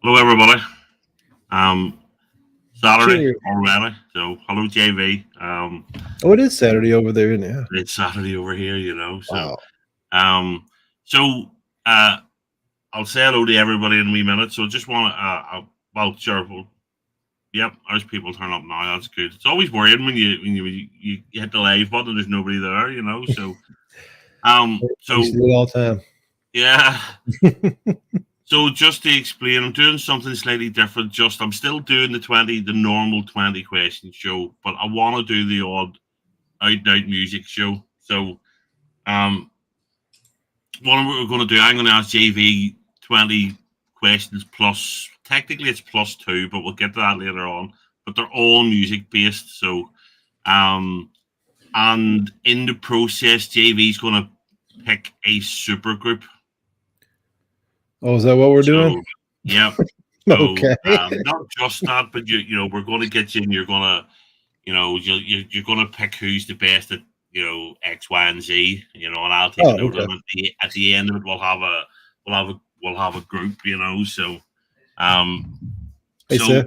Hello, everybody. Um, Saturday Cheers. already. So, hello, JV. Oh, it is Saturday over there, isn't it? It's Saturday over here, you know. Wow. Um, so uh, I'll say hello to everybody in a wee minute. So, just want to, well, sure. Well, yep, there's people turn up now. That's good. It's always worrying when you hit the live button and there's nobody there, you know. We So see it all the yeah. time. So just to explain, I'm doing something slightly different. I'm still doing the normal 20 question show, but I want to do the odd out and out music show. So, um, what we're going to do, I'm going to ask JV 20 questions plus. Technically, it's plus two, but we'll get to that later on. But they're all music based. So, and in the process, JV's going to pick a super group. Oh, is that what we're doing? Yeah. So, Okay. not just that, but we're going to get you, and you're going to, you're going to pick who's the best at, X, Y, and Z, and I'll take a note okay. of it. At the end of it, we'll have a group, So, Hey, so Seth.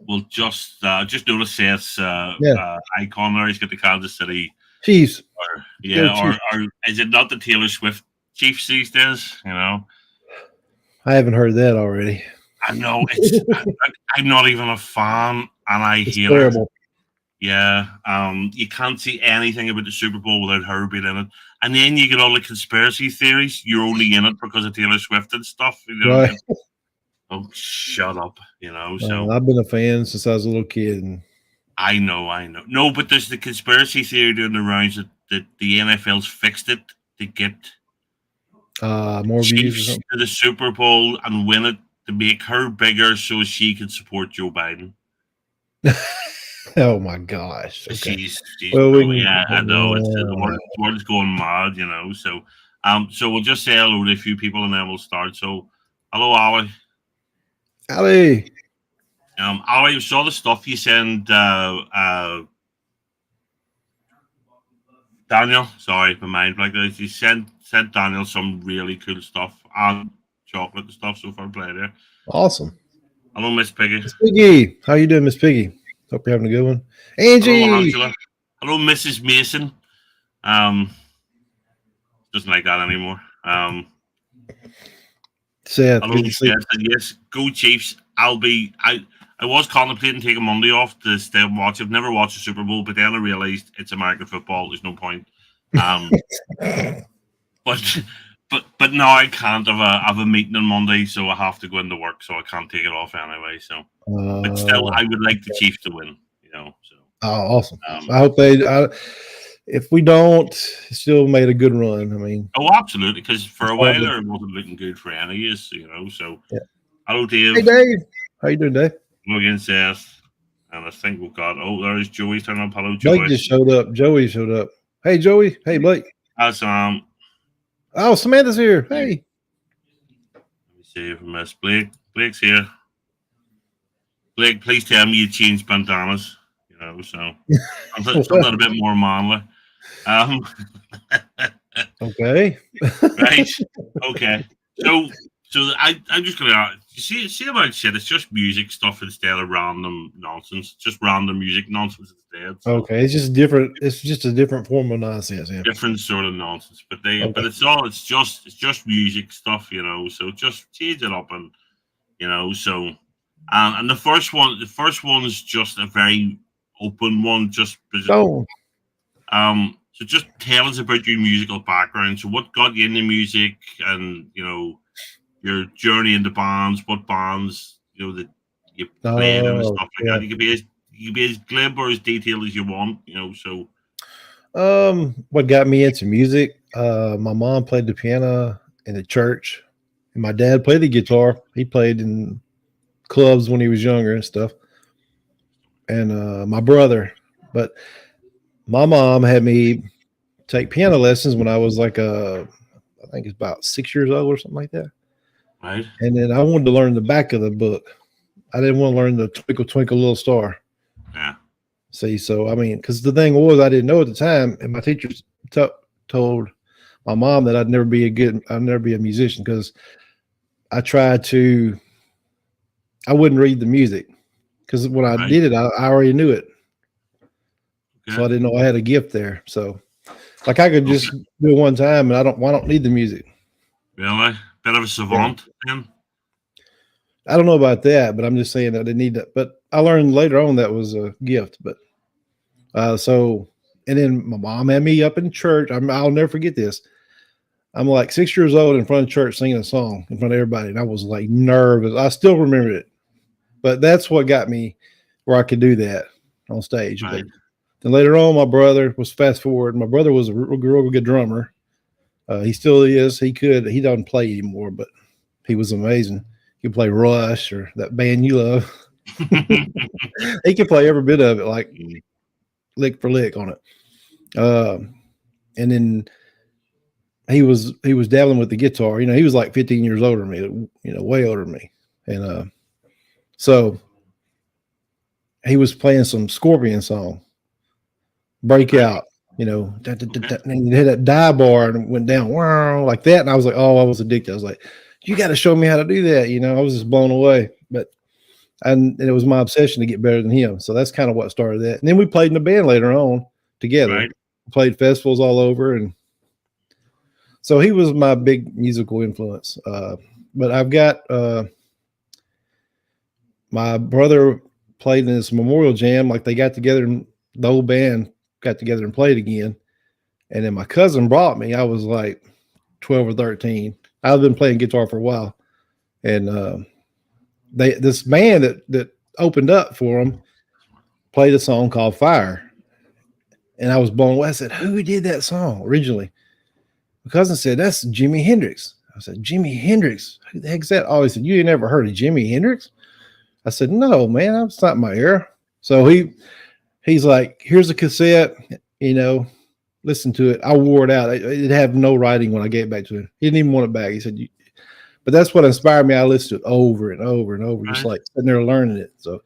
we'll just notice Seth's Yeah. icon there. He's got the Kansas City, Chiefs. or Go Chiefs. or is it not the Taylor Swift Chiefs these days? I haven't heard that already. I know I'm not even a fan, and I It's hate terrible. it. Yeah, you can't see anything about the Super Bowl without her being in it, and then you get all the conspiracy theories. You're only in it because of Taylor Swift and stuff. Right. Oh, shut up! So I've been a fan since I was a little kid. And I know. No, but there's the conspiracy theory doing the rounds that the NFL's fixed it to get more views or Chiefs something. to the Super Bowl and win it to make her bigger so she can support Joe Biden. Oh my gosh. Okay. She's Well, yeah, I know the world's going mad, So we'll just say hello to a few people and then we'll start. So hello, Ali. Ali. Ali, we saw the stuff you sent Daniel. Sorry, my mind like this. You sent Daniel some really cool stuff and chocolate and stuff. So far, play there. Awesome. Hello, Miss Piggy. Miss Piggy. How you doing, Miss Piggy? Hope you're having a good one. Angie. Hello, Angela. Hello, Mrs. Mason. Doesn't like that anymore. Seth. Hello, Seth. Yes, go Chiefs. I was contemplating taking Monday off to stay and watch. I've never watched the Super Bowl, but then I realized it's American football. There's no point. But now I can't have a meeting on Monday, so I have to go into work, so I can't take it off anyway. So, but still, I would like the Chiefs to win. So. Oh, awesome! I hope they. If we don't, it still made a good run. I mean, oh, absolutely, because for a while there, it wasn't looking good for any of us, So, yeah. Hello, Dave. Hey, Dave. How you doing, Dave? Logan Seth, and I think we've got. Oh, there's Joey turning up. Hello, Joey. Blake just showed up. Joey showed up. Hey, Joey. Hey, Blake. Hi, Sam. Oh, Samantha's here. Hey. Let me see if I miss Blake. Blake's here. Blake, please tell me you changed bandanas. So something a bit more manly. Okay. Right. Okay. So I'm just gonna see about shit. It's just music stuff instead of random nonsense. Just random music nonsense instead. So. Okay, it's just different. It's just a different form of nonsense. Yeah. Different sort of nonsense, but it's just music stuff, So just change it up, and so and the first one is just a very open one. So just tell us about your musical background. So what got you into music, and your journey into bands, what bands that you played and stuff like that. You can be as glib or as detailed as you want, So what got me into music? My mom played the piano in the church, and my dad played the guitar. He played in clubs when he was younger and stuff. And my brother, but my mom had me take piano lessons when I was like I think it's about 6 years old or something like that. Right. And then I wanted to learn the back of the book. I didn't want to learn the Twinkle Twinkle Little Star. Yeah. See, so I mean, because the thing was, I didn't know at the time, and my teachers told my mom that I'd never be a musician because I tried to I wouldn't read the music because when I Right. did it, I already knew it. Okay. So I didn't know I had a gift there. So like I could just do it one time and I don't need the music. Really? Bit of a savant then? I don't know about that, but I'm just saying that I didn't need that. But I learned later on that was a gift. But and then my mom had me up in church. I'll never forget this. I'm like 6 years old in front of church singing a song in front of everybody, and I was like nervous. I still remember it, but that's what got me where I could do that on stage. Right. But then later on, my brother was fast forward. My brother was a real good drummer. He still is. He doesn't play anymore, but he was amazing. He could play Rush or that band you love. He could play every bit of it, like lick for lick on it. And then he was dabbling with the guitar. He was like 15 years older than me, way older than me. And so he was playing some Scorpion song, Breakout, and he hit that die bar and went down like that. And I was like, oh, I was addicted. I was like, you got to show me how to do that. I was just blown away. And it was my obsession to get better than him. So that's kind of what started that. And then we played in a band later on together. Right. Played festivals all over. And so he was my big musical influence. But I've got my brother played in this memorial jam. Like they got together and the whole band got together and played again. And then my cousin brought me. I was like 12 or 13. I've been playing guitar for a while. And this band that opened up for them played a song called Fire. And I was blown away. I said, who did that song originally? My cousin said, that's Jimi Hendrix. I said, Jimi Hendrix? Who the heck's that? Oh, he said, you ain't never heard of Jimi Hendrix? I said, no, man, that's not my era. So he's like, here's a cassette, listen to it. I wore it out. It had no writing when I gave it back to him. He didn't even want it back. He said, but that's what inspired me. I listened to it over and over and over, just like sitting there learning it. So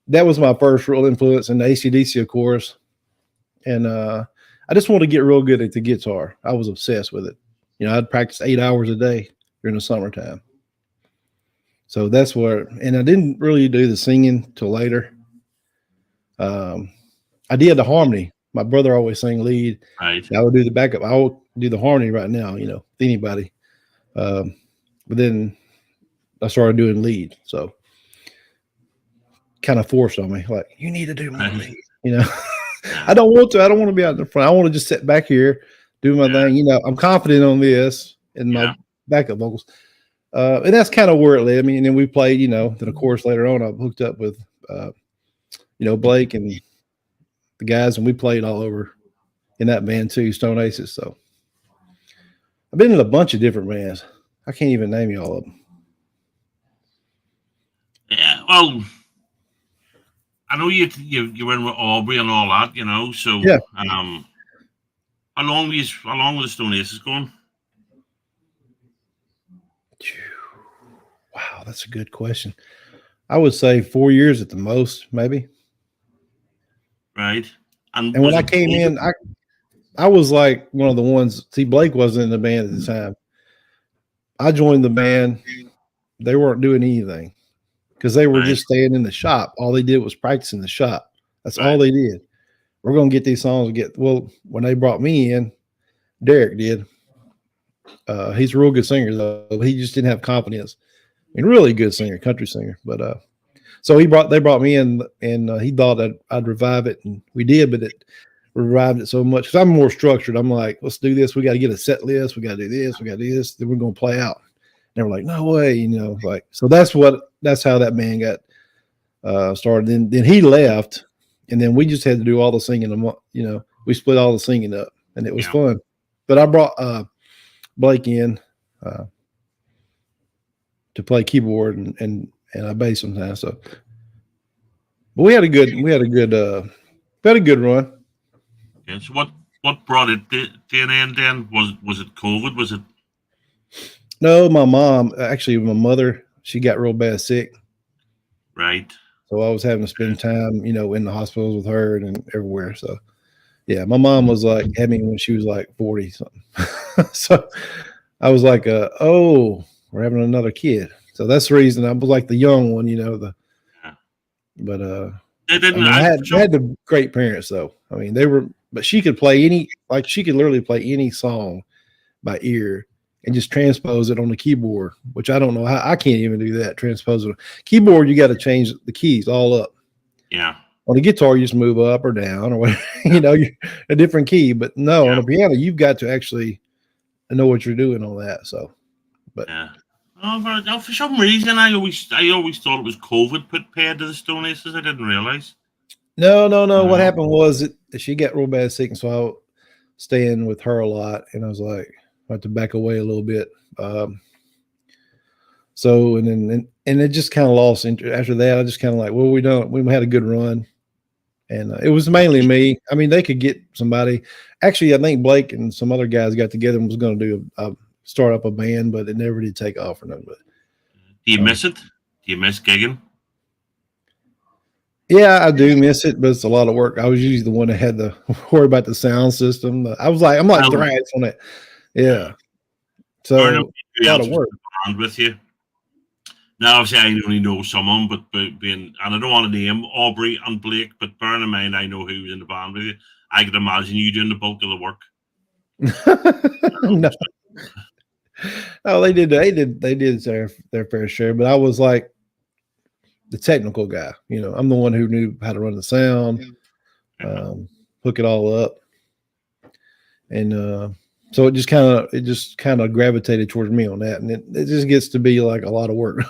that was my first real influence, in the AC/DC, of course. And I just wanted to get real good at the guitar. I was obsessed with it. I'd practice 8 hours a day during the summertime. So that's and I didn't really do the singing till later. I did the harmony. My brother always sang lead. Right. I would do the backup. I would do the harmony right now, with anybody. But then I started doing lead. So kind of forced on me, like, you need to do more lead, I don't want to. I don't want to be out in the front. I want to just sit back here, do my thing. I'm confident on this and my backup vocals. And that's kind of where it led me. And then we played, then of course later on I hooked up with, Blake and the guys, and we played all over in that band too, Stone Aces. So I've been in a bunch of different bands. I can't even name you all of them. Yeah, well, I know you went with Aubrey and all that, So yeah. How long were the Stone Aces going? Wow, that's a good question. I would say 4 years at the most, maybe. Right. And when I came in, I was like one of the ones. See, Blake wasn't in the band at the time. I joined the band. They weren't doing anything because they were just staying in the shop. All they did was practice in the shop. That's all they did. We're going to get these songs. When they brought me in, Derek did. He's a real good singer, though. He just didn't have confidence. Really good singer, country singer. But so they brought me in, and he thought I'd revive it, and we did, but it revived it so much because I'm more structured. I'm like, let's do this. We got to get a set list. We got to do this. We got to do this. Then we're going to play out. And they were like, no way, so that's how that band got started. Then he left, and then we just had to do all the singing. We split all the singing up, and it was fun. But I brought Blake in to play keyboard and I bass sometimes. So, but we had a good run. Yeah, so what brought it to an end then? Was it COVID? Was it? No, my mom, actually my mother, she got real bad sick. Right. So I was having to spend time, in the hospitals with her and everywhere. So yeah, my mom was like, had me when she was like 40 something. So I was like, we're having another kid. So that's the reason I was like the young one, Yeah. but They I didn't. mean, I had the great parents though. I mean, but she could play she could literally play any song by ear and just transpose it on the keyboard, which I don't know how. I can't even do that. Transpose it. Keyboard, you got to change the keys all up. Yeah. On the guitar, you just move up or down or whatever, you're a different key. But no, on a piano, you've got to actually know what you're doing on that. So, but yeah. Oh, for some reason, I always thought it was COVID put paid to the Stone Aces. I didn't realize. no. What happened was she got real bad sick, and so I was staying with her a lot, and I was like, I had to back away a little bit. So and it just kind of lost interest after that. I just kind of like, well, we had a good run, and it was mainly me. I mean, they could get somebody. Actually, I think Blake and some other guys got together and was going to do start up a band, but it never did take off or nothing. But do you miss it? Do you miss gigging? Yeah, I do miss it, but it's a lot of work. I was usually the one that had to worry about the sound system. I'm like Thrax on it. Yeah. So a lot of work. Band with you. Now, obviously, I only know someone, but and I don't want to name Aubrey and Blake, but bearing in mind I know who's in the band with you, I could imagine you doing the bulk of the work. No. Oh, they did their fair share, but I was like the technical guy. I'm the one who knew how to run the sound, hook it all up, and so it just kind of gravitated towards me on that, and it just gets to be like a lot of work.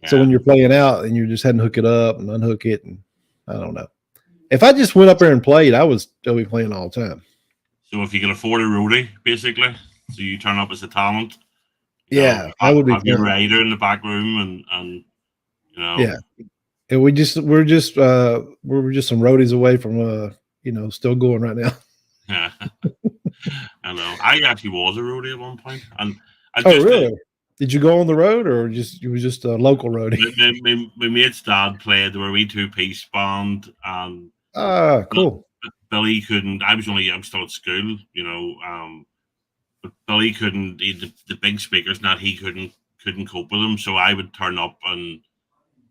So when you're playing out and you're just having to hook it up and unhook it, and I don't know. If I just went up there and played, I would still be playing all the time. So if you can afford a roadie, basically, so you turn up as a talent. I would be have your rider in the back room, and yeah. And we were just some roadies away from still going right now. Yeah. I know. I actually was a roadie at one point, and really? Did you go on the road, or you was just a local roadie? My mate's dad played. There were a wee 2-piece band, and cool. Billy couldn't. I'm still at school, but Billy couldn't. The big speakers, he couldn't cope with them. So I would turn up and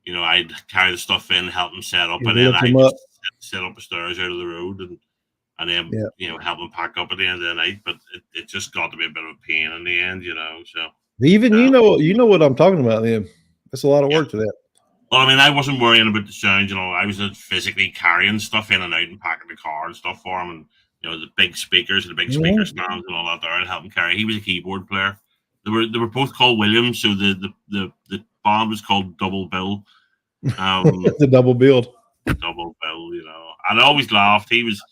I'd carry the stuff in, help him set up, and then I just set up the stairs out of the road and then help him pack up at the end of the night. But it just got to be a bit of a pain in the end, So even you know what I'm talking about. Then that's a lot of work to that. Well, I mean, I wasn't worrying about the sound. I was physically carrying stuff in and out and packing the car and stuff for him, and the big speakers and the big speaker stands and all that there. I'd help him carry. He was a keyboard player. They were both called Williams, so the band was called Double Bill. The double build. Double Bill, And I always laughed. He was,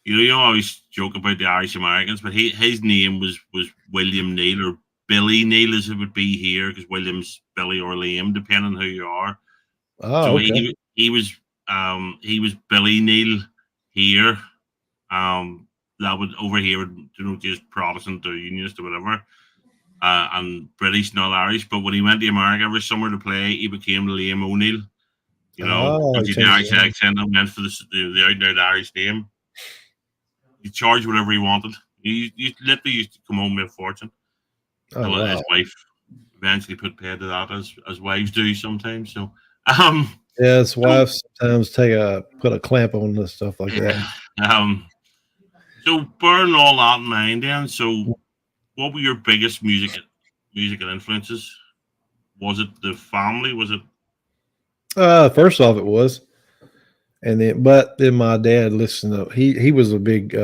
you always joke about the Irish Americans, but his name was William Neil, or Billy Neil as it would be here, because William's Billy or Liam, depending on who you are. Oh, so okay. he was Billy Neil here. That would over here would just Protestant or Unionist or whatever. And British, not Irish. But when he went to America every summer to play, he became Liam O'Neill. He did the Irish accent and went for the out and out Irish name. He charged whatever he wanted. He literally used to come home with a fortune. Oh, wow. His wife eventually put paid to that, as wives do sometimes. So, his wives sometimes put a clamp on this stuff like that. So bearing all that in mind, then, so what were your biggest musical influences? Was it the family? Was it? First off, it was, and then my dad listened to. He was a big.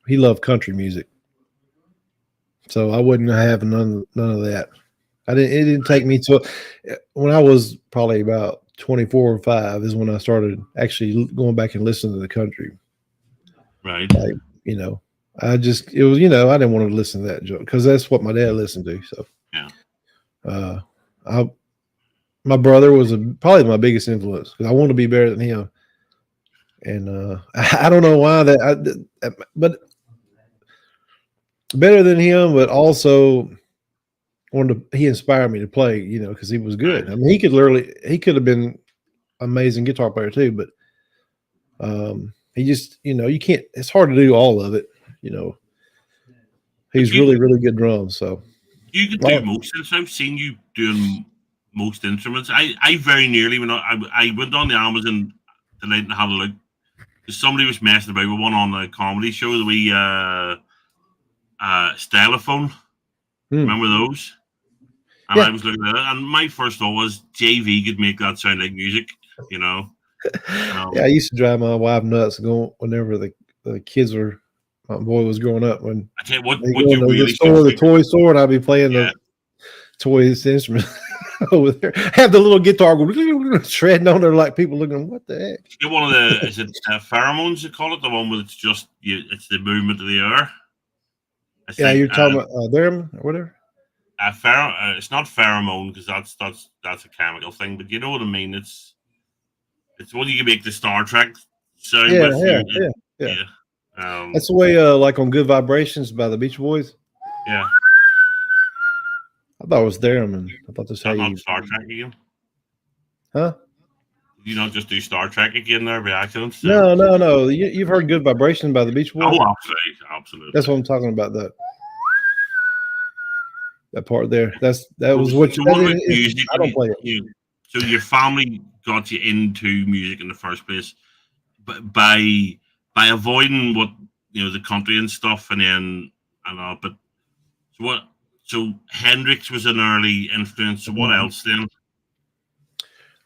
He loved country music, so I wouldn't have none of that. It didn't take me to when I was probably about 24 or 5 is when I started actually going back and listening to the country. Right. Like, I didn't want to listen to that joke because that's what my dad listened to. So, yeah. My brother was probably my biggest influence because I wanted to be better than him. And I don't know why but better than him, but also he inspired me to play, because he was good. I mean, he could have been amazing guitar player too, but he just, you can't, it's hard to do all of it, he's really, really good drums. So You could do Well, most instruments. I've seen you doing most instruments. I very nearly when I went on the Amazon tonight and had a look because somebody was messing about with one on the comedy show. The wee stylophone. hmm. Remember those? And I Yeah. was looking at it, and my first thought was JV could make that sound like music. You know. Yeah, I used to drive my wife nuts going whenever the kids were my boy was growing up when I tell you what. they What go you into the really store, should the do. toy store, and I'd be playing Yeah. the toys instrument over there. Have the little guitar go shredding on there like people looking, what the heck? Get one of the is it pheromones? They call it the one with it's just it's the movement of the air. I Yeah, think you're talking about thereem or whatever. it's not pheromone because that's a chemical thing, but you know what I mean. It's what you can make the Star Trek sound Yeah, with. yeah, yeah, yeah. Yeah, That's the way like on Good Vibrations by the Beach Boys. yeah. I thought it was thereem, and I thought that's how That's not you Star Trek again. huh? Did you not just do Star Trek again there by accident? So. No, no, no. You've heard Good Vibration by the Beach Boys? Oh, absolutely, absolutely. That's what I'm talking about. That part there. That was So what you, what about music? I don't play it. So your family got you into music in the first place, but by avoiding what the country and stuff, and then and all. But so what? So Hendrix was an early influence. So what else then?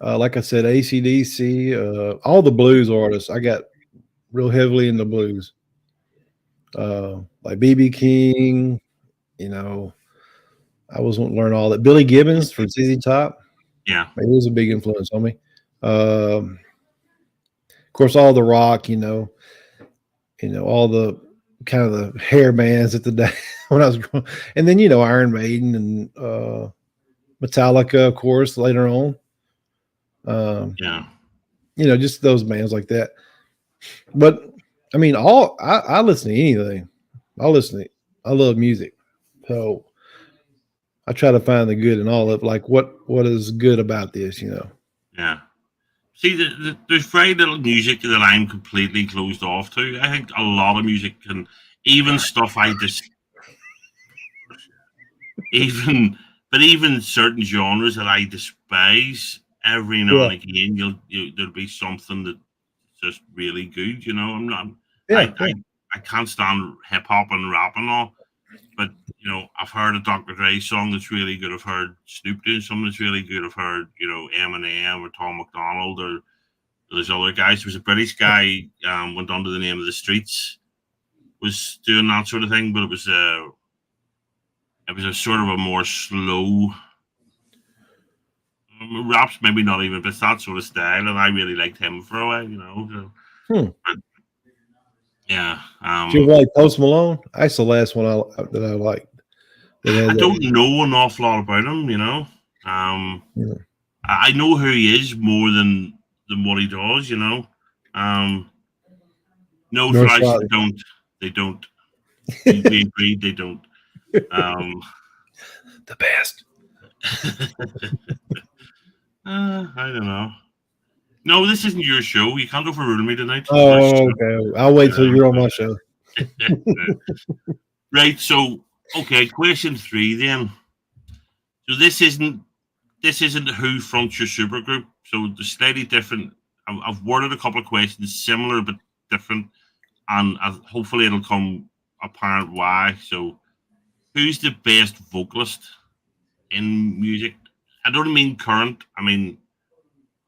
Like I said, AC/DC, all the blues artists. I got real heavily in the blues. Like BB King, you know, I was wanting to learn all that. Billy Gibbons from ZZ Top. Yeah. He was a big influence on me. Of course, all the rock, all the kind of the hair bands at the day when I was growing. And then, Iron Maiden and Metallica, of course, later on. Yeah. Just those bands like that. But I mean, I listen to anything. I love music. So I try to find the good in all of it. Like what is good about this, Yeah. See, there's very little music that I'm completely closed off to. I think a lot of music can, even stuff I just, even certain genres that I despise, every now Yeah. and again, there'll be something that's just really good. I'm not, Yeah. I can't stand hip hop and rap and all, but I've heard a Dr. Dre song that's really good. I've heard Snoop doing something that's really good. I've heard Eminem or Tom McDonald or there's other guys. There was a British guy went under the name of the Streets, was doing that sort of thing, but it was a sort of a more slow raps, maybe not even, but it's that sort of style, and I really liked him for a while. So, but, yeah. Do you like Post Malone? That's the last one that I liked. I don't know an awful lot about him, I know who he is more than what he does, No, Flash, they don't. We agreed they don't. The best. I don't know. No, this isn't your show. You can't overrule me tonight. Oh, okay. I'll wait till you're on my show. Right. So, okay. Question 3 then. So this isn't who fronts your supergroup. So the slightly different. I've worded a couple of questions similar but different, and hopefully it'll come apparent why. So, who's the best vocalist in music? I don't mean current. I mean,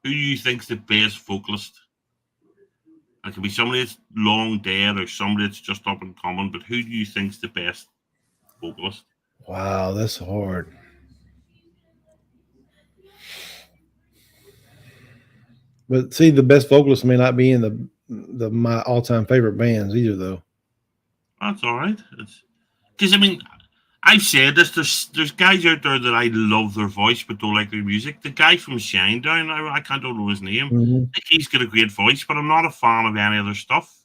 who do you think's the best vocalist? It could be somebody that's long dead or somebody that's just up and coming. But who do you think's the best vocalist? Wow, that's hard. But see, the best vocalist may not be in my all-time favorite bands either, though. That's all right. Because I mean, I've said this. There's guys out there that I love their voice but don't like their music. The guy from Shinedown, I don't know his name. Mm-hmm. I think he's got a great voice, but I'm not a fan of any other stuff.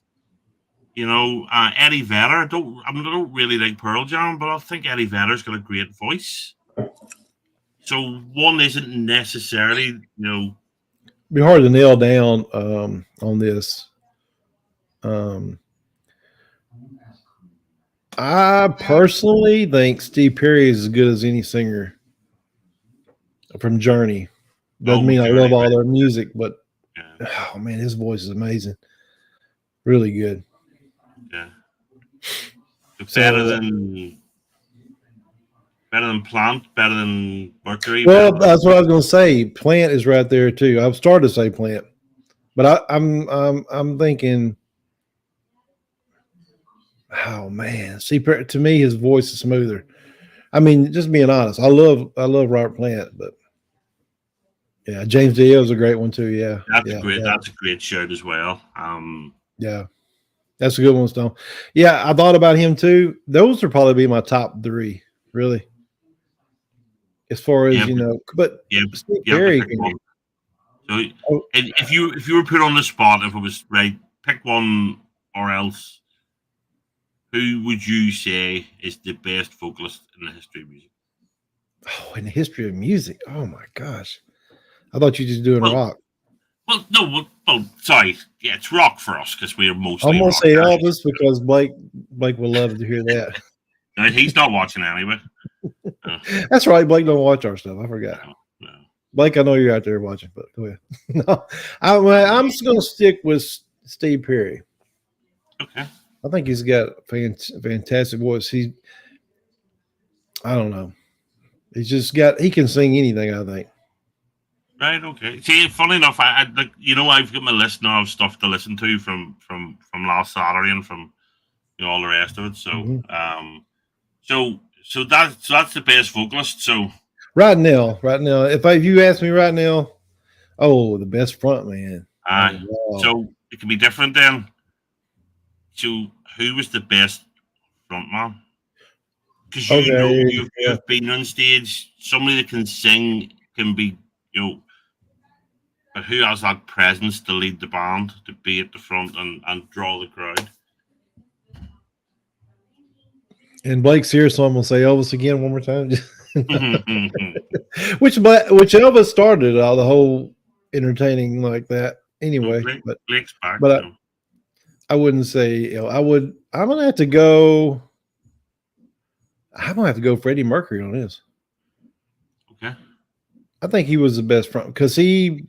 Eddie Vedder. I don't really like Pearl Jam, but I think Eddie Vedder's got a great voice. So one isn't necessarily, Be hard to nail down on this. I personally think Steve Perry is as good as any singer from Journey. Doesn't mean I Journey, love all right? their music, but Yeah, oh man, his voice is amazing. Really good. yeah. So So, better than Plant, better than Mercury, better well, than that's what I was going to say. Plant is right there too. I've started to say Plant, but I'm thinking, oh man, see, to me, his voice is smoother. I mean, just being honest, I love Robert Plant, but yeah, James Dio is a great one too. Yeah, that's yeah, great. yeah, That's a great shout as well. yeah. That's a good one, Stone. Yeah, I thought about him too. Those would probably be my top three, really, as far Yeah, as but But yeah, Steve you have to Perry pick can. one. So, Oh, if you were put on the spot, if it was right, pick one or else. Who would you say is the best vocalist in the history of music? in the history of music. Oh my gosh, I thought you were just doing Well, rock. no, sorry, yeah, it's rock for us because we're I'm mostly gonna rock say guys. Elvis because Blake would love to hear that. He's not watching anyway. Uh, That's right. Blake don't watch our stuff. I forgot. no, no. Blake, I know you're out there watching, but go ahead. No, I'm just gonna stick with Steve Perry. Okay, I think he's got a fantastic voice. I don't know. He can sing anything, I think. right, okay. See, funny enough, I've got my list now of stuff to listen to from last Saturday and from all the rest of it. So, Mhm. that's the best vocalist. So, Right now, if you ask me right now, oh, the best front man. Oh, wow. so it can be different then. So, who was the best frontman? Because Okay. Yeah. you've been on stage. Somebody that can sing can be but who has that presence to lead the band, to be at the front and draw the crowd? And Blake's here, so I'm gonna say Elvis again one more time. Okay, Which Elvis started all the whole entertaining like that anyway. Blake's back. But So I wouldn't say I would. I'm gonna have to go. I'm gonna have to go Freddie Mercury on this. okay, I think he was the best front because he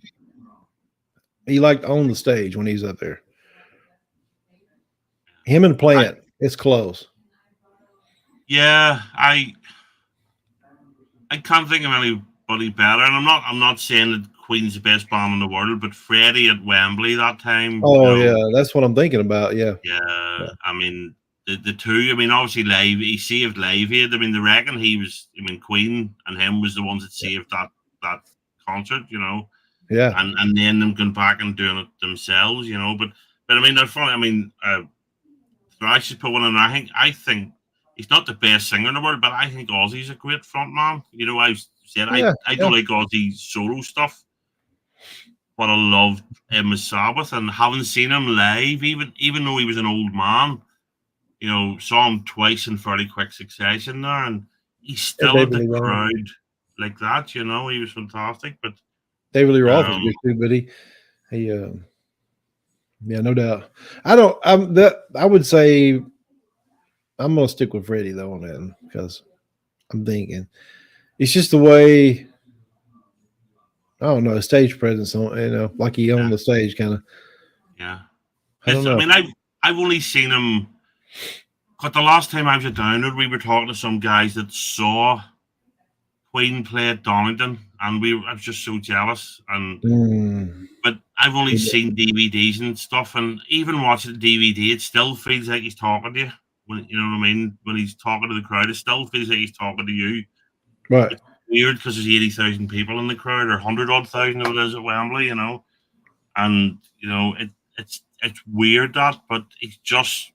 liked to own the stage when he's up there. Him and I, Plant, it's close. yeah, I can't think of anybody better, and I'm not saying that Queen's the best band in the world, but Freddie at Wembley that time, Oh yeah, that's what I'm thinking about. Yeah, yeah, yeah. I mean the two, I mean obviously live, he saved Live Aid. I mean, they reckon Queen and him was the ones that saved that concert, Yeah. and then them going back and doing it themselves, but I mean they're funny. I mean, Thrash should put one in. I think he's not the best singer in the world, but I think Ozzy's a great front man. I've said I Yeah, I yeah. don't like Ozzy's solo stuff, but I loved him as Sabbath, and having seen him live, even though he was an old man, saw him twice in fairly quick succession there, and he Yeah, still had David the Lee Roth. crowd like that. He was fantastic. But David Lee Roth was um, good too, but he yeah, no doubt. I don't. I would say I'm gonna stick with Freddie though on that because I'm thinking it's just the way I don't know stage presence on like he yeah, on the stage kind of. yeah. I don't I know. mean, I've only seen him. But the last time I was at Download, we were talking to some guys that saw Queen play at Donington, and I was just so jealous. Mm. But I've only seen DVDs and stuff, and even watching the DVD, it still feels like he's talking to you. When you know what I mean, when he's talking to the crowd, it still feels like he's talking to you. Right. It's weird because there's 80,000 people in the crowd, or 100,000 of it is at Wembley, and it's weird that, but it's just.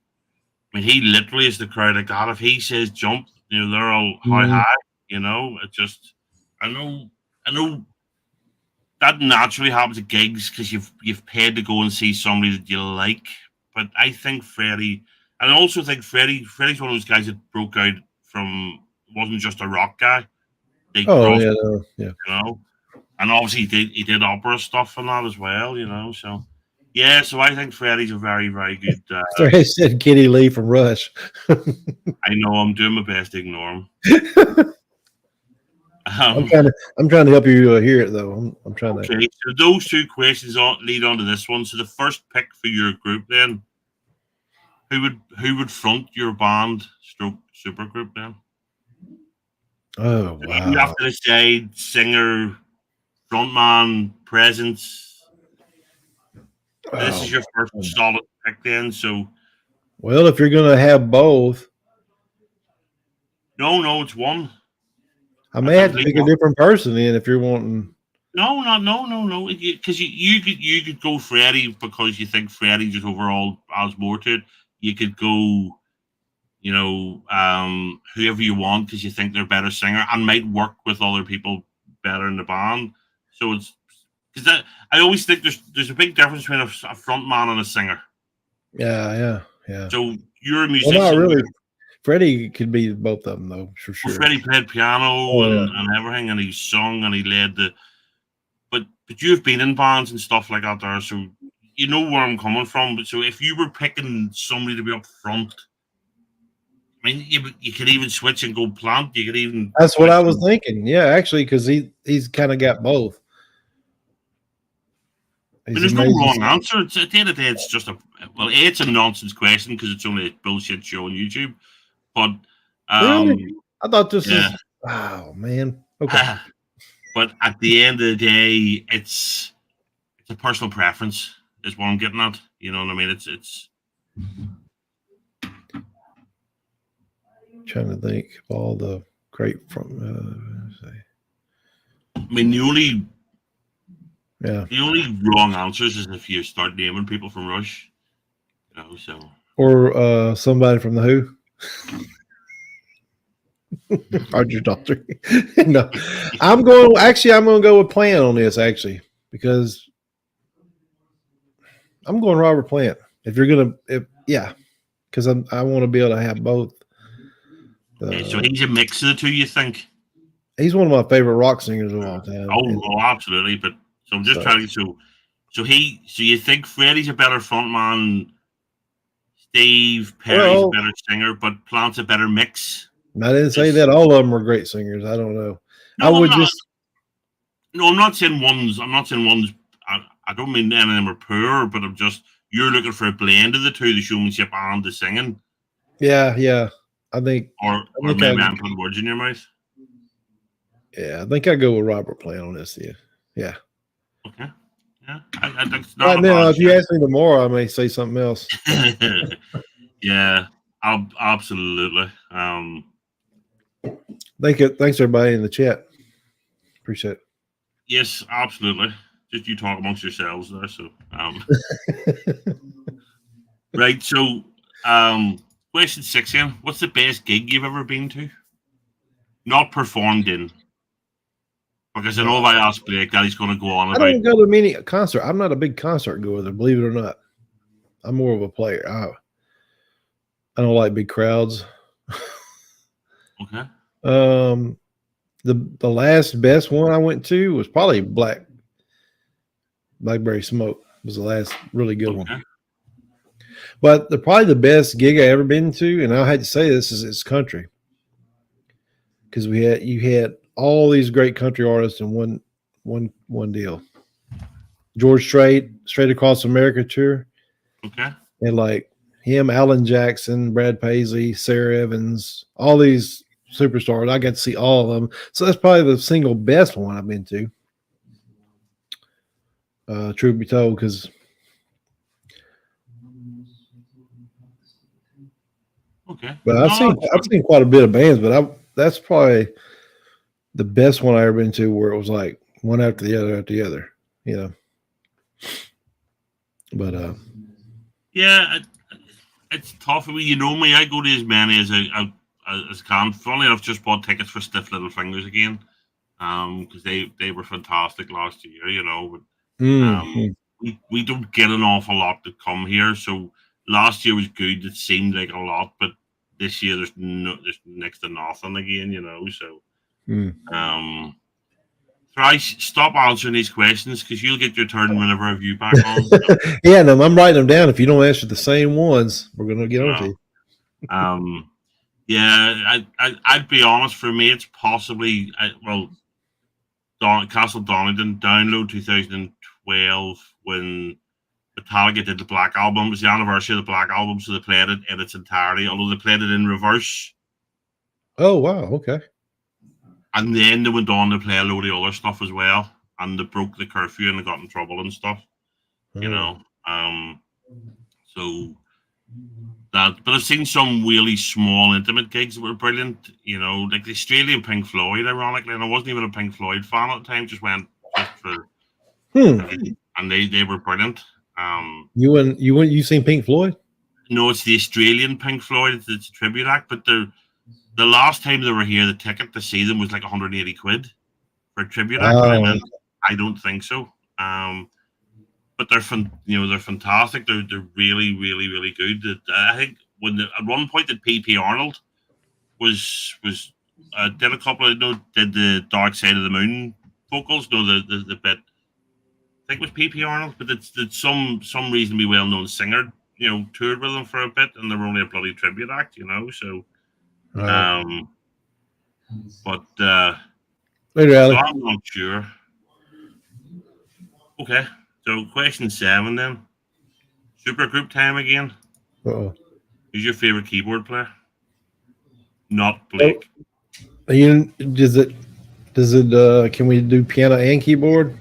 I mean, he literally is the crowd of God. If he says jump, they're all how Mm. high. It just. I know that naturally happens at gigs because you've paid to go and see somebody that you like. But I think Freddie, and I also think Freddie's one of those guys that broke out from wasn't just a rock guy. They Oh crossed, yeah, no, yeah. and obviously he did opera stuff and that as well. So Yeah, so I think Freddie's a very, very good. Sorry, I said Kitty Lee from Rush. I know I'm doing my best to ignore him. I'm trying to help you hear it though. I'm trying to. Okay, so those two questions lead on to this one. So the first pick for your group, then, who would front your band stroke supergroup then? Oh wow! You have to decide singer, frontman, presence. This is your first solid pick then. So, well, if you're gonna have both, no, it's one. I may have to pick a different person then if you're wanting. No, because you could go Freddie because you think Freddie just overall has more to it. You could go, whoever you want because you think they're a better singer and might work with other people better in the band. So it's because I always think there's a big difference between a front man and a singer. Yeah. So you're a musician. Well, not really. Freddie could be both of them though, for sure. Well, Freddie played piano and everything, and he sung and he led the. But you've been in bands and stuff like that there, so you know where I'm coming from. But so if you were picking somebody to be up front, I mean, you could even switch and go Plant. You could even. That's what I was thinking. Yeah, actually, because he's kind of got both. There's no wrong answer. At the end of the day, it's just it's a nonsense question because it's only a bullshit show on YouTube. But really? I thought this is. Oh man. Okay. But at the end of the day, it's a personal preference. Is what I'm getting at. You know what I mean? It's. Trying to think of all the great from. I mean, the only wrong answers is if you start naming people from Rush. So. Or somebody from the Who. Roger Daltrey. No, I'm going to go with Plant on this actually because I'm going Robert Plant. If you're gonna, because I want to be able to have both. So he's a mix of the two. You think? He's one of my favorite rock singers of all time. Oh, absolutely. But so I'm just trying to. So you think Freddie's a better frontman? Steve Perry's a better singer, but Plant's a better mix. I didn't say that all of them are great singers. I don't know. No, I'm not saying one's. I don't mean any of them are poor, but you're looking for a blend of the two, the showmanship and the singing. Yeah. I think. Or maybe I'm putting words in your mouth. Yeah, I think I go with Robert Plant on this. Yeah. Okay. Yeah. I think right now, if you ask me tomorrow, I may say something else. Yeah. Absolutely. Thanks everybody in the chat. Appreciate it. Yes, absolutely. Just you talk amongst yourselves there. So, right. So, question 6 then. What's the best gig you've ever been to? Not performed in. Because I know if I ask Blake that he's going to go on about. I don't go to many concert. I'm not a big concert goer, believe it or not. I'm more of a player. I don't like big crowds. Okay. The last best one I went to was probably Blackberry Smoke was the last really good one. But probably the best gig I ever been to, and I had to say this, is it's country. Because you had all these great country artists in one deal. George Strait, Straight Across America tour. Okay. And like him, Alan Jackson, Brad Paisley, Sarah Evans, all these superstars. I got to see all of them. So that's probably the single best one I've been to. Truth be told, because But I've seen quite a bit of bands, but that's probably the best one I ever been to, where it was like one after the other, But yeah, it's tough. You know me, I go to as many as I can. Funny enough, just bought tickets for Stiff Little Fingers again, because they were fantastic last year, But we don't get an awful lot to come here, so last year was good. It seemed like a lot, but this year there's next to nothing again, So Bryce, stop answering these questions because you'll get your turn whenever I have you back on. Yeah, no, I'm writing them down. If you don't answer the same ones, we're gonna get on to No. you. Yeah, I'd be honest. For me, it's possibly Castle Donington download 2012 when Metallica did the Black Album. It was the anniversary of the Black Album, so they played it in its entirety, although they played it in reverse. Oh wow, okay. And then they went on to play a load of other stuff as well, and they broke the curfew and they got in trouble and stuff. You know, so that. But I've seen some really small, intimate gigs that were brilliant. You know, like the Australian Pink Floyd, ironically, and I wasn't even a Pink Floyd fan at the time. Just went just for, and they were brilliant. You seen Pink Floyd? No, it's the Australian Pink Floyd. It's a tribute act, but the last time they were here, the ticket to see them was like 180 quid for a tribute act. And I don't think so. But they're they're fantastic. They're really, really, really good. I think at one point that PP Arnold was did a couple of did the Dark Side of the Moon vocals. No, the bit. I think it was PP Arnold, but it's some reasonably well known singer. Toured with them for a bit, and they were only a bloody tribute act. So. Right. But Later, so I'm not sure. Okay, so question 7 then. Supergroup time again. Uh-oh. Who's your favorite keyboard player? Not Blake. Does it? Can we do piano and keyboard?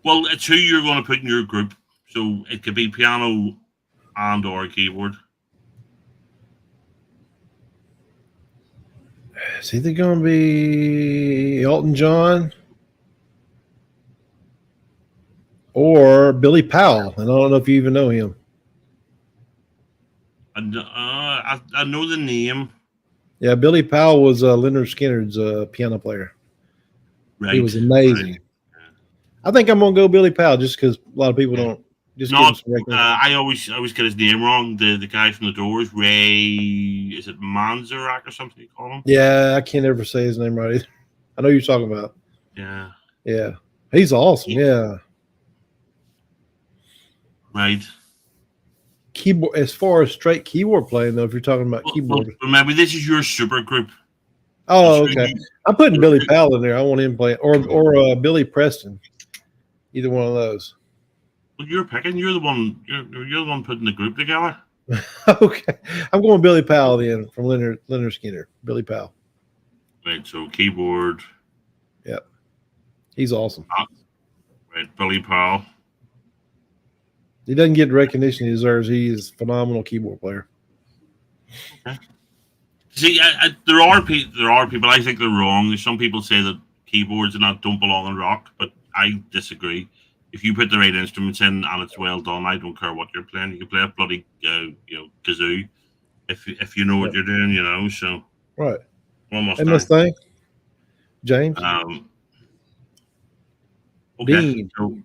Well, it's who you're going to put in your group, so it could be piano and or keyboard. It's either going to be Elton John or Billy Powell, and I don't know if you even know him. I know the name. Yeah, Billy Powell was Leonard Skinner's piano player. Right, he was amazing. Right. I think I'm going to go Billy Powell just because a lot of people don't. Just I always get his name wrong. The guy from the Doors, Ray, is it Manzarek or something you call him? Yeah, I can't ever say his name right either. I know who you're talking about. Yeah, he's awesome. Yeah, right. Keyboard, as far as straight keyboard playing though, if you're talking about keyboard. Remember, this is your super group. Oh, okay. I'm putting Billy Powell in there. I want him to play, or Billy Preston. Either one of those. Well, you're picking. You're the one. You're the one putting the group together. Okay, I'm going Billy Powell then from Leonard Skinner. Billy Powell. Right. So keyboard. Yep. He's awesome. Right, Billy Powell. He doesn't get the recognition he deserves. He is a phenomenal keyboard player. Okay. See, there are people. I think they're wrong. Some people say that keyboards don't belong in rock, but I disagree. If you put the right instruments in and it's well done, I don't care what you're playing. You can play a bloody kazoo if you know what you're doing. So right. Almost. And this thing, James. Okay. So,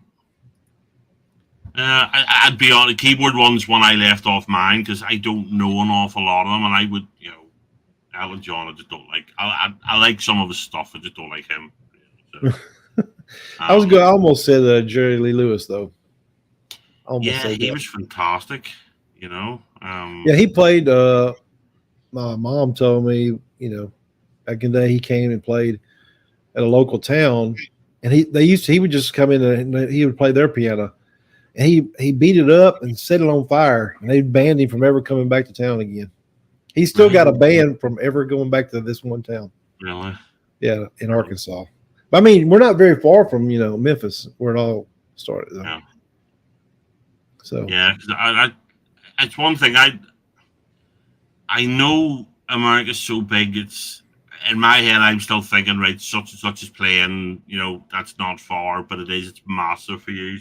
I'd be on the keyboard one's one I left off mine because I don't know an awful lot of them, and I would Alan John I just don't like. I like some of his stuff, I just don't like him. So. I was good. I almost said Jerry Lee Lewis though. He was fantastic. Yeah, he played. My mom told me, back in the day, he came and played at a local town, and he would just come in and he would play their piano, and he beat it up and set it on fire, and they banned him from ever coming back to town again. He's still got a ban from ever going back to this one town. Really? Yeah, in Arkansas. I mean, we're not very far from Memphis, where it all started. Though. Yeah. So yeah, it's one thing I know America's so big. It's in my head. I'm still thinking, right, such and such is playing. That's not far, but it is. It's massive for you.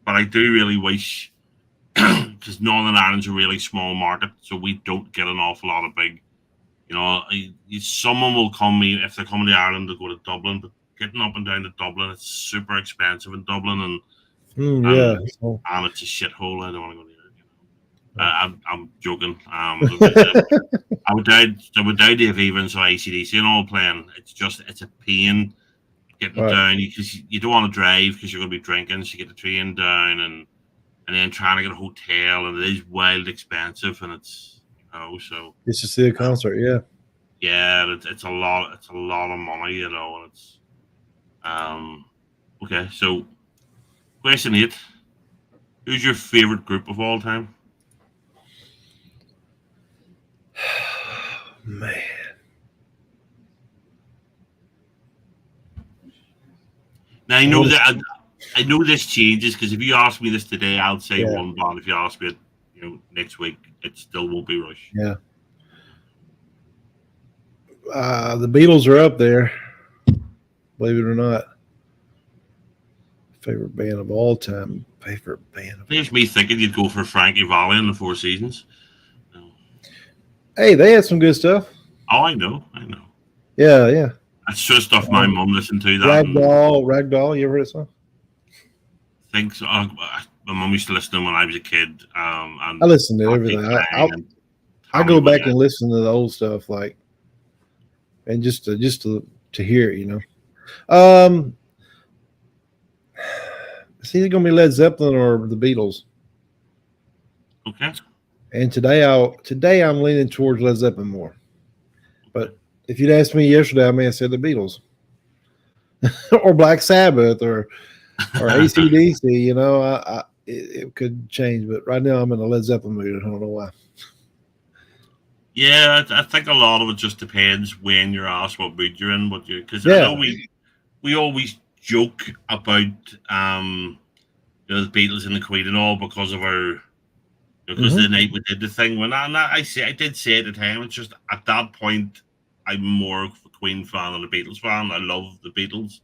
But I do really wish, because Northern Ireland's a really small market, so we don't get an awful lot of big. Someone will come if they're coming to Ireland to go to Dublin, but getting up and down to Dublin, it's super expensive in Dublin, and it's a shithole. I don't want to go there. I'm joking. I would die to Aviva and so ACDC and all playing. It's a pain getting down because you don't want to drive because you're going to be drinking. So you get the train down and then trying to get a hotel, and it is wild expensive, and it's so it's to see a concert, yeah, it's a lot of money, and it's okay. So question 8: who's your favorite group of all time? Man. Now I know that I know this changes because if you ask me this today, I'll say one band. If you ask me it, next week, it still won't be Rush. Yeah. The Beatles are up there, believe it or not. Favorite band of all time. There's me thinking you'd go for Frankie Valli and the Four Seasons. Hey, they had some good stuff. Oh, I know. Yeah. That's just stuff my mum listened to. Ragdoll. You ever heard that song? I think so. My mum used to listen to them when I was a kid. And I listen to everything. I go back and listen to the old stuff, and just to hear it, It's either gonna be Led Zeppelin or the Beatles. Okay. And today I'm leaning towards Led Zeppelin more. But if you'd asked me yesterday, I may have said the Beatles. or Black Sabbath or AC/DC, it could change, but right now I'm in a Led Zeppelin mood. I don't know why. Yeah, I think a lot of it just depends when you're asked what mood you're in, because I know we always joke about the Beatles and the Queen and all because of our because the night we did the thing when I did say at the time, it's just at that point I'm more of a Queen fan than a Beatles fan. I love the Beatles,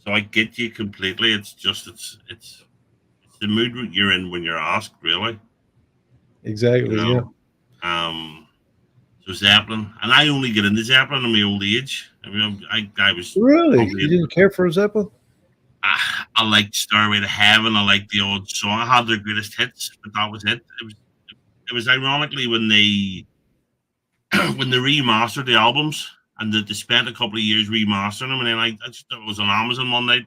so I get you completely. It's just it's the mood you're in when you're asked, really. Exactly. Yeah. So Zeppelin, and I only get into Zeppelin in my old age. I mean, I was really. You didn't care for Zeppelin? I liked Stairway to Heaven. I liked the odd song. I had their greatest hits, but that was it. It was ironically when they remastered the albums and they spent a couple of years remastering them, and then I just it was on Amazon one night,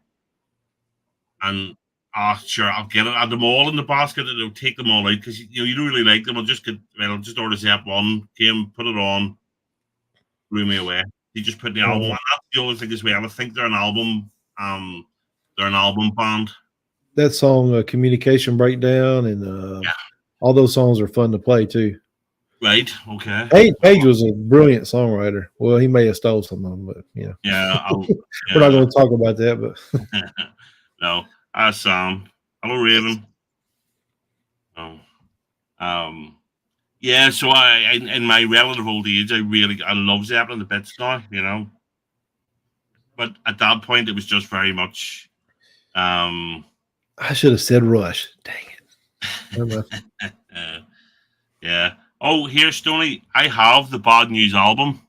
and sure, I'll get it. I had them all in the basket, and I'll take them all out because you don't really like them. I'll just order Zep one, came, put it on, blew me away. They just put the album on. That's the other thing as well. I think they're an album. They're an album band. That song, Communication Breakdown, and all those songs are fun to play too. Right. Okay. Page was a brilliant songwriter. Well, he may have stole some of them, but yeah. We're not going to talk about that, but no. Hello, Raven. Yeah. So I in my relative old age, I love Zeppelin the bits now, But at that point, it was just very much. I should have said Rush. Dang it. Yeah. Oh, here, Stoney. I have the Bad News album.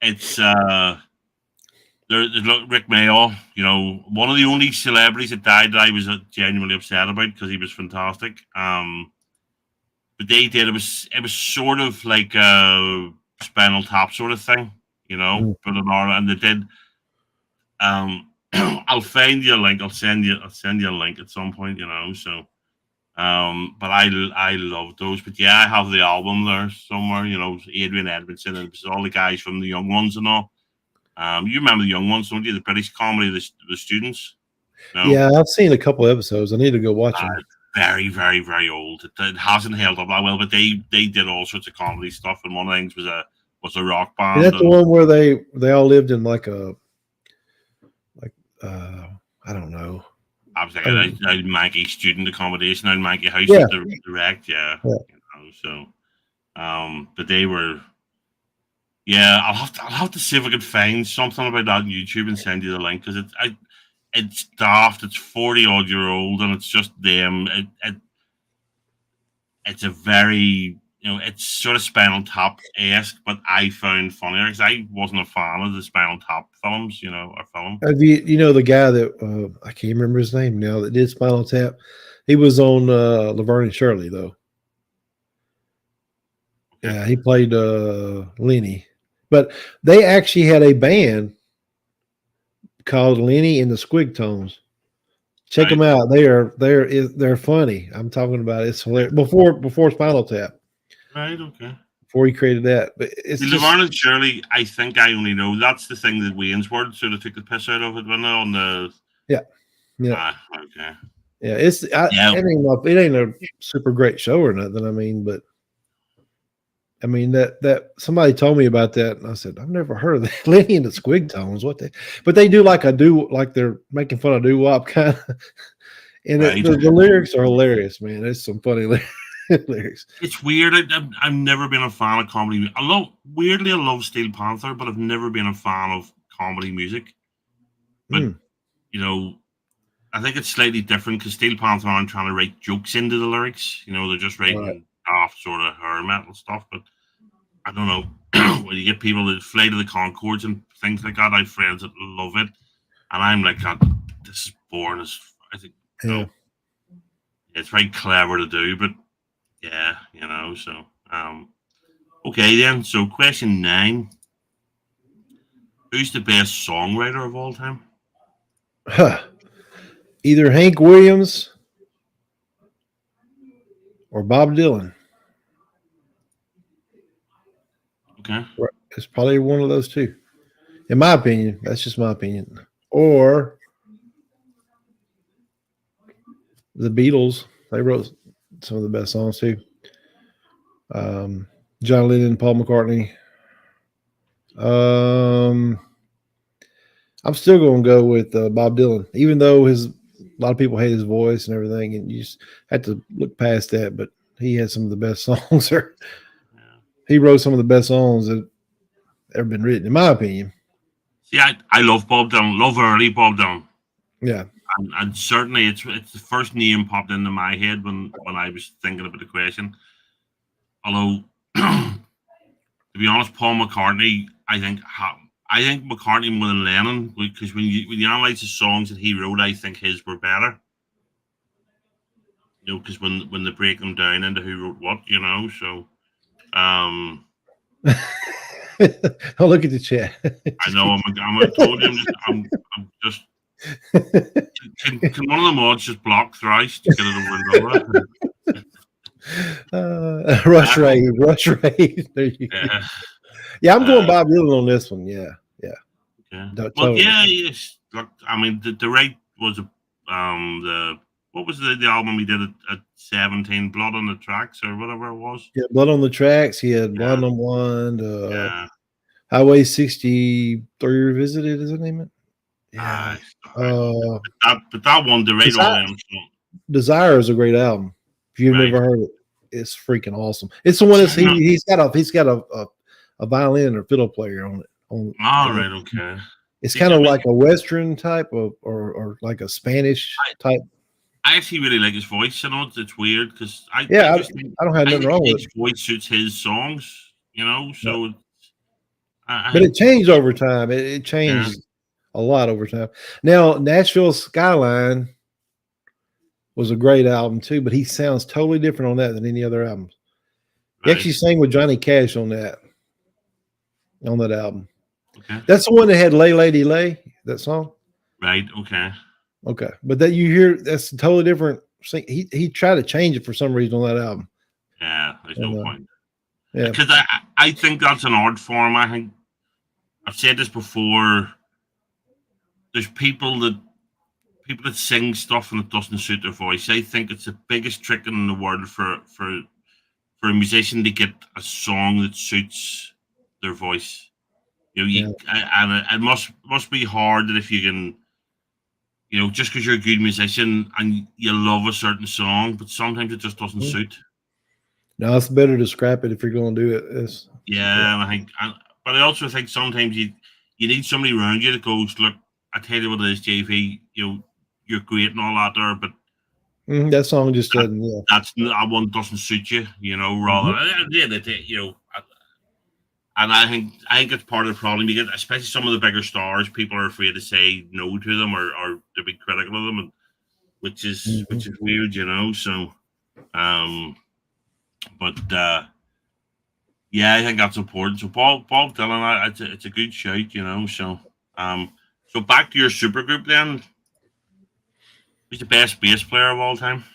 It's there's Rick Mayo. One of the only celebrities that died that I was genuinely upset about because he was fantastic. But they did. It was sort of like a Spinal Tap sort of thing. But and they did. I'll find you a link. I'll send you a link at some point. So, but I love those. But yeah, I have the album there somewhere. Adrian Edmondson and it was all the guys from the Young Ones and all. You remember the Young Ones, don't you? The British comedy, the students. No? Yeah, I've seen a couple episodes. I need to go watch them. Very, very, very old. It hasn't held up that well, but they did all sorts of comedy stuff. And one of the things was a rock band. Is that the one where they all lived in I don't know. I was like a Maggie student accommodation out in Maggie House with the direct, but they were, I'll have to see if I can find something about that on YouTube and send you the link because it's daft. It's 40-odd-year-old and it's just them. It's a very it's sort of Spinal Tap-esque, but I found funnier because I wasn't a fan of the Spinal Tap films, or film. Have you the guy that I can't remember his name now that did Spinal Tap? He was on Laverne and Shirley though. Yeah, he played Lenny, but they actually had a band called Lenny and the Squigtones. Check Right. them out. They're funny. I'm talking about it's hilarious. Before Spinal Tap, Right. Okay. before he created that. But it's The just Laverne and Shirley, I think I only know that's the thing that Wayne's World sort of took the piss out of it when they're on the. yeah. Okay. Yeah, Yeah. it ain't a super great show or nothing. I mean, but I mean that somebody told me about that, and I said I've never heard of that. Lenny and the Squigtones. But they do like they're making fun of doo wop kind of, and Right. the lyrics are hilarious, man. There's some funny lyrics. It's weird. I've never been a fan of comedy. I love Steel Panther, but I've never been a fan of comedy music. But you know, I think it's slightly different because Steel Panther aren't trying to write jokes into the lyrics. You know, they're just writing off sort of hair metal stuff. But I don't know, when you get people that fly to the Concords and things like that, I have friends that love it, and I'm like, God, this is boring. I think it's very clever to do, but yeah, you know. So okay then. So question 9: who's the best songwriter of all time? Either Hank Williams or Bob Dylan. Okay. It's probably one of those two. In my opinion. That's just my opinion. Or the Beatles. They wrote some of the best songs too. John Lennon, Paul McCartney. I'm still going to go with Bob Dylan, even though a lot of people hate his voice and everything, and you just have to look past that. But he had some of the best songs. He wrote some of the best songs that ever been written, in my opinion. See, I love Bob Dylan. Love early Bob Dylan. Yeah, and certainly it's the first name popped into my head when I was thinking about the question. Although, to be honest, Paul McCartney, I think McCartney more than Lennon, because when you analyze the songs that he wrote, I think his were better. You know, because when they break them down into who wrote what, you know, so. I'll look at the chat. I know I told you I'm just. Can one of the mods just block thrice to get it over? Rush Raid. There you go. Yeah, I'm going Bob Dylan on this one. Yeah. Okay. Totally. Yes. Look, I mean, the right was what was the album he did at 17? Blood on the Tracks or whatever it was. Yeah, Blood on the Tracks. He had Blind on Blind. Yeah. Highway 63 Revisited. Is that name it? Yeah. But that one, the right all Desire is a great album. If you've never heard it, it's freaking awesome. It's the one that's he's got a violin or fiddle player on it. Right, okay. It's kind of like a Western type or like a Spanish type. I actually really like his voice. I know it's weird because I don't have nothing wrong with it. His voice suits his songs, you know. So, but it changed over time. It changed a lot over time. Now, Nashville Skyline was a great album too, but he sounds totally different on that than any other albums. He actually sang with Johnny Cash on that album. Okay. That's the one that had "Lay Lady Lay," that song. Right. Okay. Okay, but that you hear that's totally different. He tried to change it for some reason on that album. Yeah, there's no point. Yeah, because I think that's an art form. I think I've said this before. There's people that sing stuff and it doesn't suit their voice. I think it's the biggest trick in the world for a musician to get a song that suits their voice. You know, and it must be hard that if you can, you know, just because you're a good musician and you love a certain song, but sometimes it just doesn't suit. No, it's better to scrap it if you're going to do it. And I think, but I also think sometimes you need somebody around you that goes, look, I tell you what it is, JV, you know, you're great and all that there, but that song just doesn't. That one doesn't suit you, you know. Rather, you know, and I think it's part of the problem. You get, especially some of the bigger stars, people are afraid to say no to them or to be critical of them, and which is weird, you know. So, but yeah, I think that's important. So Bob Dylan, it's a good shout, you know. So, So back to your supergroup then. Who's the best bass player of all time?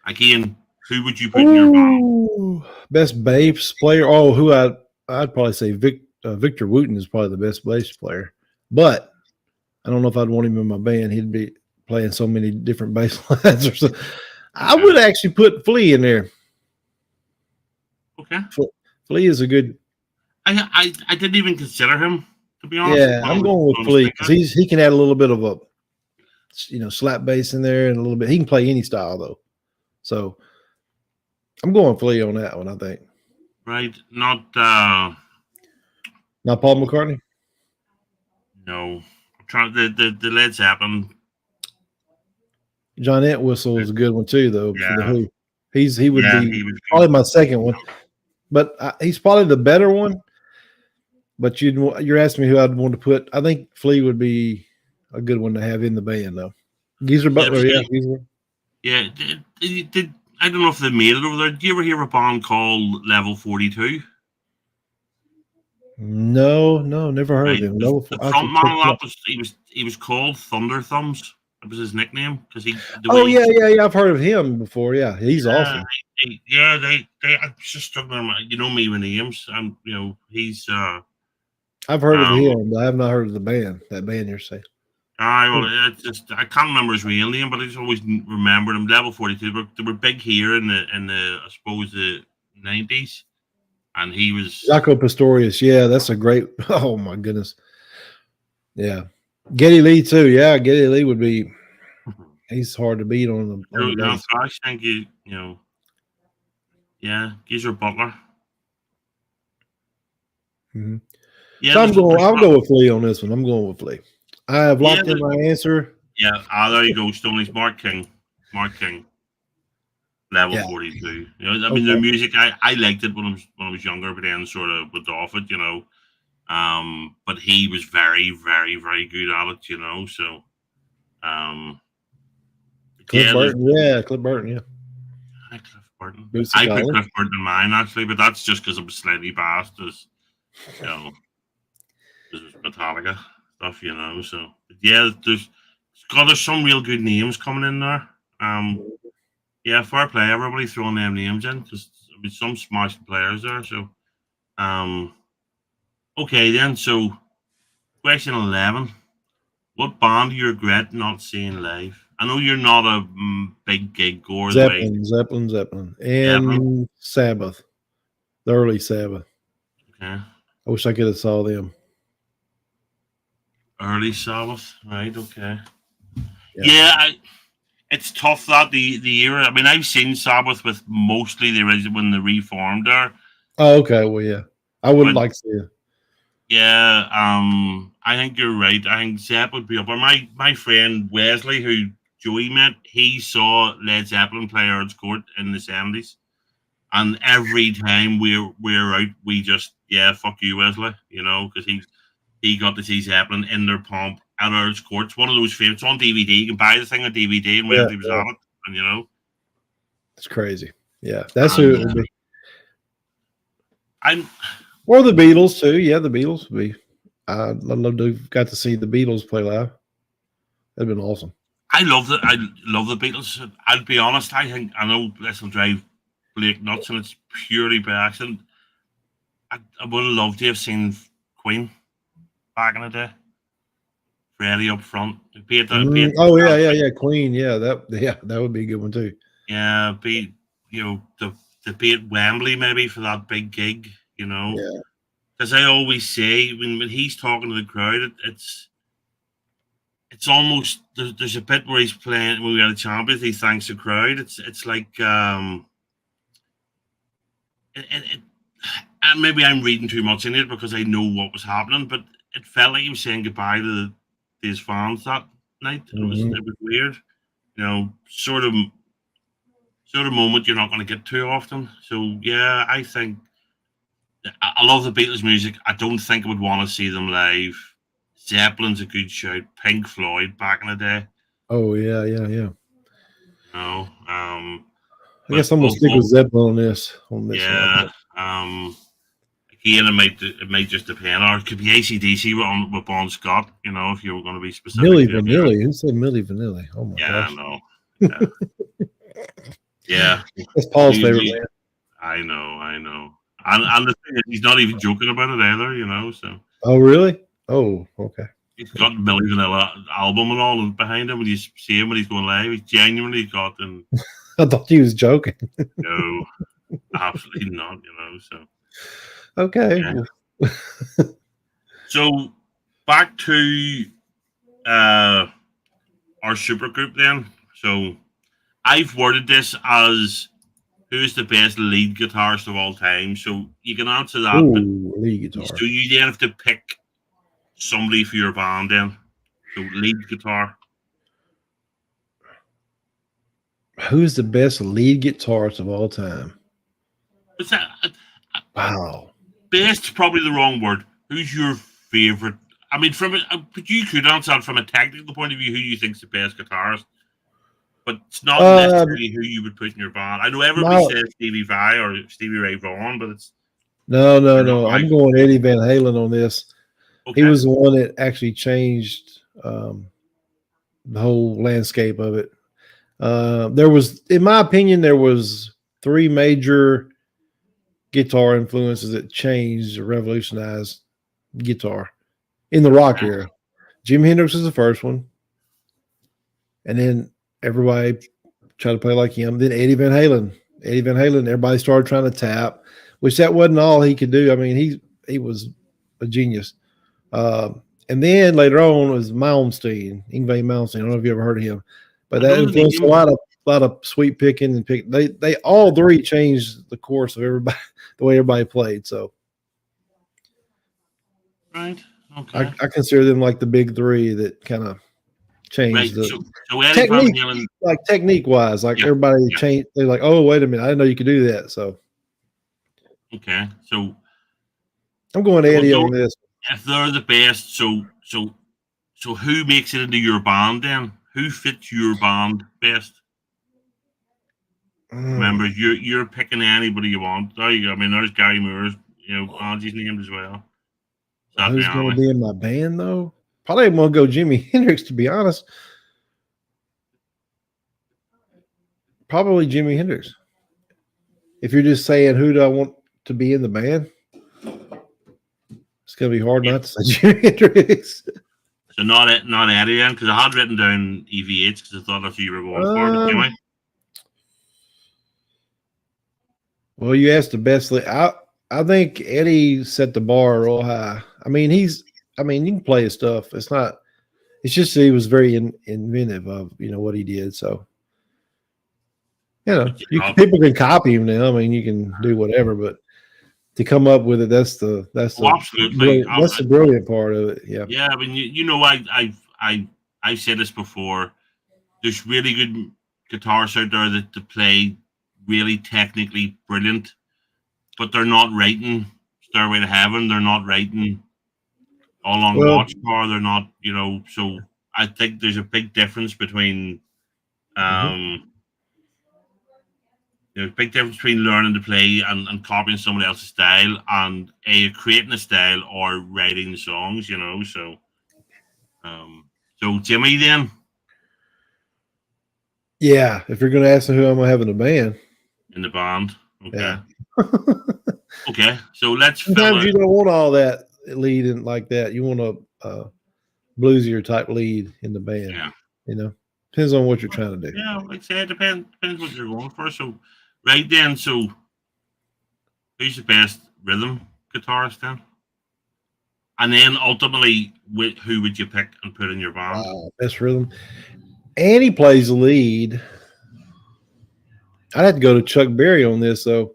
Again, who would you put in your band? Ooh, best bass player. Oh, I'd probably say Victor Wooten is probably the best bass player, but I don't know if I'd want him in my band. He'd be playing so many different bass lines or something. I would actually put Flea in there. Okay. Flea is a good. I didn't even consider him, to be honest. Yeah, I'm going with Flea because he can add a little bit of a slap bass in there and a little bit. He can play any style though, so I'm going Flea on that one. I think. Right, not Paul McCartney. No, I'm trying the Led Zeppelin. John Entwistle is a good one too, though. Yeah. For the Who, he would be probably my second one, but he's probably the better one. But you're asking me who I'd want to put. I think Flea would be a good one to have in the band, though. Geezer Butler, Geezer. Yeah, did I don't know if they made it over there. Did you ever hear a band called Level 42? No, never heard of him. The frontman of that he was called Thunder Thumbs. That was his nickname because he. Yeah. I've heard of him before. Yeah, he's awesome. They. I'm just struggling. You know me with names, and he's. I've heard of him, but I have not heard of the band. That band you're saying. I can't remember his real name, but I just always remembered him. Level 42. They were big here in the I suppose the 90s, and he was Jaco Pastorius. Yeah, that's a great. Oh my goodness. Yeah, Geddy Lee too. Yeah, Geddy Lee would be. He's hard to beat on the bass. I think yeah, Geezer Butler. Mm-hmm. Yeah, so I'll go with Flea on this one. I'm going with Flea. I have locked in my answer. Yeah, there you go, Stoney's Mark King. Level 42. I mean, their music, I liked it when I was younger, but then sort of went off it, but he was very, very, very good at it, so Cliff Burton, Cliff Burton, yeah. Cliff Burton. I put Cliff Burton in mine actually, but that's just because I was slightly biased as this was Metallica stuff, so yeah, there's some real good names coming in there. Yeah, fair play, everybody throwing them names in because there's some smashing players there. So okay then, so question 11, what band do you regret not seeing live? I know you're not a big gig goer. Zeppelin and Sabbath, the early Sabbath. Okay, I wish I could have saw them. Early Sabbath, right? Okay. Yeah, it's tough that the era. I mean, I've seen Sabbath with mostly the original when they reformed there. Oh, okay. Well, yeah, I would like to see it. Yeah, I think you're right. I think Zepp would be up. My friend Wesley, who Joey met, he saw Led Zeppelin play Earl's Court in the 70s, and every time we're out, we just fuck you, Wesley, because he got to see Zeppelin in their pomp at Earl's Court. It's one of those favorites. It's on DVD. You can buy the thing on DVD, and Wesley was at it, and it's crazy. Yeah, that's who it would be. Or the Beatles too. Yeah, the Beatles would be. I'd love to have got to see the Beatles play live. That'd been awesome. I love the Beatles. I'll be honest. I know this will drive Blake nuts, and it's purely by accident. I would have loved to have seen Queen back in the day. Freddie up front. Queen. Yeah, that would be a good one too. Yeah, to be at Wembley maybe for that big gig, Because I always say when he's talking to the crowd, it's almost there's a bit where he's playing when we got a champion. He thanks the crowd. It's like and maybe I'm reading too much in it because I know what was happening, but it felt like he was saying goodbye to his fans that night. Mm-hmm. It was weird, sort of moment you're not going to get too often. So yeah, I think I love the Beatles music. I don't think I would want to see them live. Zeppelin's a good shout. Pink Floyd back in the day. Oh yeah. I guess I'm gonna stick with Zeppelin on this. Yeah. again, it might just depend. Or it could be AC/DC with Bon Scott. You know, if you were going to be specific. Milli Vanilli. Who said Milli Vanilli? Oh my gosh. I know. Yeah. Yeah. That's Paul's favorite man. I know. And the thing is, he's not even joking about it either, you know. So. Oh really? Oh, okay. He's got Milli Vanilli album and all behind him when you see him when he's going live. He's genuinely got and I thought he was joking. No, absolutely not, you know. So okay. Yeah. So back to our supergroup then. So I've worded this as who's the best lead guitarist of all time. So you can answer that. Ooh, lead guitar. So you then have to pick somebody for your band then. So lead guitar. Who's the best lead guitarist of all time? What's that? Wow. Best's probably the wrong word. Who's your favorite? I mean, but you could answer that from a technical point of view. Who you think's the best guitarist? But it's not necessarily who you would put in your band. I know everybody says Stevie Vai or Stevie Ray Vaughan, but it's no. I'm going Eddie Van Halen on this. Okay. He was the one that actually changed the whole landscape of it. There was, in my opinion, there was 3 major guitar influences that changed or revolutionized guitar in the rock era. Jimi Hendrix was the first one, and then everybody tried to play like him. Then Eddie Van Halen, everybody started trying to tap, which that wasn't all he could do. I mean, he was a genius. And then later on was Malmsteen, Yngwie Malmsteen. I don't know if you ever heard of him, but that influenced a lot of sweep picking and pick. They all 3 changed the course of everybody, the way everybody played. So, right, okay. I consider them like the big 3 that kind of changed the technique, like technique wise. Like everybody changed. They're like, oh, wait a minute, I didn't know you could do that. So, okay, so I'm going Eddie on this. If they're the best, so who makes it into your band then? Who fits your band best? Remember, you're picking anybody you want. There you go. I mean, there's Gary Moore's, Angie's named as well. Who's going to be in my band though? Probably won't go Jimi Hendrix, to be honest. Probably Jimi Hendrix. If you're just saying who do I want to be in the band, it's gonna be hard not to say Jimi Hendrix. So not Eddie then, because I had written down EVH because I thought that's what you were going for. Anyway. Well, you asked the best. I think Eddie set the bar real high. I mean, you can play his stuff. It's just that he was very inventive of what he did. So people can copy him now. I mean, you can do whatever, but to come up with it, that's the brilliant part of it. Yeah. Yeah. I mean, I've said this before. There's really good guitarists out there that play really technically brilliant, but they're not writing Stairway to Heaven. They're not writing All on Watchtower. They're not, so I think there's a big difference between, there's a big difference between learning to play and copying somebody else's style and creating a style or writing the songs, so Jimmy then. Yeah, if you're going to ask me who I'm going to have in the band. In the band. Okay. Yeah. Okay, so let's. Sometimes you don't want all that lead in like that. You want a bluesier type lead in the band. Yeah. Depends on what you're trying to do. Yeah, like I say, it depends what you're going for. So, right then, so who's the best rhythm guitarist then? And then ultimately, who would you pick and put in your band? Best rhythm. And he plays the lead. I'd have to go to Chuck Berry on this though,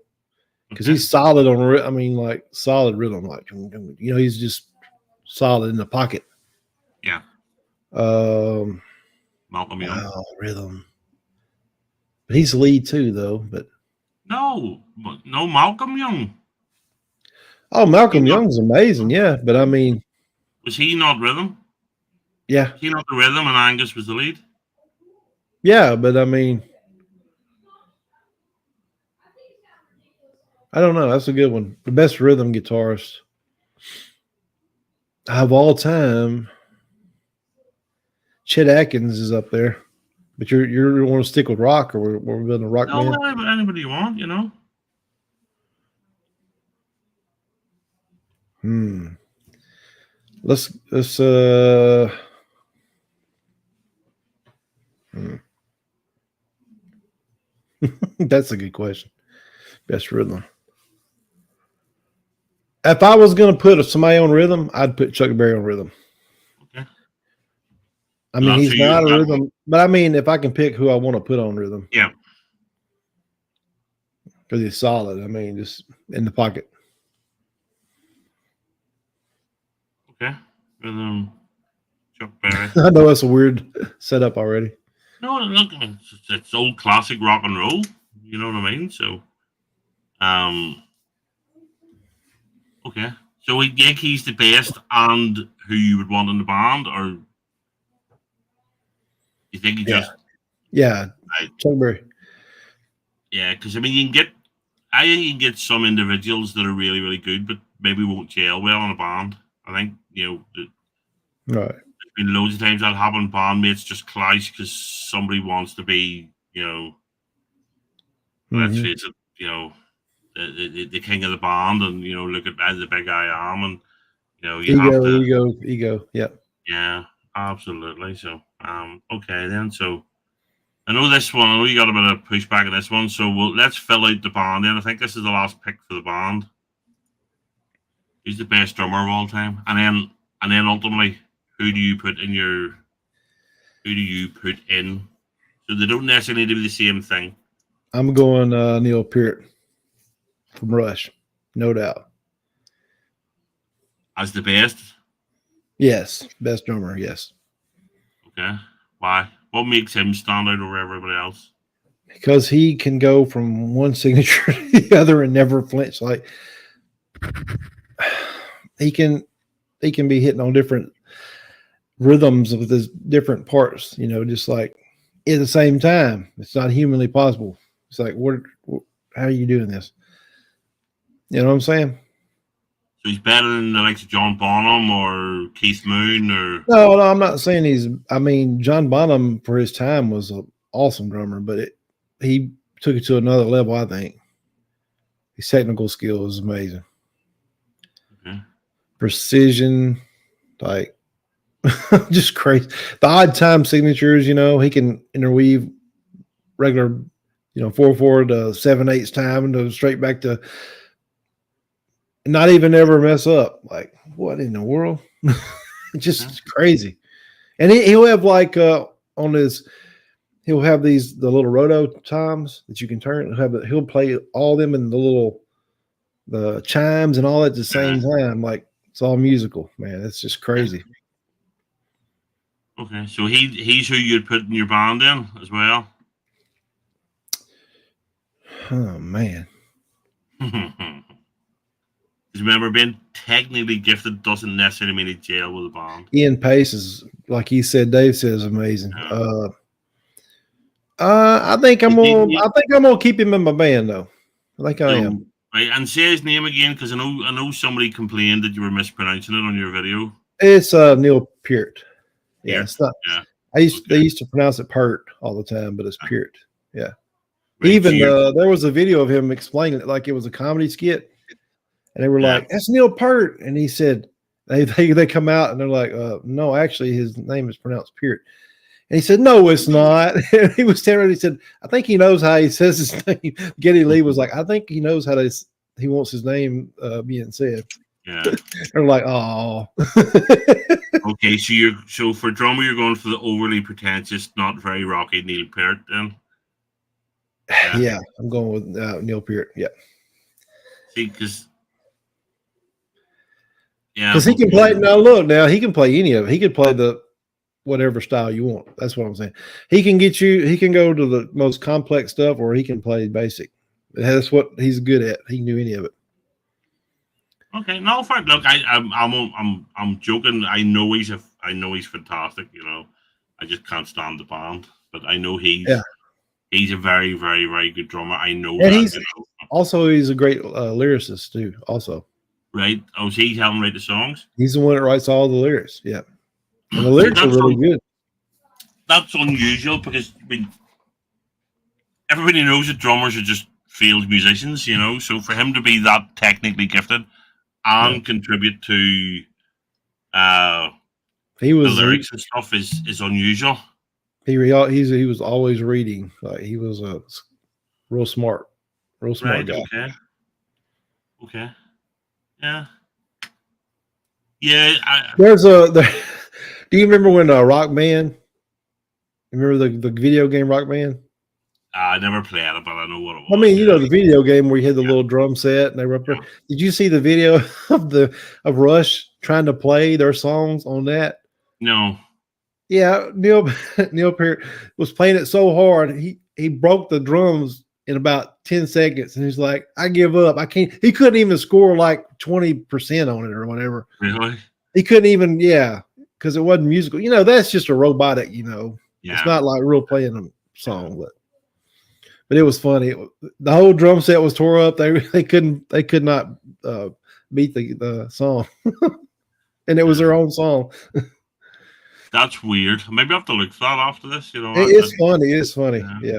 because he's solid on. I mean, like solid rhythm, like he's just solid in the pocket. Yeah. Malcolm Young. Rhythm. But he's the lead too, though. But no, Malcolm Young. Oh, Malcolm Young's amazing, yeah. But I mean, was he not rhythm? Yeah. He not the rhythm, and Angus was the lead. Yeah, but I mean, I don't know. That's a good one. The best rhythm guitarist of all time, Chet Atkins is up there. But you want to stick with rock, or we're building a rock No, band? anybody you want, you know. Let's That's a good question. Best rhythm. If I was going to put somebody on rhythm, I'd put Chuck Berry on rhythm. Okay. I mean, he's not a rhythm, but I mean, if I can pick who I want to put on rhythm, yeah, because he's solid. I mean, just in the pocket. Okay. Chuck Berry. I know that's a weird setup already. No, look, it's old classic rock and roll. You know what I mean? So, okay. So we think he's the best, and who you would want in the band, or you think he just right. Chuck Berry. Yeah, because I mean, I think you can get some individuals that are really, really good, but maybe won't gel well in a band. I think Right. There's been loads of times that happen. Bandmates just clash because somebody wants to be, let's face it, the king of the band, and look at the big I am, and you have to ego. Yeah, absolutely. So, okay then. So, I know this one. I know you got a bit of pushback on this one. So, let's fill out the band. Then I think this is the last pick for the band. Who's the best drummer of all time? And then ultimately, who do you put in? So they don't necessarily need to be the same thing. I'm going Neil Peart from Rush, no doubt. As the best? Yes, best drummer. Yes. Okay. Why? What makes him stand out over everybody else? Because he can go from one signature to the other and never flinch. Like he can be hitting on different rhythms with his different parts, just like at the same time. It's not humanly possible. It's like, how are you doing this? You know what I'm saying? So he's better than the likes of John Bonham or Keith Moon, or no, I'm not saying I mean, John Bonham for his time was an awesome drummer, but he took it to another level. I think his technical skill is amazing. Okay. Precision, like just crazy. The odd time signatures, he can interweave regular, 4/4 to 7/8 time and to straight back to not even ever mess up. Like, what in the world? Just crazy. And he'll have like on his, he'll have the little roto times that you can turn. He'll play all them in the chimes and all at the same time. Like, it's all musical, man. It's just crazy. Okay, so he's who you'd put in your band in as well. Oh man. Remember, being technically gifted doesn't necessarily mean he jail with a band. Ian Pace is, like he said, Dave says, amazing. Yeah. I think I'm gonna keep him in my band though. I think I am. Right, and say his name again, because I know somebody complained that you were mispronouncing it on your video. It's Neil Peart. Yeah, it's not. Yeah. They used to pronounce it Peart all the time, but it's Peart. Yeah. Right, even there was a video of him explaining it like it was a comedy skit. And they were like, "That's Neil Peart," and he said, "They come out and they're like, no, actually, his name is pronounced Peart." And he said, "No, it's not." And he was telling. He said, "I think he knows how he says his name." Geddy Lee was like, "I think he knows how he wants his name being said." Yeah. They're like, "Oh." Okay, so for drummer, you're going for the overly pretentious, not very rocky Neil Peart, then. Yeah, I'm going with Neil Peart. Yeah. See, because. Yeah, because he can play. Now he can play any of it. He could play the whatever style you want. That's what I'm saying. He can go to the most complex stuff, or he can play basic. That's what he's good at. He can do any of it. Okay, no, fine. Look, I'm joking. I know he's fantastic. I just can't stand the band, but I know he's He's a very, very, very good drummer. I know And that. he's he's a great lyricist too. Also, right. Oh, so he's helping write the songs. he's the one that writes all the lyrics. Yeah, and the lyrics are really good. That's unusual because I mean, everybody knows that drummers are just field musicians, you know. So for him to be that technically gifted and contribute to he was the lyrics and stuff is unusual. He was always reading. He was a real smart guy. Okay. Yeah. Do you remember when Rock Band? Remember the video game Rock Band? I never played it, but I know what it was. I mean, you know the video game where you had the little drum set and they were up there. Did you see the video of Rush trying to play their songs on that? No. Yeah, Neil Peart was playing it so hard he broke the drums in about 10 seconds, and he's like, "I give up. I can't." He couldn't even score like 20% on it or whatever. Really? He couldn't even, because it wasn't musical. You know, that's just a robotic. You know, it's not like real playing a song, but it was funny. The whole drum set was tore up. They could not beat the song, and it was their own song. That's weird. Maybe I have to look for that after this. You know, it's funny. It's funny. Yeah.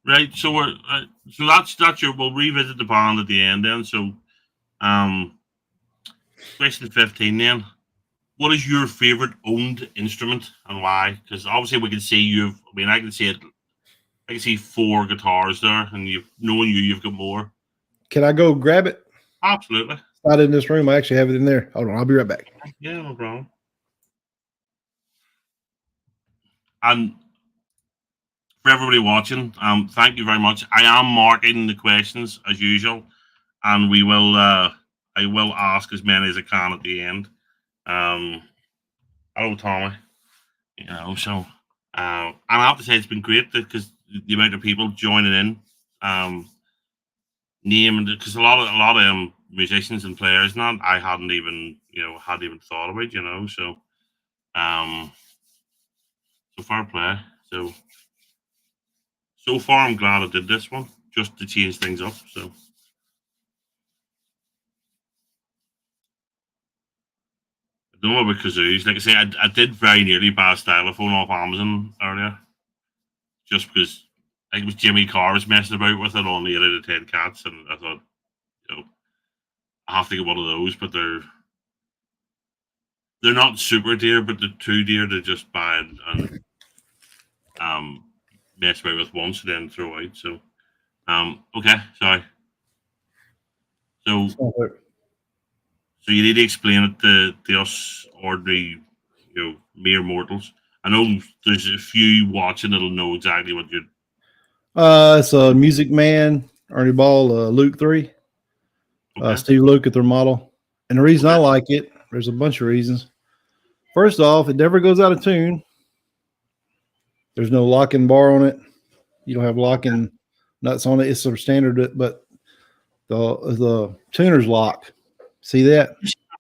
Right. So that's your. We'll revisit the band at the end then. So, question 15 then. What is your favorite owned instrument and why? Because obviously we can see you've. I mean, I can see it. I can see 4 guitars there, and knowing you've got more. Can I go grab it? Absolutely. It's not in this room. I actually have it in there. Hold on. I'll be right back. Yeah, no problem. And for everybody watching, thank you very much. I am marking the questions as usual, and we will. I will ask as many as I can at the end. Hello, Tommy. You know, so and I have to say it's been great because the amount of people joining in, naming because a lot of musicians and players now I hadn't even thought about, you know. So, so fair play. So far, I'm glad I did this one just to change things up. So, I don't know about kazoos. Like I say, I did very nearly buy a stylophone off Amazon earlier, just because I think it was Jimmy Carr was messing about with it on the 8 out of 10 cats, and I thought, you know, I have to get one of those, but they're not super dear, but they're too dear to just buy and mess about with once and then throw out. So, okay, sorry. So you need to explain it to us ordinary, you know, mere mortals. I know there's a few watching that'll know exactly what you're. It's a Music Man, Ernie Ball, Luke 3. Okay. Steve Luke, their model. And the reason I like it, there's a bunch of reasons. First off, it never goes out of tune. There's no locking bar on it. You don't have locking nuts on it. It's a standard, but the tuner's lock. See that?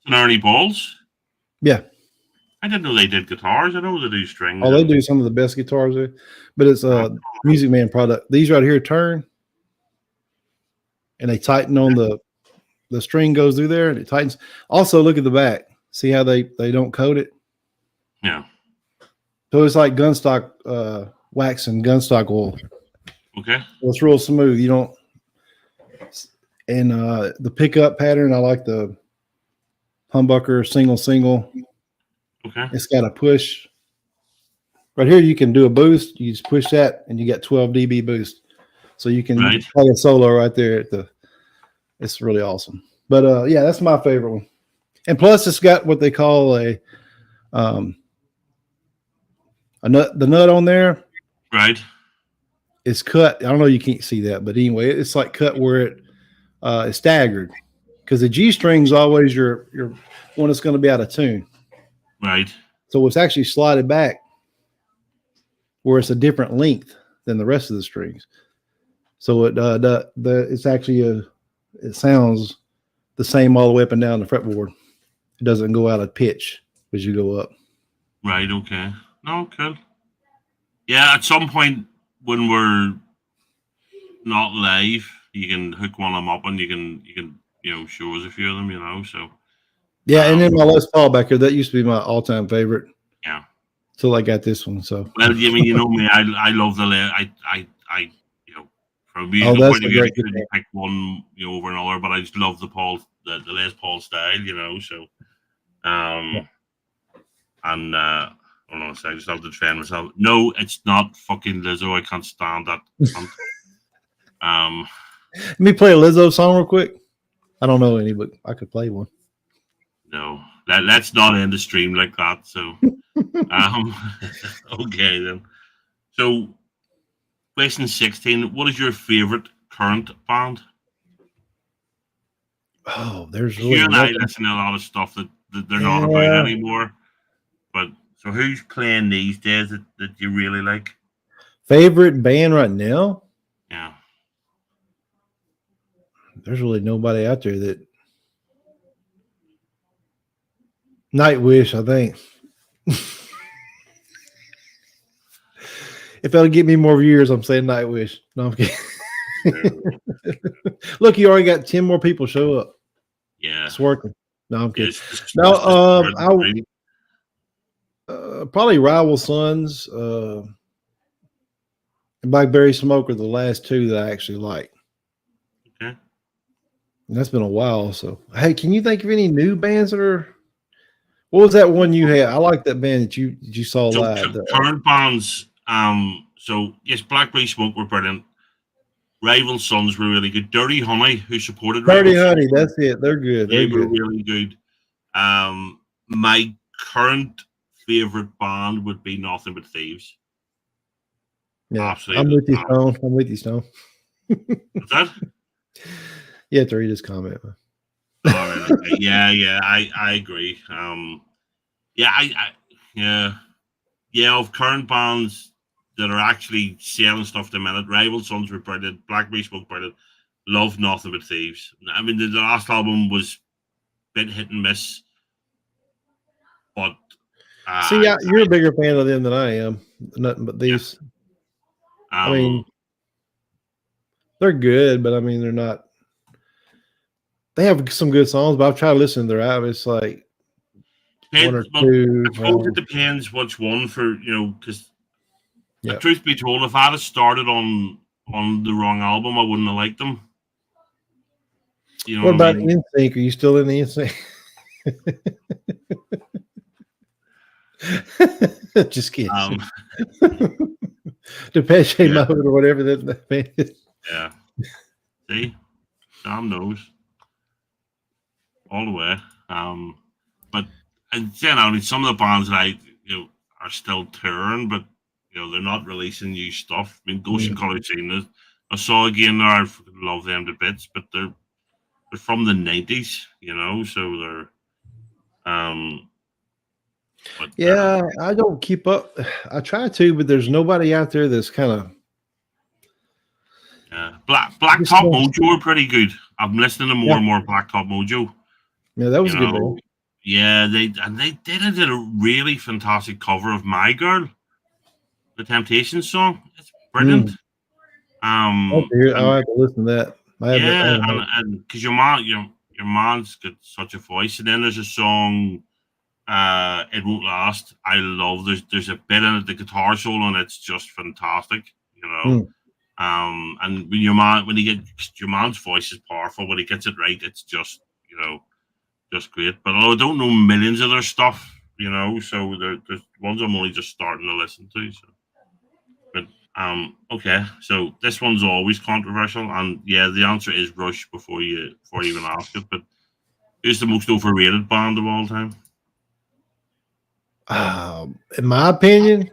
And Ernie Balls? Yeah. I didn't know they did guitars. I know they do strings. Oh, they do some of the best guitars there. But it's a Music Man product. These right here turn, and they tighten on the string goes through there, and it tightens. Also, look at the back. See how they don't coat it? Yeah. So it's like gunstock wax and gunstock oil. Okay. So it's real smooth. You don't. And the pickup pattern, I like the humbucker single. Okay. It's got a push. Right here, you can do a boost. You just push that, and you get 12 dB boost. So you can play a solo right there. It's really awesome. But yeah, that's my favorite one. And plus, it's got what they call a nut. The nut on there, right? It's cut. I don't know. You can't see that, but anyway, it's like cut where it is staggered, because the G string's always your one that's going to be out of tune. Right. So it's actually slided back where it's a different length than the rest of the strings. So it's actually it sounds the same all the way up and down the fretboard. It doesn't go out of pitch as you go up. Right. Okay. No, cool. Yeah. At some point, when we're not live, you can hook one of them up and you can show us a few of them. So yeah. And then my Les Paul back here, that used to be my all-time favorite. Yeah. Till I got this one. So well, I mean, you know me, I love the I from a musical that's point a of view, I great couldn't guitar. pick one over another, but I just love the Les Paul style, So and I don't know, so I just have to defend myself. No, it's not fucking Lizzo. I can't stand that. Let me play a Lizzo song real quick. I don't know any, but I could play one. No, let's not end the stream like that. So, okay then. So, question 16. What is your favorite current band? Oh, there's really you and I nothing. listen to a lot of stuff that they're not about anymore. But so, who's playing these days that you really like? Favorite band right now? Yeah. There's really nobody out there that. Nightwish, I think. If that'll get me more viewers, I'm saying Nightwish. No, I'm kidding. Look, you already got 10 more people show up. Yeah, it's working. No, I'm kidding. No, probably Rival Sons, and Blackberry Smoke are the last two that I actually like. Okay. And that's been a while. So, hey, can you think of any new bands that are? What was that one you had? I like that band that you saw live. Current bands. So yes, Blackberry Smoke were brilliant. Rival Sons were really good. Dirty Honey, who supported Dirty Honey, that's it. They're good. They were really good. My current favorite band would be Nothing But Thieves. Yeah, absolutely. I'm with you, Stone. I'm with you, Stone. What's that? Yeah, to read his comment. All right, okay. Yeah, I agree. Of current bands that are actually selling stuff at the minute, Rival Sons were brilliant, Blackberry Smoke brilliant, love Nothing But Thieves. I mean, the last album was a bit hit and miss, but you're a bigger fan of them than I am. Nothing But Thieves. Yeah. I mean, they're good, but I mean, they're not. They have some good songs, but I've tried to listen to their album. It's like one or two. I suppose it depends which one for because truth be told, if I'd have started on the wrong album, I wouldn't have liked them. What about NSYNC? Are you still in the NSYNC? Just kidding. Depeche Mode or whatever that band is. Yeah. See, Sam knows all the way. But and I mean, some of the bands that I are still touring, but they're not releasing new stuff. I mean, Ghost and Colour Scene, I saw again there. I love them to bits, but they're from the 90s, so they're I don't keep up. I try to, but there's nobody out there that's kind of Black Top Mojo are pretty good. I'm listening to more and more Black Top Mojo. Yeah, that was good. Band. Yeah, they did a really fantastic cover of My Girl, the Temptations song. It's brilliant. I have to listen to that. And because your mom's got such a voice, and then there's a song, "It Won't Last." I love. There's a bit in it, the guitar solo, and it's just fantastic. And when your mom's voice is powerful. When he gets it right, it's just just great. But I don't know millions of their stuff, so there's ones I'm only just starting to listen to. So. But okay, so this one's always controversial, and the answer is Rush before you even ask it. But who's the most overrated band of all time? In my opinion,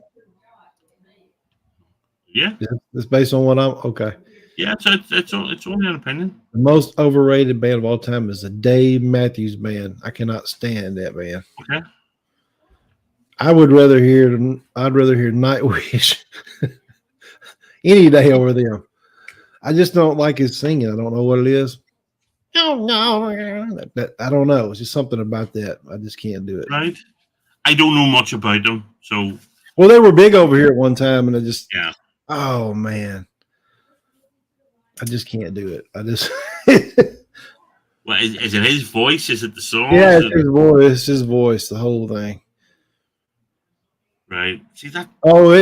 it's based on what I'm okay. Yeah, it's only an opinion. The most overrated band of all time is the Dave Matthews Band. I cannot stand that band. Okay. I'd rather hear Nightwish any day over them. I just don't like his singing. I don't know what it is. Oh no, I don't know. It's just something about that. I just can't do it. Right. I don't know much about them, so. Well, they were big over here at one time, and Oh man, I just can't do it. I just Well, is it his voice? Is it the songs? yeah, it's his voice. It's his voice. The whole thing. Right. See that?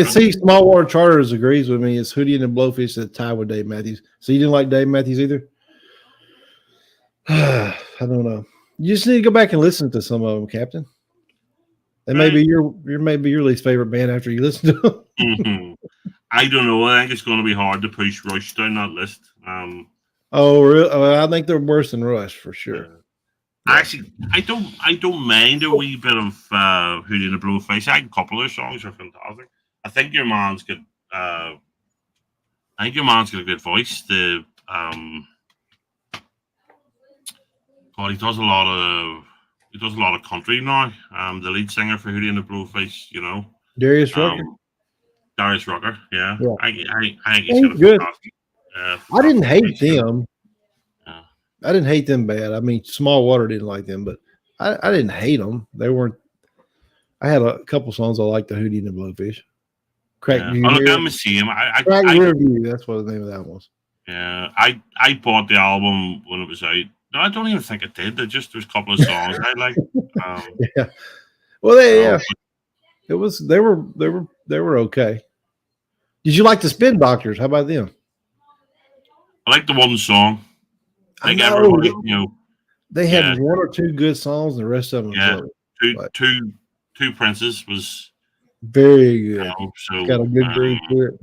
See, Small Water Charters agrees with me. It's Hootie and the Blowfish that tie with Dave Matthews. So you didn't like Dave Matthews either? I don't know. You just need to go back and listen to some of them, Captain. And maybe your least favorite band after you listen to them. Mm-hmm. I don't know. I think it's going to be hard to push Rush down that list. Oh, really? I think they're worse than Rush for sure. Actually, I don't mind a wee bit of Hootie and the Blowfish. I think a couple of their songs are fantastic. I think your man's got a good voice. God, he does a lot of country now. The lead singer for Hootie and the Blowfish, you know, Darius Rucker. Darius Rucker, yeah. I think he's good. I didn't hate them. Yeah. I didn't hate them bad. I mean, Small Water didn't like them, but I didn't hate them. They weren't. I had a couple songs I liked. The Hootie and the Blowfish. Crack View. Look, I'm a see him. Crack Review. That's what the name of that was. Yeah, I bought the album when it was out. No, I don't even think it did. There's a couple of songs I like. Yeah. Well, it was. They were okay. Did you like the Spin Doctors? How about them? I like the one song. Like everybody, they had one or two good songs, and the rest of them. Yeah, two Princes was very good. So got a good groove to it.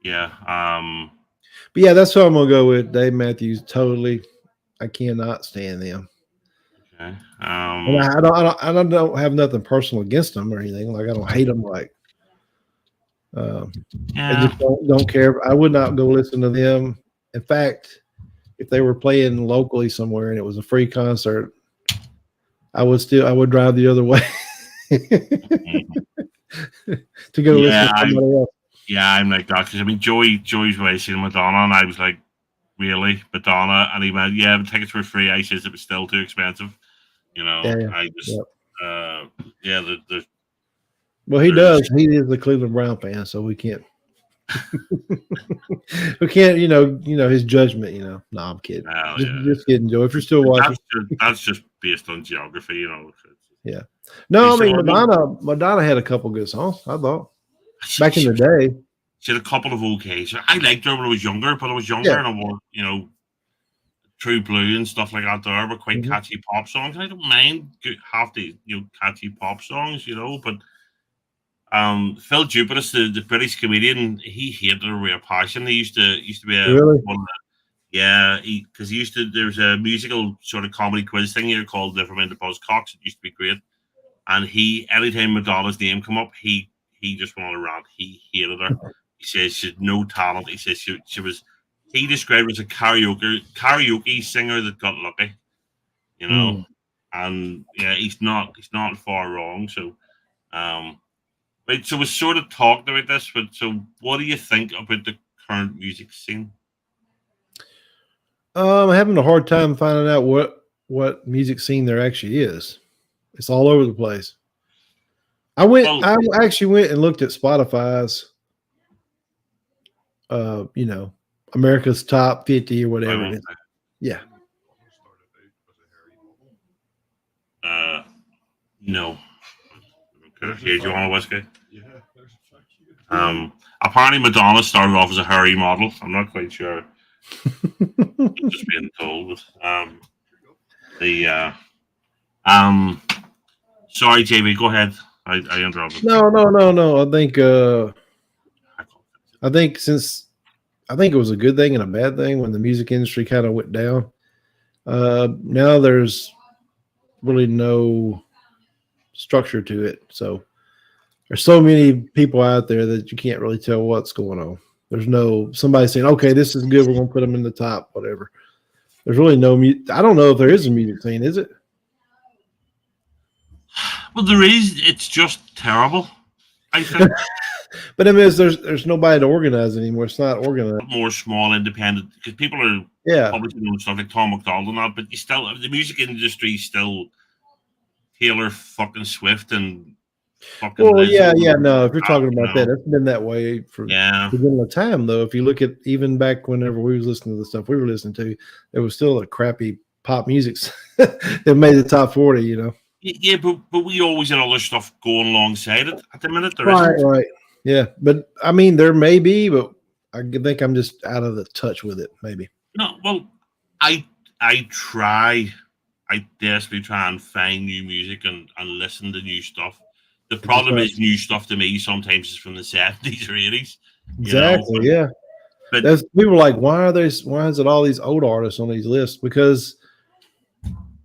Yeah. But yeah, that's what I'm gonna go with. Dave Matthews, totally. I cannot stand them. Okay. And I don't have nothing personal against them or anything. Like I don't hate them. Like, I just don't care. I would not go listen to them. In fact, if they were playing locally somewhere and it was a free concert, I would drive the other way to go listen to somebody else. Yeah, I'm like that because I mean, Joey's way seeing Madonna, and I was like, really, Madonna, and he went, yeah, the tickets were free. I says it was still too expensive. You know, I just, well, he does. He is the Cleveland Brown fan, so we can't. We can't, his judgment. No, I'm kidding. Just kidding, Joe. If you're still watching, that's just based on geography, Yeah. No, I mean Madonna had a couple good songs. I thought back in the day. She had a couple of okay. So I liked her when I was younger, but I was younger and I was, True Blue and stuff like that. There were quite catchy pop songs, and I don't mind half the catchy pop songs, but. Phil Jupitus, the British comedian, he hated her with a passion. He used to be a really? Because there's a musical sort of comedy quiz thing here called Never Mind the Buzzcocks. It used to be great, and anytime Madonna's name come up, he just wanted to rant. He hated her. He says she had no talent. He says she was. He described her as a karaoke singer that got lucky, and he's not far wrong. So, Right, so we sort of talked about this, but so what do you think about the current music scene? I'm having a hard time finding out what music scene there actually is. It's all over the place. I actually went and looked at Spotify's, America's Top 50 or whatever it is. Yeah. No. Here, do you want a whiskey? Yeah. Apparently Madonna started off as a hairy model. I'm not quite sure. Just being told. Sorry, JB, go ahead. I interrupted. No. I think it was a good thing and a bad thing when the music industry kind of went down. Now there's really no structure to it, so there's so many people out there that you can't really tell what's going on. There's no somebody saying, okay, this is good, we're gonna put them in the top, whatever. There's really no I don't know if there is a music scene, is it? Well, there is. It's just terrible, I think. But I mean, there's nobody to organize anymore. It's not organized. More small, independent, because people are publishing and stuff like Tom McDonald and that, but the music industry is still Taylor fucking Swift and fucking Well, yeah, Lizzo. yeah. No, if you're Crap, talking you about that, know. it's been that way for Yeah. the beginning of time, though. If you look at even back whenever we was listening to the stuff we were listening to, there was still a crappy pop music that made the top 40. You know. Yeah, but we always had other stuff going alongside it. At the minute, there Right, isn't. right. Yeah, but I mean, there may be, but I think I'm just out of the touch with it. Maybe. No, well, I I try, I desperately try and find new music and listen to new stuff. The It's just problem not is new stuff to me sometimes is from the 70s or 80s, you know. exactly. Yeah, But that's people are like, why are there? Why is it all these old artists on these lists? Because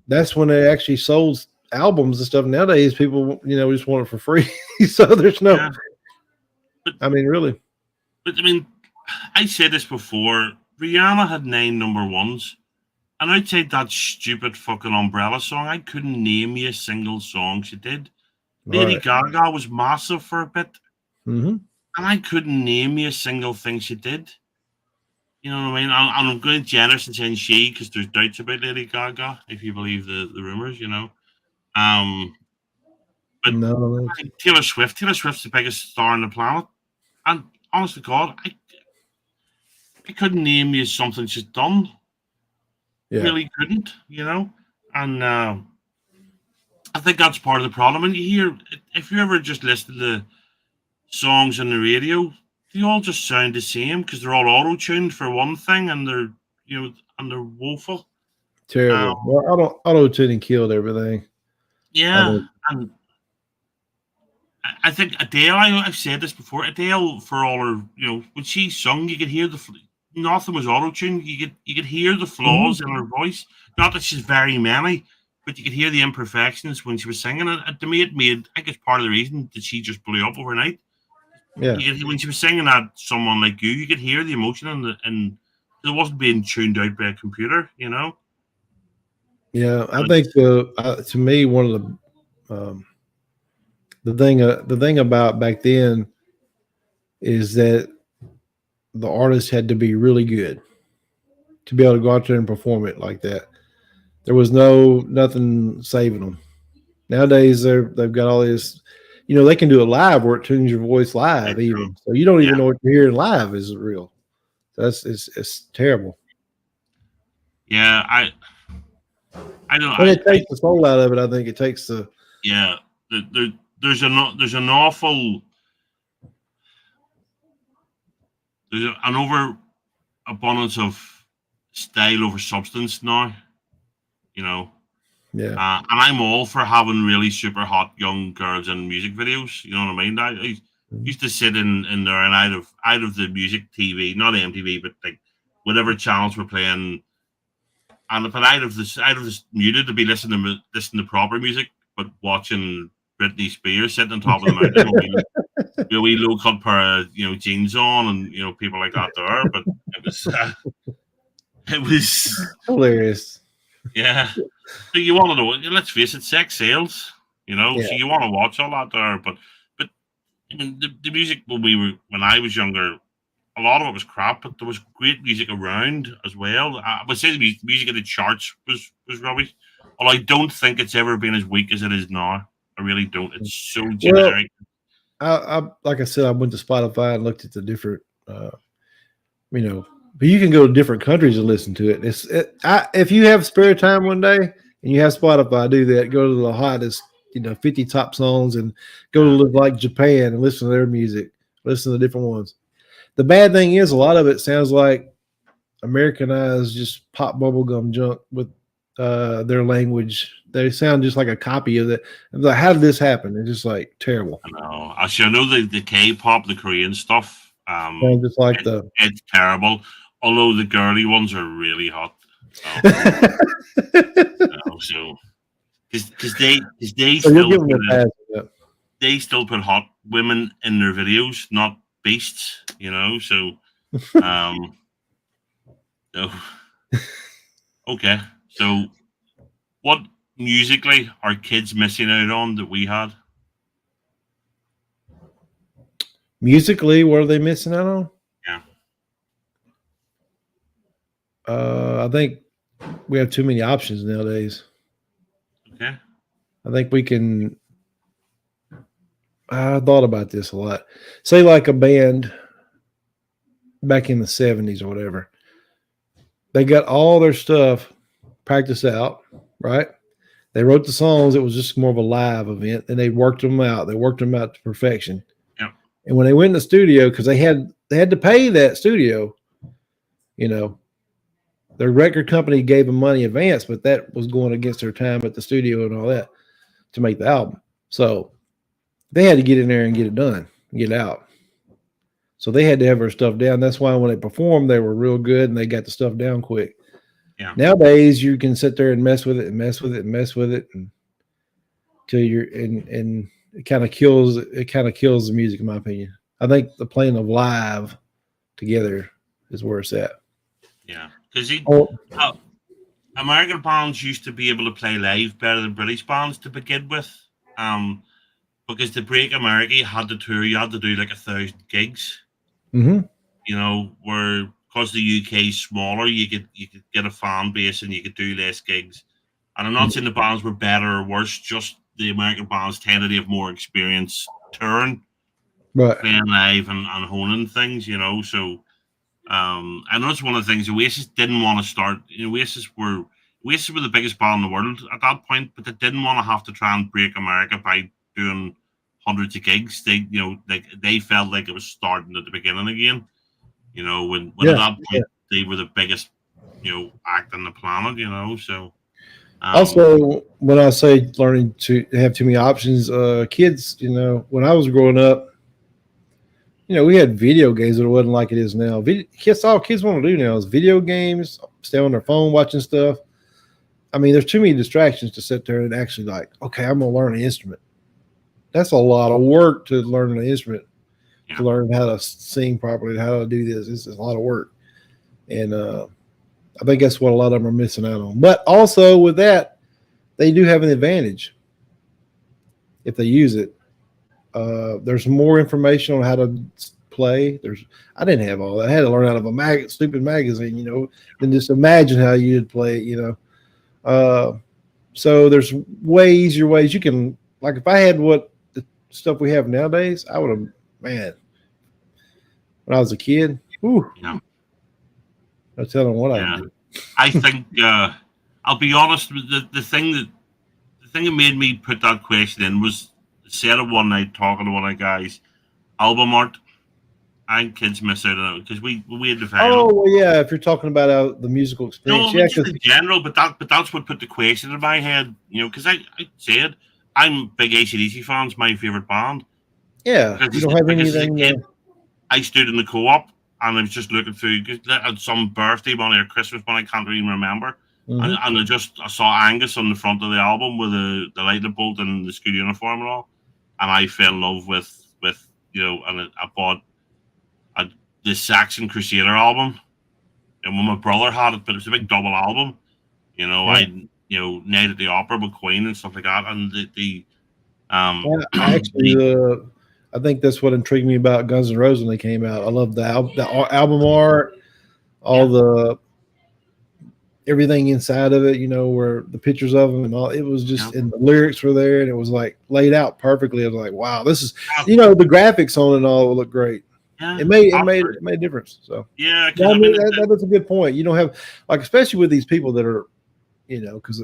that's when they actually sold albums and stuff. Nowadays, people, just want it for free. So there's no. yeah, but I mean, really. I mean, I said this before. Rihanna had 9 #1s, and outside that stupid fucking Umbrella song, I couldn't name you a single song she did. Lady Right. Gaga was massive for a bit, Mm-hmm. and I couldn't name you a single thing she did. You know what I mean? I'm going generous and saying she because there's doubts about Lady Gaga, if you believe the rumors, you know. Um, but No, like Taylor Swift's the biggest star on the planet, and honest to God, I couldn't name you something she's done. yeah, Really couldn't, you know. And I think that's part of the problem. And you hear if you ever just listen to songs on the radio, they all just sound the same because they're all auto tuned for one thing, and they're woeful. Um, terrible. Well, auto tuning killed everything. I yeah, think. and I think Adele. I've said this before. Adele, for all her, when she sung, you could hear nothing was auto tuned. You could hear the Mhm. flaws in her voice. Not that she's very many, but you could hear the imperfections when she was singing. And to me, it made. I think it's part of the reason that she just blew up overnight. Yeah, When she was singing that "Someone Like You," you could hear the emotion and it wasn't being tuned out by a computer. yeah. I And think to me one of the thing about back then is that the artist had to be really good to be able to go out there and perform it like that. There was nothing saving them. Nowadays they've got all this, they can do it live where it tunes your voice live even. So you don't yeah, even know what you're hearing live is real. It's terrible. yeah, I don't. When it I takes the soul out of it, I think it takes the yeah. There's an awful an overabundance of style over substance now. You know, yeah. and I'm all for having really super hot young girls in music videos. You know what I mean? I used to sit in there and out of the music TV, not MTV, but like whatever channels were playing. And if out of this muted to be listening to proper music, but watching Britney Spears sitting on top of the mountain with a wee low cut pair of jeans on and people like that there. But it was it was Hilarious. yeah. So you want to know? Let's face it, sex sales. Yeah. So you want to watch all that there, but I mean the music when I was younger, a lot of it was crap, but there was great music around as well. I would say the music in the charts was rubbish. Although I don't think it's ever been as weak as it is now. I really don't. It's so Well, generic. I like I said, I went to Spotify and looked at the different, you know, but you can go to different countries and listen to it. If you have spare time one day and you have Spotify, do that. Go to the hottest, 50 top songs and go to like Japan and listen to their music. Listen to the different ones. The bad thing is a lot of it sounds like Americanized, just pop bubblegum junk with their language. They sound just like a copy of that. Like, how did this happen? It's just like terrible. I know. Actually, I know the K-pop, the Korean stuff. Sounds just like the. It's terrible. Although the girly ones are really hot. So because they So you'll still give them a pass. Yeah. they still put hot women in their videos, not beasts. So so okay. So what musically are kids missing out on that we had? Musically, what are they missing out on? Yeah. I think we have too many options nowadays. Okay. I think we can. I thought about this a lot. Say like a band back in the 70s or whatever. They got all their stuff practiced out, right? They wrote the songs. It was just more of a live event, and they worked them out. They worked them out to perfection. Yeah. And when they went in the studio, because they had to pay that studio, you know, their record company gave them money advance, but that was going against their time at the studio and all that to make the album. So they had to get in there and get it done, get it out. So they had to have their stuff down. That's why when they performed, they were real good and they got the stuff down quick. Yeah. Nowadays, you can sit there and mess with it and mess with it and mess with it until you're and it kind of kills the music, in my opinion. I think the playing of live together is where it's at. Yeah, because American bands used to be able to play live better than British bands to begin with. Because to break America, you had to tour. You had to do like 1,000 gigs. Mm-hmm. You know, where because the UK is smaller, you could get a fan base and you could do less gigs. And I'm not saying the bands were better or worse. Just the American bands tended to have more experience touring, right, playing live and honing things. You know, so I know it's one of the things Oasis didn't want to start. You know, Oasis were the biggest band in the world at that point, but they didn't want to have to try and break America by doing hundreds of gigs. They felt like it was starting at the beginning again. You know, when at that point they were the biggest, act on the planet. You know, so. Also, when I say learning to have too many options, kids, when I was growing up, we had video games, but it wasn't like it is now. All kids want to do now is video games, stay on their phone watching stuff. I mean, there's too many distractions to sit there and actually like, okay, I'm going to learn an instrument. That's a lot of work to learn an instrument, to learn how to sing properly, how to do this. It's a lot of work. And I think that's what a lot of them are missing out on. But also with that, they do have an advantage if they use it. There's more information on how to play. I didn't have all that. I had to learn out of a stupid magazine, than just imagine how you'd play it, So there's easier ways you can, like if I had what the stuff we have nowadays, I would have, man, when I was a kid, I was telling them what I would do. I think I'll be honest. The thing that made me put that question in was said it one night talking to one of the guys. Album art. I think kids miss out on it because we had the vinyl. Oh well, yeah. If you're talking about the musical experience, no, just in general. But that's what put the question in my head. Because I said I'm big AC/DC fans. My favorite band. Yeah, you don't have anything. I stood in the co-op. And I was just looking through at some birthday money or Christmas money, I can't even remember. Mm-hmm. And I saw Angus on the front of the album with the lightning bolt and the school uniform and all. And I fell in love with and I bought the Saxon Crusader album. And when my brother had it, but it was a big double album. Night at the Opera with Queen and stuff like that. And I think that's what intrigued me about Guns N' Roses when they came out. I love the album art, all the everything inside of it. Where the pictures of them and all. It was just, and the lyrics were there, and it was like laid out perfectly. I was like, wow, this is, the graphics on it and all look great. Yeah, it made a difference. So that's a good point. You don't have especially with these people that are, because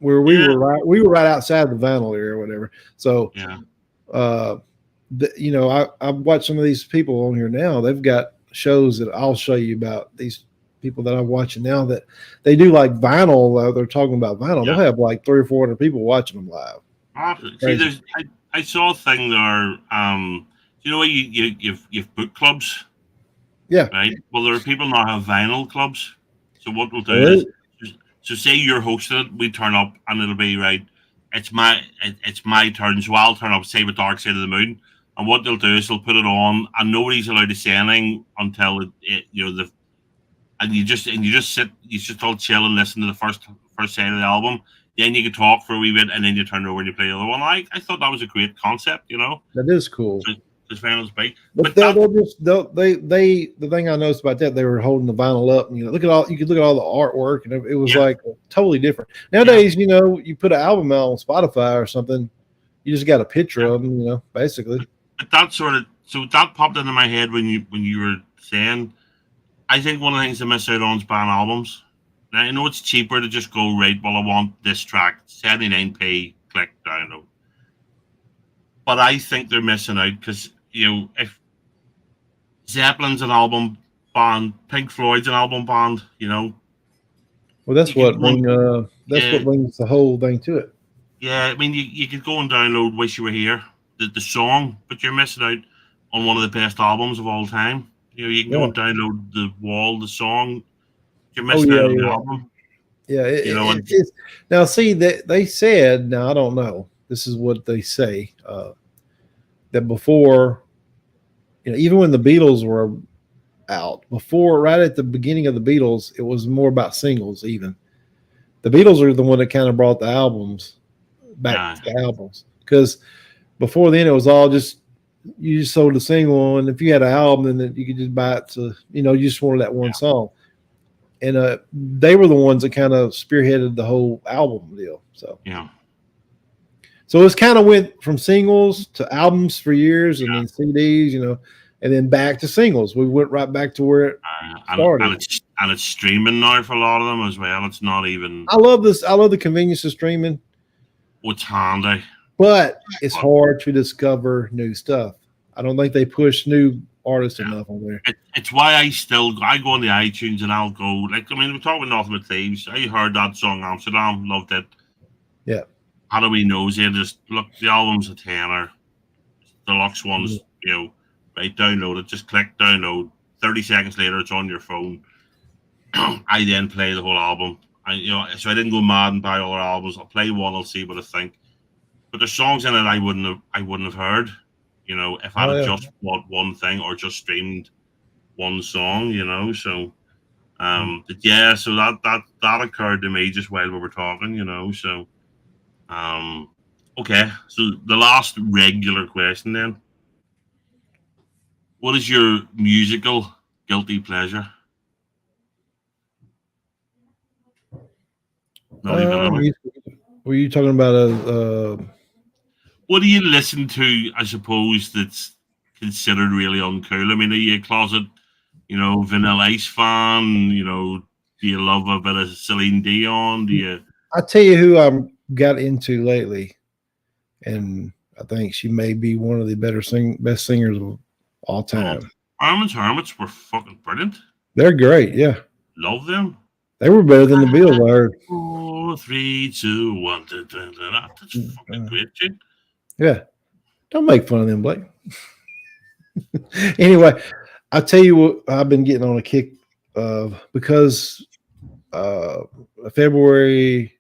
where we were right outside the vinyl area or whatever. So I've watched some of these people on here now. They've got shows that I'll show you about these people that I'm watching now that they do like vinyl. They're talking about vinyl. They'll have like 300 or 400 people watching them live. See, I saw a thing there. You've book clubs. Yeah. Right. Well, there are people now have vinyl clubs. So what we'll do is, so say you're hosting it, we turn up and it'll be right. It's my turn, so I'll turn up, say with Dark Side of the Moon. And what they'll do is they'll put it on, and nobody's allowed to say anything until you just all chill and listen to the first side of the album. Then you can talk for a wee bit, and then you turn over and you play the other one. I thought that was a great concept, That is cool. Just vinyl's big. But the thing I noticed about that, they were holding the vinyl up, and you could look at all the artwork, and it was like totally different. Nowadays, you put an album out on Spotify or something, You just got a picture of them, you know, basically. But that sort of so that popped into my head when you were saying. I think one of the things they miss out on is buying albums. Now I know it's cheaper to just go right. Well, I want this track, 79p, click download. But I think they're missing out because if Zeppelin's an album band, Pink Floyd's an album band, Well, that's what brings the whole thing to it. Yeah, I mean, you could go and download "Wish You Were Here," the song, but you're missing out on one of the best albums of all time. You can go and download The Wall, the song. You're missing out on the album. Yeah, it's now. See that they said. Now I don't know. This is what they say that before, even when the Beatles were out, right at the beginning of the Beatles, it was more about singles. Even the Beatles are the one that kind of brought the albums back to albums, because before then it was all just you just sold a single, and if you had an album, then you could just buy it to you just wanted that one song. And they were the ones that kind of spearheaded the whole album deal. So so it's kind of went from singles to albums for years, and then CDs, and then back to singles. We went right back to where it started. And it's streaming now for a lot of them as well. It's not even. I love this. I love the convenience of streaming. It's handy, but it's hard to discover new stuff. I don't think they push new artists enough on there. It's why I go on the iTunes and I'll go we're talking about Nothing But Thieves. I heard that song Amsterdam, loved it. Yeah. Halloween Knows You, just look, the album's a tenner. Deluxe ones, right, download it, just click download. 30 seconds later it's on your phone. I then play the whole album. So I didn't go mad and buy all their albums. I'll play one, I'll see what I think. But there's songs in it I wouldn't have heard. If I had just bought one thing or just streamed one song, so so that occurred to me just while we were talking, so okay. So the last regular question then. What is your musical guilty pleasure? Were you talking about what do you listen to, I suppose, that's considered really uncool? I mean, are you a closet, Vanilla Ice fan? Do you love a bit of Celine Dion? Do you? I tell you who I got into lately, and I think she may be one of the best singers of all time. Armin's Hermits were fucking brilliant. They're great, yeah. Love them. They were better than the Beatles, I heard. 4, 3, 2, 1. That's fucking great, dude. Yeah. Don't make fun of them, Blake. Anyway, I'll tell you what I've been getting on a kick of, because February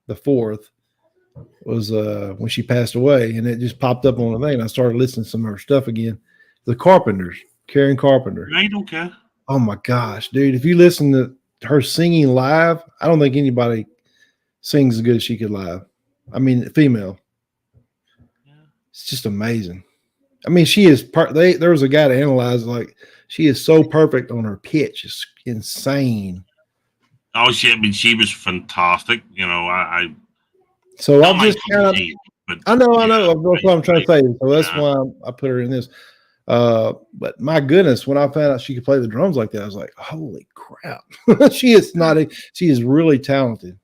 the 4th was when she passed away, and it just popped up on the thing. I started listening to some of her stuff again. The Carpenters, Karen Carpenter. Right, okay. Oh my gosh, dude. If you listen to her singing live, I don't think anybody sings as good as she could live. I mean, female. It's just amazing. I mean, she is there was a guy to analyze, like, she is so perfect on her pitch. It's insane. Oh, she was fantastic. So I'm just kind of, I know. That's what I'm trying to say. So that's why I put her in this. But my goodness, when I found out she could play the drums like that, I was like, holy crap. She is really talented.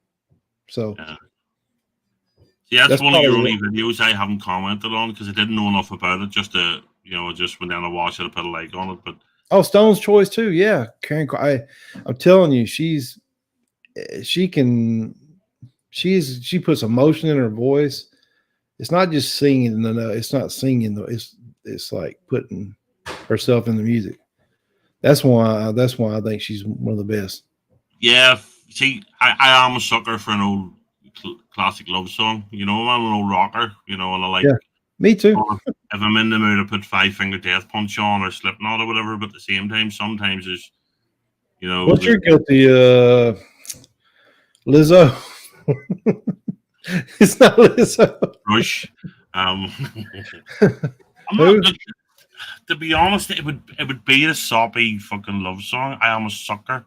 So that's one of your only videos I haven't commented on, because I didn't know enough about it. Just to just went down and watched it and put a like on it. But Stone's Choice too, yeah. Karen, I'm telling you, she puts emotion in her voice. It's not just singing. No, it's not singing though. It's like putting herself in the music. That's why I think she's one of the best. Yeah, see, I am a sucker for an old classic love song. I'm an old rocker. And I like. Yeah, me too. If I'm in the mood, I put Five Finger Death Punch on or Slipknot or whatever. But at the same time, sometimes there's, What's your guilty, Lizzo? It's not Lizzo. Rush. To be honest, it would be a soppy fucking love song. I am a sucker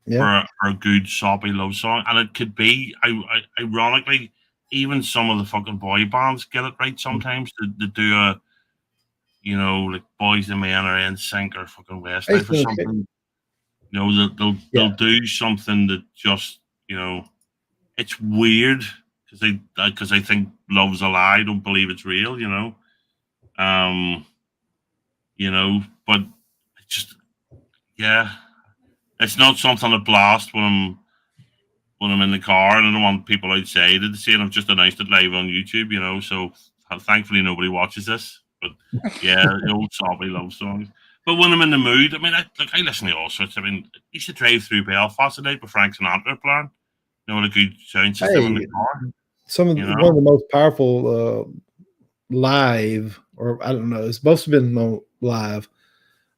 for a good soppy love song, and it could be. Ironically, even some of the fucking boy bands get it right sometimes. They do a, like Boys and Men or NSYNC or fucking Westlife or something. They'll do something that just, it's weird because I think love's a lie. I don't believe it's real. But it's just, yeah, it's not something I blast when I'm in the car, and I don't want people outside to see it. I've just announced it live on YouTube, so thankfully nobody watches this. But yeah, the old soppy love songs. But when I'm in the mood, I mean, I listen to all sorts. I mean, I used to drive through Belfast tonight with Frank Sinatra playing. A good sound system in the car. One of the most powerful live, or I don't know, it's supposed to have been live.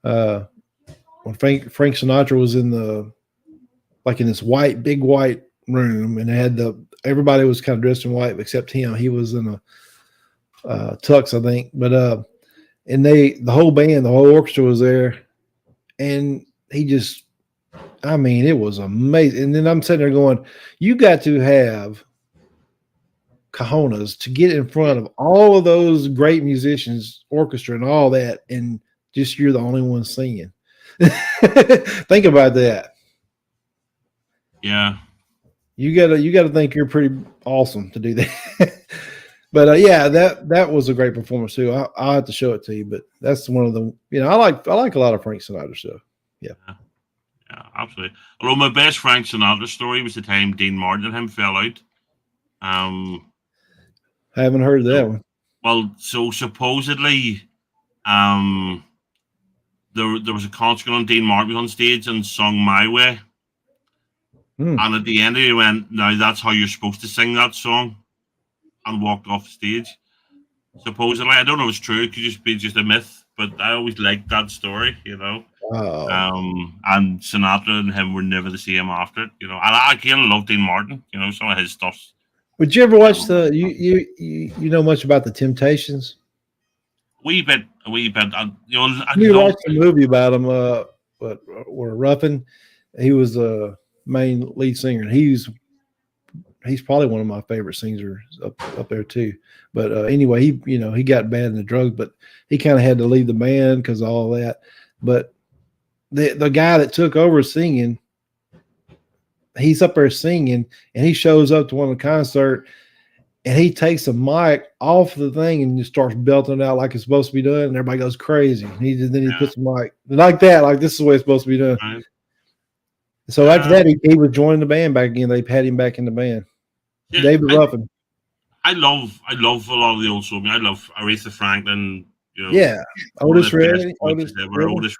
When Frank Sinatra was in this big white room, and it had everybody was kind of dressed in white except him. He was in a tux, I think. But and the whole band, the whole orchestra was there, and he just, I mean, it was amazing. And then I'm sitting there going, you got to have cojones to get in front of all of those great musicians, orchestra and all that, and just you're the only one singing. Think about that. Yeah. You gotta think you're pretty awesome to do that. But yeah, that was a great performance too. I'll have to show it to you, but that's one of the, I like a lot of Frank Sinatra stuff. Yeah. Yeah, absolutely. Although my best Frank Sinatra story was the time Dean Martin and him fell out. I haven't heard of that one. Well, so supposedly, there was a concert on. Dean Martin was on stage and sung "My Way," and at the end he went, "Now that's how you're supposed to sing that song," and walked off the stage. Supposedly, I don't know if it's true. It could just be a myth, but I always liked that story, Oh. And Sinatra and him were never the same after it, And I again love Dean Martin, some of his stuff. Would you ever watch you know much about the Temptations? A wee bit. You watched a movie about him, where Ruffin, he was the main lead singer, and he's probably one of my favorite singers up there too. But anyway, he got bad in the drugs, but he kind of had to leave the band because of all that. But the guy that took over singing, he's up there singing, and he shows up to one of the concert, and he takes the mic off the thing and just starts belting it out like it's supposed to be done, and everybody goes crazy. And he puts the mic like that, like this is the way it's supposed to be done. Right. So after that, he would join the band back again. They had him back in the band. Yeah, David Ruffin. I love a lot of the old soul. I love Aretha Franklin. Otis Redding. Otis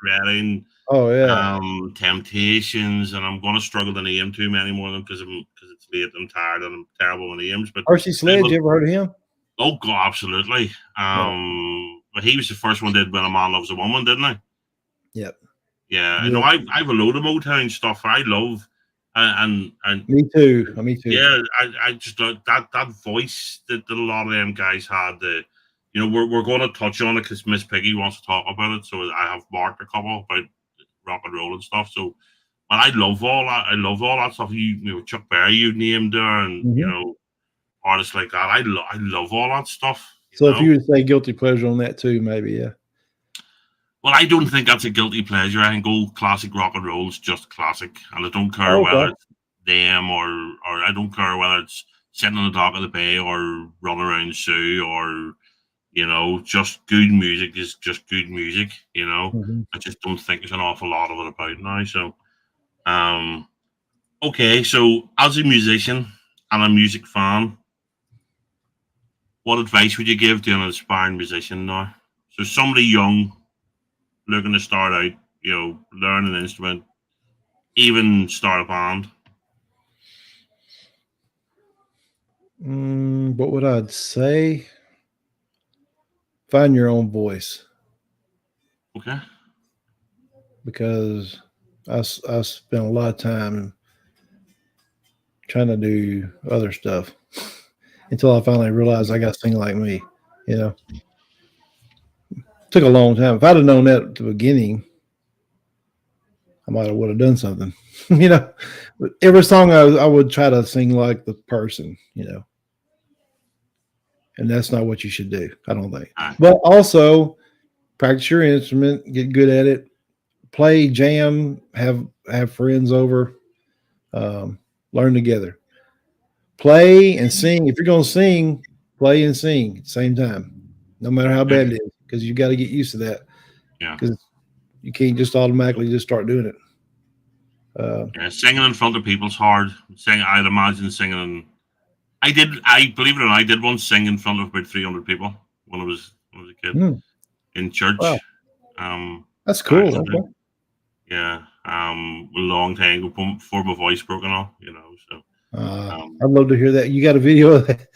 Redding. Oh yeah. Temptations, and I'm going to struggle to name too many more of them because it's late. I'm tired and I'm terrible with names. But Percy Sledge, you ever heard of him? Oh God, absolutely. But he was the first one did "When a Man Loves a Woman," didn't he? Yep. Yeah, I have a load of Motown stuff I love, and me too. Yeah, I just that voice that a lot of them guys had. We're going to touch on it because Miss Piggy wants to talk about it, so I have marked a couple about rock and roll and stuff. So, but I love all that. I love all that stuff. Chuck Berry, you named there, and artists like that. I love all that stuff. So if you would say guilty pleasure on that too, maybe, yeah. Well, I don't think that's a guilty pleasure. I think old classic rock and roll is just classic, and I don't care whether it's them or I don't care whether it's sitting on the dock of the bay or running around Sue or just good music is just good music. I just don't think there's an awful lot of it about now. So, okay. So as a musician and a music fan, what advice would you give to an aspiring musician now? So somebody young, looking to start out, learn an instrument, even start a band. What would I say? Find your own voice. Okay. Because I spent a lot of time trying to do other stuff until I finally realized I got to sing like me. Took a long time. If I'd have known that at the beginning, I might have would have done something. But every song I would try to sing like the person. and that's not what you should do. I don't think. Aye. But also practice your instrument, get good at it, play, jam, have friends over, learn together, play and sing. If you're going to sing, play and sing at the same time, no matter how bad it is, because you got to get used to that. Yeah. Because you can't just automatically just start doing it. Yeah, singing in front of people's hard. I'd imagine singing. I believe it or not, I did once sing in front of about 300 people when I was a kid in church. Wow. That's cool. Okay. Yeah. A long time ago before my voice broke and all, so. I'd love to hear that. You got a video of that?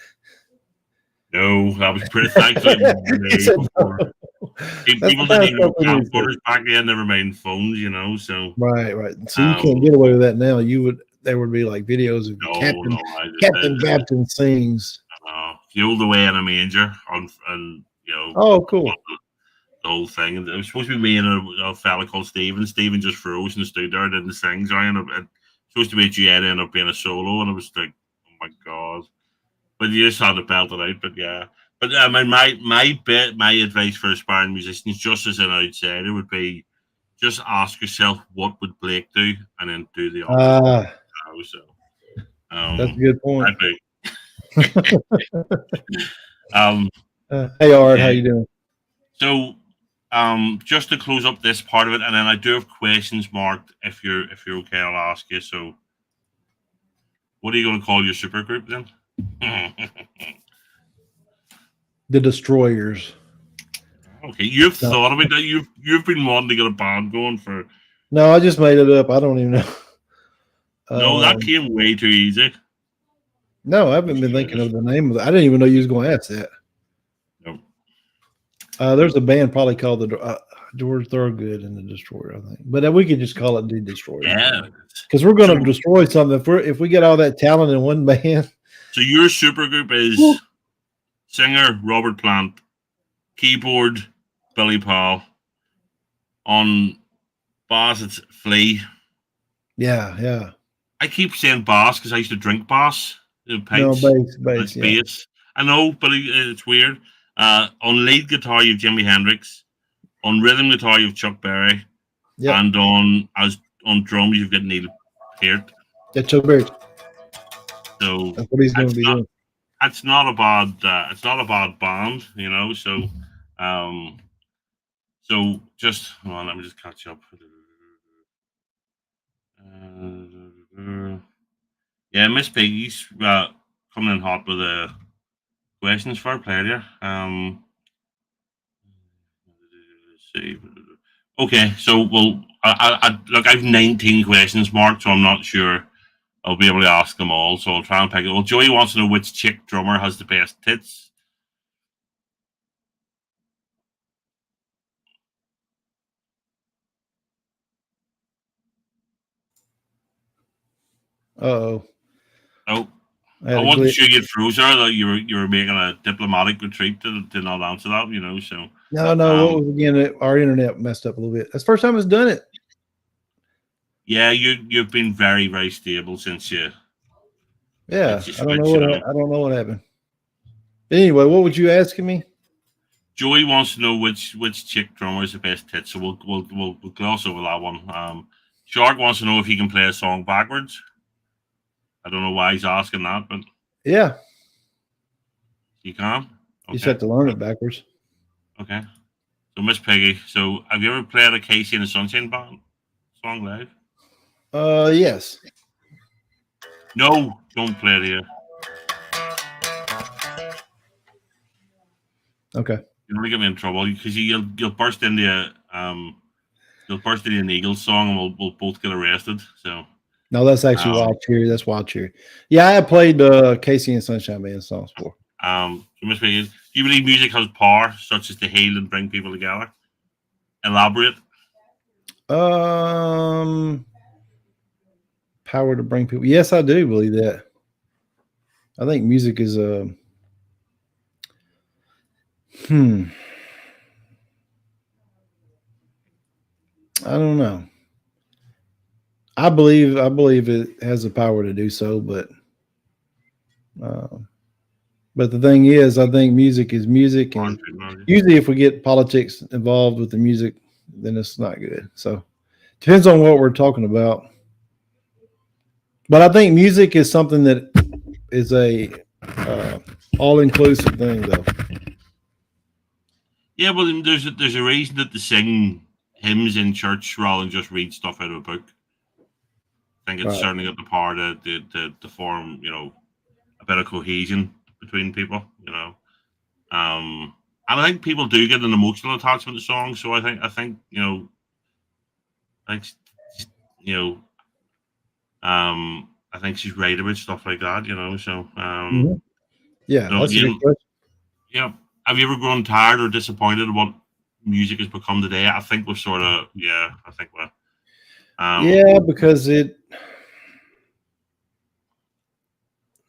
No, that was pretty thankfully. People didn't even have camcorders back then, never mind phones, so. Right. So you can't get away with that now. There would be like videos of Captain Bapton sings. Fueled away in a manger and Oh, cool. The whole thing. And it was supposed to be me and a fella called Steven. Steven just froze and stood there, didn't sing. So it was supposed to be a duet, ended up being a solo, and it was like, oh my god. But you just had to belt it out. But yeah. But I mean, my advice for aspiring musicians, just as an outsider, would be just ask yourself, what would Blake do, and then do the opposite. That's a good point. Hey, Art, how you doing? So, just to close up this part of it, and then I do have questions marked. If you're okay, I'll ask you. So, what are you going to call your supergroup then? The Destroyers. Okay, you've thought about that. You've been wanting to get a band going for. No, I just made it up. I don't even know. No, that came way too easy. No, I haven't been thinking of the name of it. I didn't even know you was going to ask that. No. There's a band probably called the George Thorogood and the Destroyer, I think. But we could just call it the Destroyer. Yeah. Because we're going to destroy something. If we get all that talent in one band. So your supergroup is singer Robert Plant, keyboard Billy Powell, on bass it's Flea. Yeah. I keep saying bass because I used to drink bass. No, bass. Yeah. Bass. I know, but it's weird. On lead guitar, you have Jimi Hendrix. On rhythm guitar, you have Chuck Berry. Yep. And on drums, you've got Neil Peart. Yeah, Chuck Berry. So that's what he's going to be doing. It's not a bad band, So just hold on, let me just catch up. Yeah, Miss Piggy's coming in hot with the questions for our player here. Let's see. Okay, so I look. I have 19 questions marked, so I'm not sure I'll be able to ask them all. So I'll try and pick it. Well, Joey wants to know which chick drummer has the best tits. Uh-oh. Oh, I wasn't sure you'd froze her. That you were making a diplomatic retreat to not answer that. So no. What was again? Our internet messed up a little bit. That's the first time it's done it. Yeah, you've been very, very stable since you. Yeah, I don't know what happened. Anyway, what would you asking me? Joey wants to know which chick drummer is the best tit. So we'll gloss over that one. Shark wants to know if he can play a song backwards. I don't know why he's asking that, but yeah, you can. Okay. You just have to learn it backwards. Okay. So Miss Peggy, so have you ever played a Casey and the Sunshine Band song live? Yes. No, don't play it here. Okay. You don't want to get me in trouble because you'll burst into an Eagles song and we'll both get arrested. So. No, that's actually Wild Cherry. That's Wild Cherry. Yeah, I have played Casey and Sunshine Band songs before. So Miss Peggy, do you believe music has power such as to heal and bring people together? Elaborate. Power to bring people. Yes, I do believe that. I think music is I don't know. I believe it has the power to do so, but But the thing is, I think music is music, and usually if we get politics involved with the music, then it's not good. So depends on what we're talking about. But I think music is something that is a all-inclusive thing, though. Yeah, well, there's a reason that they sing hymns in church rather than just read stuff out of a book. I think it's certainly got the power to form, a bit of cohesion between people, and I think people do get an emotional attachment to songs. So I think I think she's right about stuff like that, So yeah, so, that's a good question. yeah. Have you ever grown tired or disappointed in what music has become today? I think we've sort of, I think we're. Yeah, because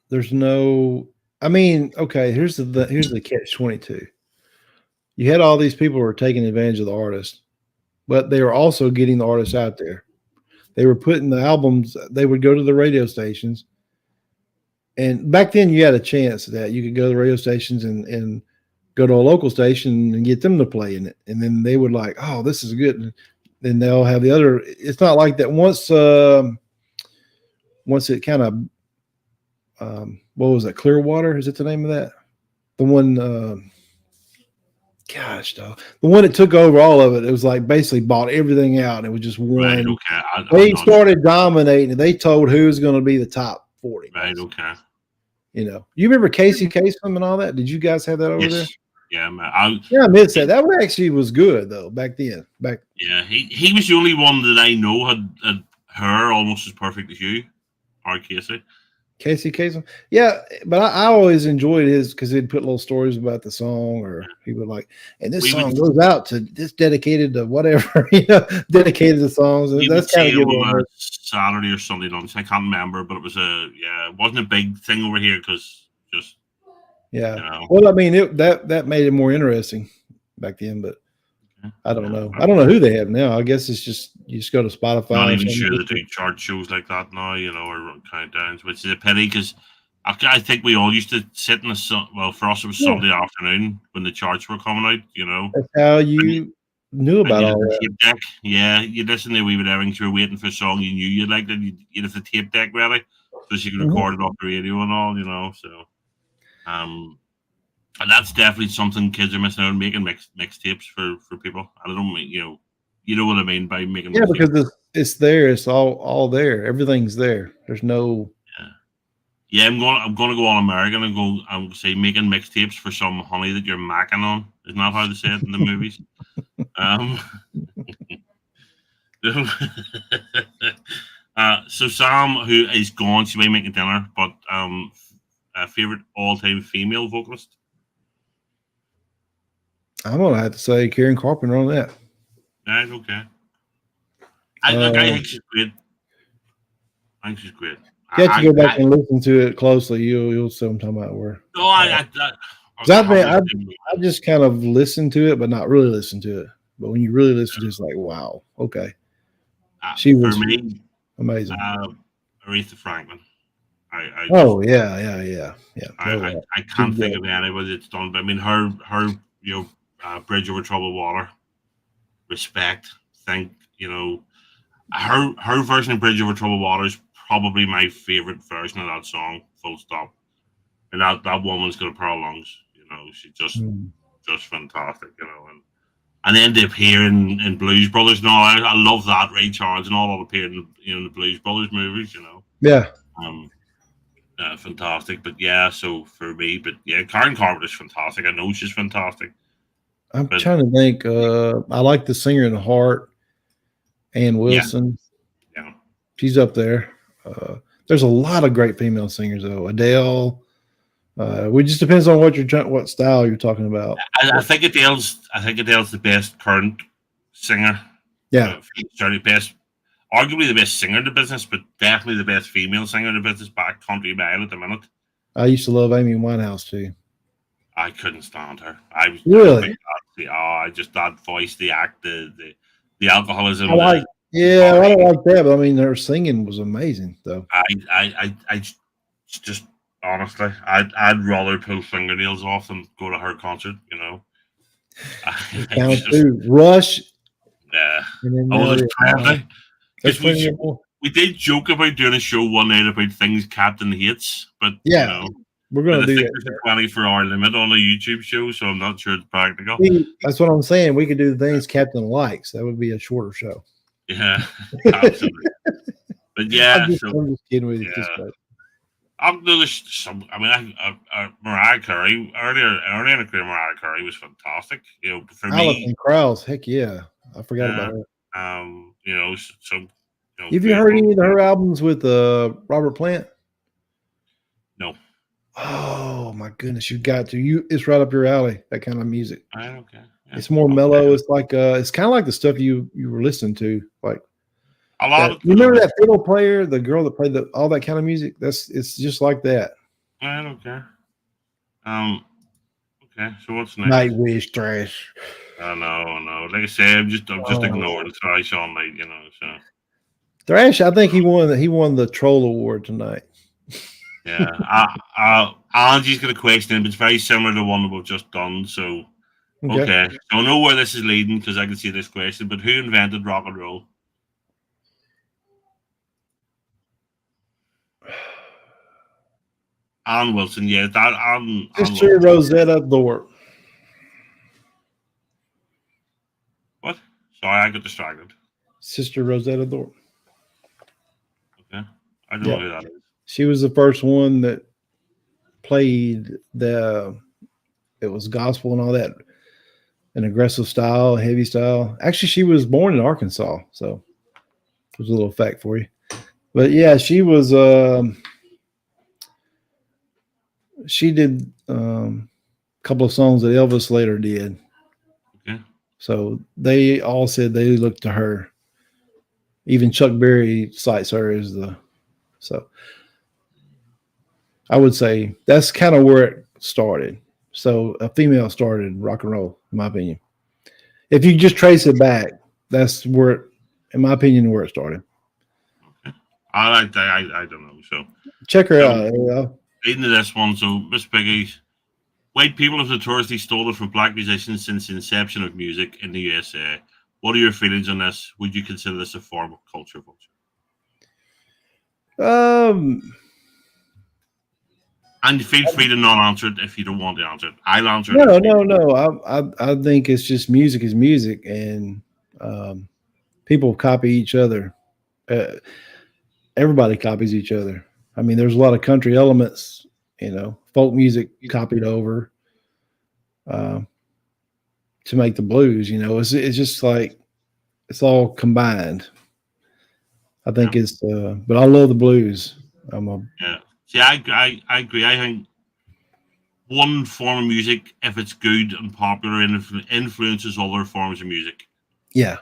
there's no. I mean, okay. Here's the catch-22. You had all these people who were taking advantage of the artist, but they were also getting the artists out there. They were putting the albums. They would go to the radio stations, and back then you had a chance that you could go to the radio stations and go to a local station and get them to play in it, and then they would like, oh, this is good. And then they'll have the other. It's not like that. Once it kind of, what was that? Clearwater? Is it the name of that? The one, gosh, though, the one that took over all of it. It was like basically bought everything out, and it was just one. Right, okay. They started dominating, and they told who was going to be the top 40. Right, okay. You remember Casey Kasem and all that? Did you guys have that over there? Yeah, man. I missed that. That one actually was good though back then. Yeah, he was the only one that I know had hair almost as perfect as you, or Casey. Casey Kasem. Yeah, but I always enjoyed his because he'd put little stories about the song, or he would like, and this song goes out to this dedicated to whatever, dedicated to songs. And that's kind of good. Saturday or Sunday lunch. I can't remember, but it was it wasn't a big thing over here because just. Yeah. Well, I mean, that made it more interesting back then, but I don't know. I don't know who they have now. I guess it's just you just go to Spotify. Not even sure they do chart shows like that now, or countdowns, which is a pity because I think we all used to sit in the sun. Well, for us, it was Sunday afternoon when the charts were coming out. That's how you knew about all that. Tape deck. Yeah, you listen to Weave It Everything. You were waiting for a song you knew you'd like, and you'd have the tape deck ready so you could record it off the radio and all, So. And that's definitely something kids are missing out on, making mixtapes for people. I don't mean, you know what I mean by making. Yeah, because it's there. It's all there. Everything's there. There's no. Yeah, I'm gonna go all American and go. I'm say making mixtapes for some honey that you're macking on. Isn't that how they say it in the movies? So Sam, who is gone, she may make a dinner, but favorite all-time female vocalist. I'm gonna have to say Karen Carpenter on that. Right, okay. I think she's great. I think she's great. You have to go back and listen to it closely. You'll see what I'm talking about. Where? No, I just kind of listen to it, but not really listen to it. But when you really listen to it, it's like, wow, okay. She was for me, amazing. Aretha Franklin. Yeah. I can't think of anybody that's done. But I mean, her Bridge Over Troubled Water. Respect. Think her version of Bridge Over Troubled Water is probably my favorite version of that song. Full stop. And that woman's got a pair of lungs. She's just fantastic. And then they appear in Blues Brothers and all. I love that. Ray Charles and all appeared in the Blues Brothers movies. Yeah. Fantastic. But yeah, so for me, Karen Carpenter's fantastic. I know she's fantastic. I'm trying to think. I like the singer in the Heart, Ann Wilson. Yeah. She's up there. There's a lot of great female singers though. Adele. It just depends on what style you're talking about. I think Adele's the best current singer. Yeah. Arguably the best singer in the business, but definitely the best female singer in the business back country mile at the minute. I used to love Amy Winehouse too. I couldn't stand her. I was really. That voice, the act, the alcoholism. I don't like that, but I mean, her singing was amazing, though. I just Honestly, I'd rather pull fingernails off than go to her concert. You know, it was Count just two, Rush, yeah. and then Oh, now there's plenty there's because we plenty of more. we did joke about doing a show one night about things Captain hates, but you Yeah, know, we're but gonna I do think that. there's a 24-hour limit on a YouTube show, so I'm not sure it's practical. See, that's what I'm saying. We could do the things Captain likes. That would be a shorter show. Yeah, absolutely. But yeah, so I'm just kidding with you. Just yeah. I've noticed some. I mean, Mariah Carey earlier in her career, Mariah Carey was fantastic. You know, for me, Alison Krauss. Heck yeah, I forgot about her. you know, some, you know, Have you great heard rock. any of her albums with Robert Plant? No, Oh my goodness, you got to. It's right up your alley. That kind of music. okay. Yeah. It's more mellow. It's like it's kind of like the stuff you were listening to. Like A lot of you remember that fiddle player, the girl that played all that kind of music. It's just like that. I don't care. Okay. So what's next? Nightwish trash. No. Like I say, I'm just ignoring thrice all night. You know. So Thrash. I think he won the Troll Award tonight. yeah. Angie's got a question, but it's very similar to the one that we've just done. So okay. I don't know where this is leading because I can see this question. But who invented rock and roll? Ann Wilson, yeah, that Ann. Sister Rosetta Thorpe. What? Sorry, I got distracted. Sister Rosetta Thorpe. Okay, I don't know who that is. She was the first one that played it was gospel and all that, an aggressive style, heavy style. Actually, she was born in Arkansas, so there's a little fact for you. But yeah, she was. She did a couple of songs that Elvis later did. Okay. So they all said they looked to her. Even Chuck Berry cites her as the. So I would say that's kind of where it started. So a female started rock and roll, in my opinion. If you just trace it back, that's where, in my opinion, where it started. Okay. I don't know. So check her out. Leading to this one, so Miss Piggy, white people have notoriously stolen from black musicians since the inception of music in the USA. What are your feelings on this? Would you consider this a form of culture vulture? And feel free to not answer it if you don't want to answer it. I'll answer it. No. I think it's just music is music, and people copy each other. Everybody copies each other. I mean, there's a lot of country elements, folk music copied over to make the blues. It's just like it's all combined. I think it's, but I love the blues. See, I agree. I think one form of music, if it's good and popular, influences other forms of music. Yeah,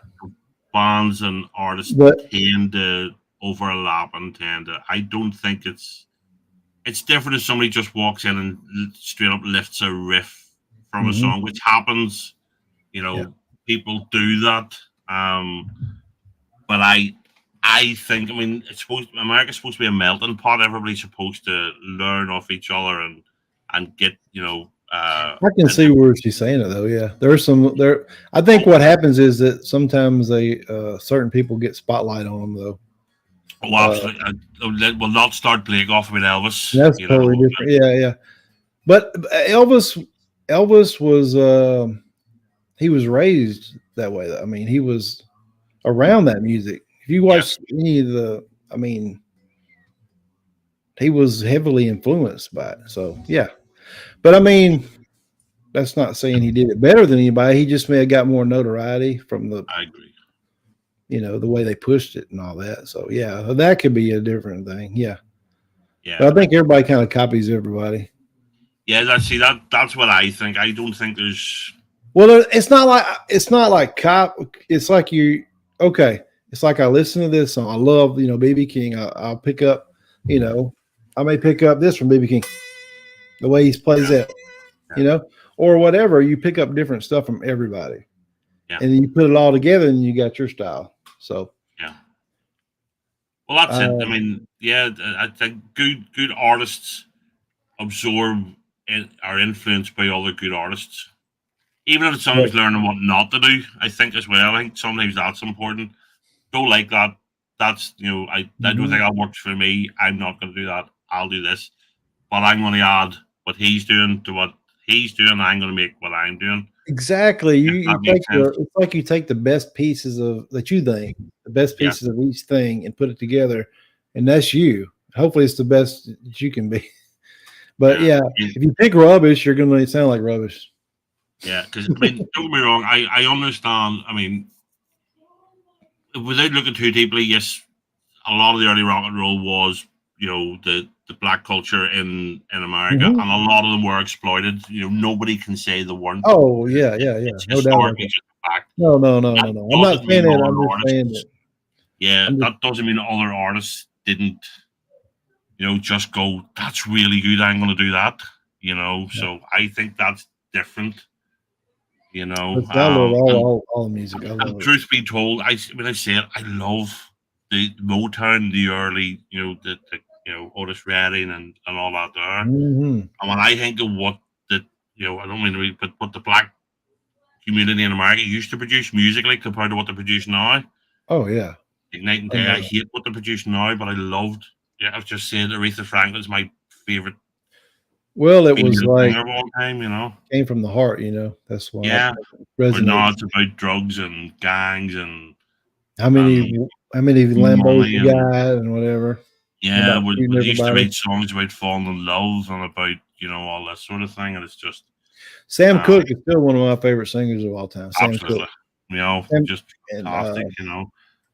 bands and artists tend to overlap and I don't think it's different if somebody just walks in and straight up lifts a riff from a song, which happens, people do that. But I think, America's supposed to be a melting pot. Everybody's supposed to learn off each other and get, I can see where she's saying it though. Yeah, I think what happens is that sometimes certain people get spotlight on them though. Oh, absolutely. We'll not start Blake off with Elvis. That's totally different. Yeah. But Elvis was he was raised that way. I mean, he was around that music. If you watch any of he was heavily influenced by it. So yeah. But I mean, that's not saying he did it better than anybody. He just may have got more notoriety from I agree. The way they pushed it and all that. So yeah, that could be a different thing. Yeah. Yeah. But I think everybody kind of copies everybody. Yeah, that's what I think. I don't think there's. Well, it's not like cop. It's like it's like I listen to this song. I love, BB King. I'll pick up, I may pick up this from BB King, the way he plays that, or whatever. You pick up different stuff from everybody, and then you put it all together, and you got your style. So yeah. Well, that's it. I mean, I think good artists absorb and are influenced by other good artists. Even if it's Right. sometimes learning what not to do, I think as well. I think sometimes that's important. Don't like that. That's I don't think that works for me. I'm not going to do that. I'll do this, but I'm going to add what he's doing to what he's doing. I'm going to make what I'm doing. Exactly. If You that take makes sense. it's like you take the best pieces of that you think, the best Yeah. pieces of each thing, and put it together, and that's you. Hopefully, it's the best that you can be. But yeah, if you pick rubbish, you're going to sound like rubbish. Yeah, because I mean, don't get me wrong. I understand. I mean, without looking too deeply, yes, a lot of the early rock and roll was the black culture in America, and a lot of them were exploited. Nobody can say they weren't. Oh yeah. It's No doubt. historically just a fact. No. I'm not Doesn't saying mean it. I'm other just saying artists. it. Yeah, that doesn't mean other artists didn't. Just go. That's really good. I'm going to do that. So I think that's different. Let's download all music. I love And it. truth be told, when I say it, I love the Motown, the early, the Otis Redding and all that there. And when I think of what I don't mean to read, but what the black community in America used to produce musically compared to what they produce now. Oh yeah. Like night and day. I hate what they produce now, but I loved. Yeah, I've just said Aretha Franklin's my favorite. Well, it was like of all time, came from the heart. That's why. Yeah, but now it's about drugs and gangs and how many Lambos you got and whatever. Yeah, we used to write songs about falling in love and about all that sort of thing, and it's just Sam Cooke is still one of my favorite singers of all time. Absolutely, just fantastic,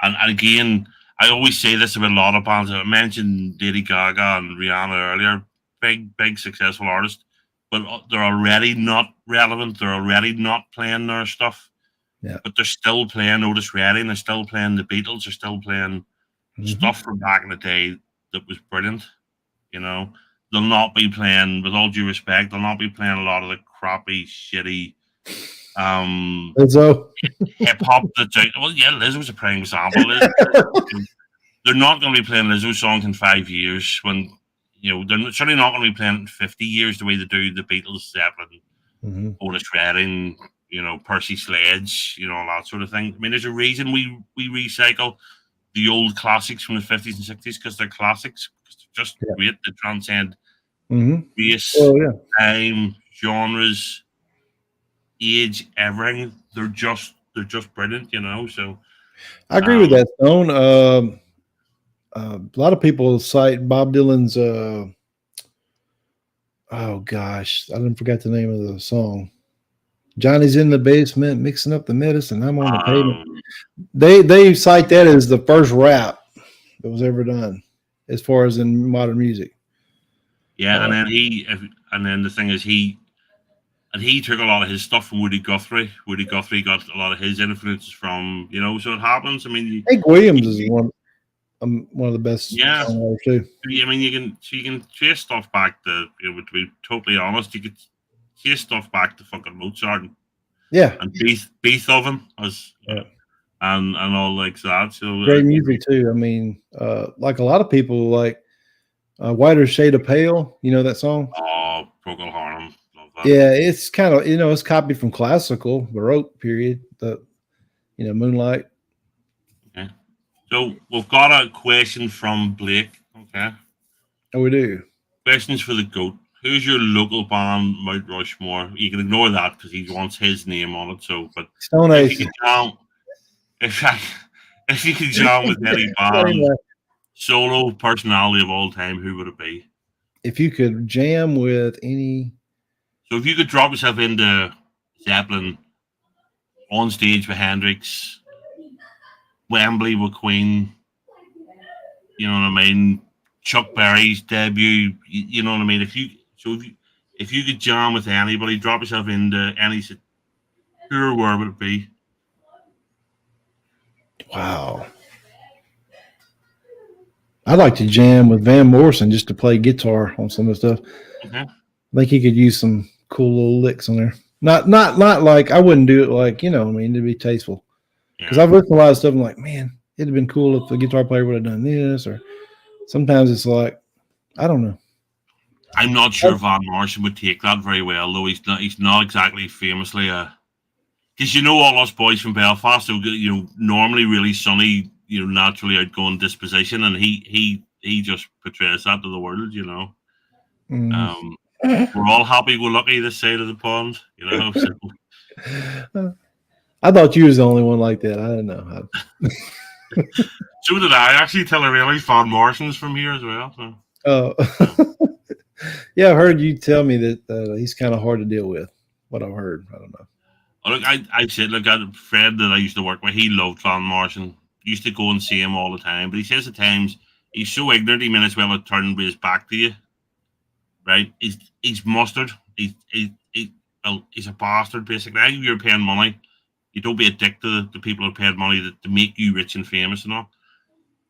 And again, I always say this about a lot of bands. I mentioned Lady Gaga and Rihanna earlier, big successful artists, but they're already not relevant. They're already not playing their stuff. Yeah, but they're still playing Otis Redding. They're still playing the Beatles. They're still playing stuff from back in the day that was brilliant. They'll not be playing, with all due respect, they'll not be playing a lot of the crappy, shitty Lizzo hip hop that's out. Well, yeah, Lizzo's a prime example. They're not going to be playing Lizzo songs in 5 years when they're certainly not going to be playing it in 50 years the way they do the Beatles, Zeppelin, Otis Redding, Percy Sledge, all that sort of thing. I mean, there's a reason we recycle the old classics from the 50s and 60s because they're classics. They're just great. They transcend race, time, genres, age, everything. They're just brilliant, So I agree with that, Stone. A lot of people cite Bob Dylan's. Oh gosh, I didn't forget the name of the song. Johnny's in the basement mixing up the medicine. I'm on the pavement. They cite that as the first rap that was ever done, as far as in modern music. Yeah, and then the thing is he took a lot of his stuff from Woody Guthrie. Woody Guthrie got a lot of his influences from so it happens. I mean, Hank Williams is one of the best. Yeah, too. I mean, you can trace stuff back to to be totally honest, you could trace stuff back to fucking Mozart. And Beethoven as and all like that. So great music too. I mean, like a lot of people like Whiter Shade of Pale. You know that song? Oh, Procol Harum. Yeah, it's kind of it's copied from classical Baroque period. The Moonlight. Okay. So we've got a question from Blake. Okay. Oh, we do. Questions for the GOAT. Who's your local band, Mount Rushmore? You can ignore that because he wants his name on it. So, but Stone if you could jam with any band, solo personality of all time, who would it be? If you could jam with any, so if you could drop yourself into Zeppelin, on stage with Hendrix, Wembley with Queen, you know what I mean? Chuck Berry's debut, you know what I mean? If you could jam with anybody, drop yourself into any, who or where would it be? Wow. I'd like to jam with Van Morrison just to play guitar on some of the stuff. Okay. I think he could use some cool little licks on there. Not like I wouldn't do it like, I mean, it'd be tasteful. Because I've listened to a lot of stuff and I'm like, man, it'd have been cool if the guitar player would have done this. Or sometimes it's like, I don't know. I'm not sure Van Morrison would take that very well, though. He's not exactly famously a. Because you know all us boys from Belfast, so normally really sunny, naturally outgoing disposition, and he just portrays that to the world. Mm. We're all happy-go-lucky this side of the pond, So. I thought you was the only one like that. I didn't know. So did I actually tell her really Van Morrison's from here as well. So. Oh, yeah, I heard you tell me that he's kind of hard to deal with. What I've heard, I don't know. Oh, look, I said, look, a friend that I used to work with, he loved Van Morrison. Used to go and see him all the time, but he says at times he's so ignorant he may as well have turned his back to you. Right? He's mustard. He's a bastard basically. I think you're paying money. You don't be a dick to the people who paid money to make you rich and famous and all.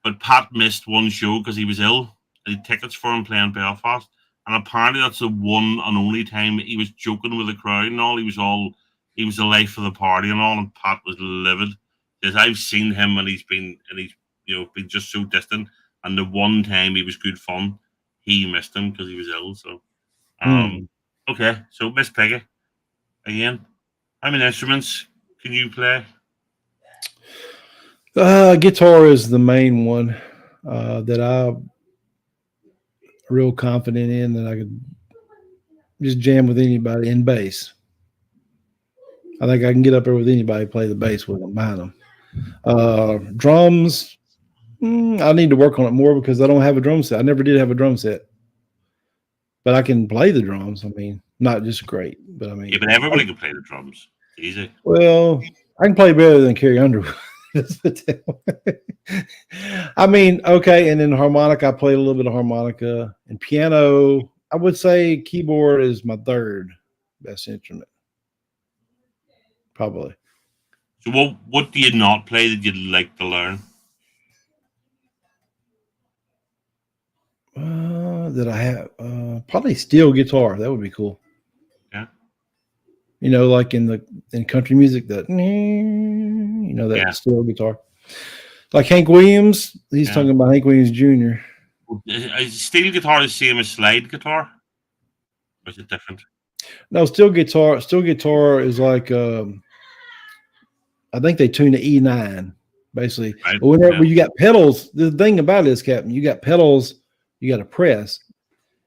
But Pat missed one show because he was ill. He had tickets for him playing Belfast. And apparently that's the one and only time he was joking with the crowd and all. He was the life of the party and all, and Pat was livid. Because I've seen him and he's been been just so distant. And the one time he was good fun, he missed him because he was ill. So okay. So Miss Peggy, again. How many instruments can you play? Guitar is the main one that I'm real confident in, that I could just jam with anybody. In bass, I think I can get up there with anybody, play the bass with them, behind them. Drums, I need to work on it more because I don't have a drum set. I never did have a drum set, but I can play the drums. I mean, not just great, but I mean, yeah, but everybody can play the drums. It's easy. Well, I can play better than Carrie Underwood. I mean, okay, and then harmonica, I play a little bit of harmonica, and piano. I would say keyboard is my third best instrument, probably. So what do you not play that you'd like to learn? That I have probably steel guitar. That would be cool. Yeah. Like in country music, that steel guitar. Like Hank Williams, he's talking about Hank Williams Jr. Is steel guitar the same as slide guitar? Or is it different? No, steel guitar. Steel guitar is like I think they tune to E9 basically. Right. But whenever you got pedals, the thing about it is, Captain, you got pedals, you got to press,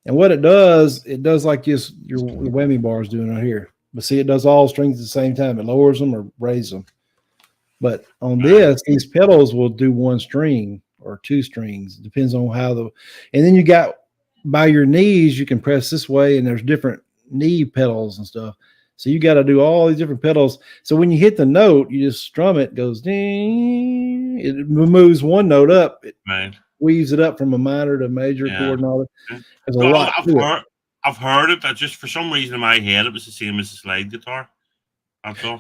and what it does like just your whammy bars doing right here. But see, it does all strings at the same time. It lowers them or raises them. But on these pedals will do one string or two strings. It depends on and then you got by your knees, you can press this way, and there's different knee pedals and stuff. So you got to do all these different pedals. So when you hit the note, you just strum it, goes ding. It moves one note up. It weaves it up from a minor to major chord and all that. There's a lot. I've heard it, but just for some reason in my head, it was the same as the slide guitar.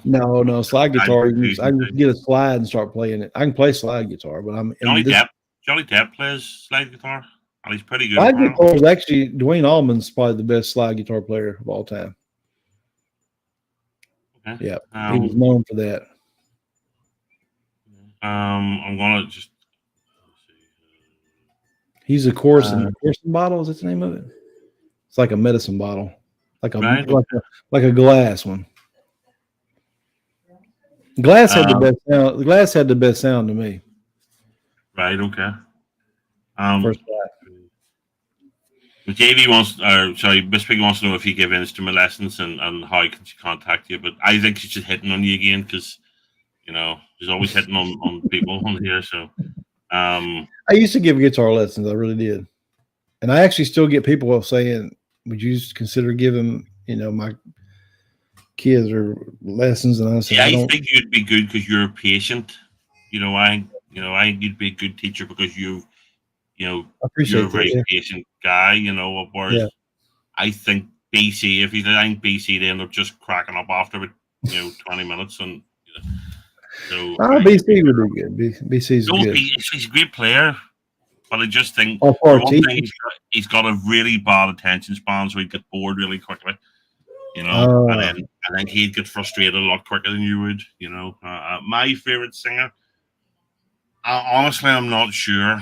No, slide guitar. I can get a slide and start playing it. I can play slide guitar, but Johnny Depp plays slide guitar, and he's pretty good. Slide guitar is actually Dwayne Allman's probably the best slide guitar player of all time. Okay. Yeah, he was known for that. I'm gonna just. He's a Corson bottle. Is that the name of it? It's like a medicine bottle, like a glass one. Glass had the best sound. The glass had the best sound to me. Right. Okay. First class. Miss Piggy wants to know if you give instrument lessons and how can she contact you. But I think she's just hitting on you again because she's always hitting on people on here. So I used to give guitar lessons. I really did, and I actually still get people saying, "Would you consider giving my kids or lessons?" And I say, I think you'd be good because you're patient. I think you'd be a good teacher because you're a very patient guy. Whereas I think BC, I think BC, they end up just cracking up after 20 minutes, and so BC would be good. BC's good. He's a great player, but I just think he's got a really bad attention span, so he'd get bored really quickly. And then I think he'd get frustrated a lot quicker than you would. My favorite singer, honestly, I'm not sure.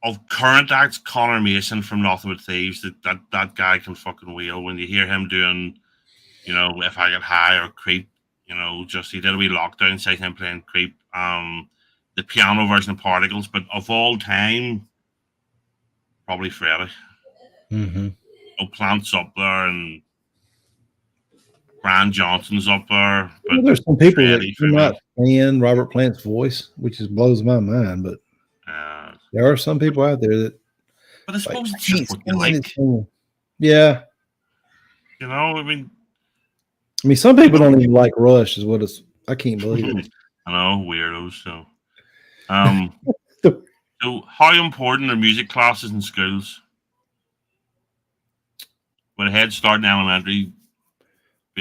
of current acts, Connor Mason from Nothing But Thieves. That guy can fucking wheel. When you hear him doing, you know, If I Get High or Creep, you know, just he did a wee lockdown site him playing Creep. The piano version of Particles, but of all time, probably Freddie. Mm-hmm. Oh, Plant's up there and Brian Johnson's up there. But Well, there's some people Freddie that do not stand Robert Plant's voice, which just blows my mind. But there are some people out there that. But I suppose it's just what you like. Yeah. You know, I mean, some people don't even like Rush, is what it's. I can't believe it. I know, weirdos. So, so how important are music classes in schools? With a head start in elementary.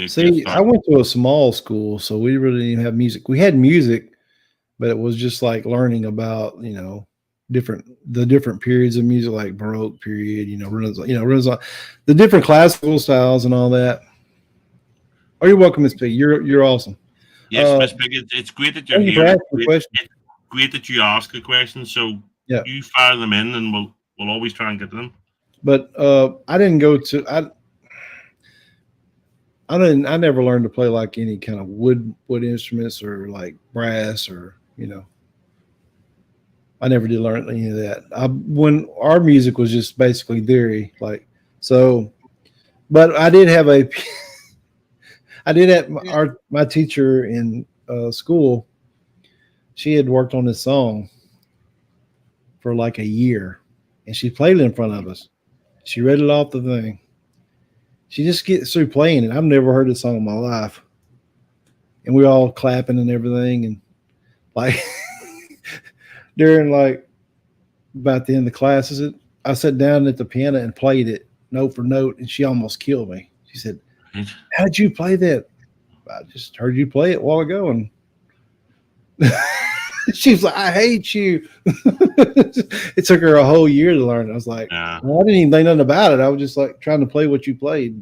See, I went to a small school, so we really didn't have music. We had music, but it was just like learning about, you know, the different periods of music, like Baroque period, Renaissance, the different classical styles and all that. Oh, you're welcome, Miss Pig. You're awesome. Yes, Miss Pig. It's great that you're here. It's great that you ask a question. So yeah, you fire them in, and we'll always try and get to them. But I didn't go to I never learned to play like any kind of wood instruments or like brass or, you know. I never did learn any of that. When our music was just basically theory, like so. But I did have my teacher in school. She had worked on this song for like a year, and she played it in front of us. She read it off the thing. She just gets through playing it. I've never heard this song in my life, and we all clapping and everything, and like. During like about the end of the classes, I sat down at the piano and played it note for note, and she almost killed me. She said, "How did you play that?" I just heard you play it a while ago, and she was like, "I hate you." It took her a whole year to learn. I was like, well, I didn't even think nothing about it. I was just like trying to play what you played,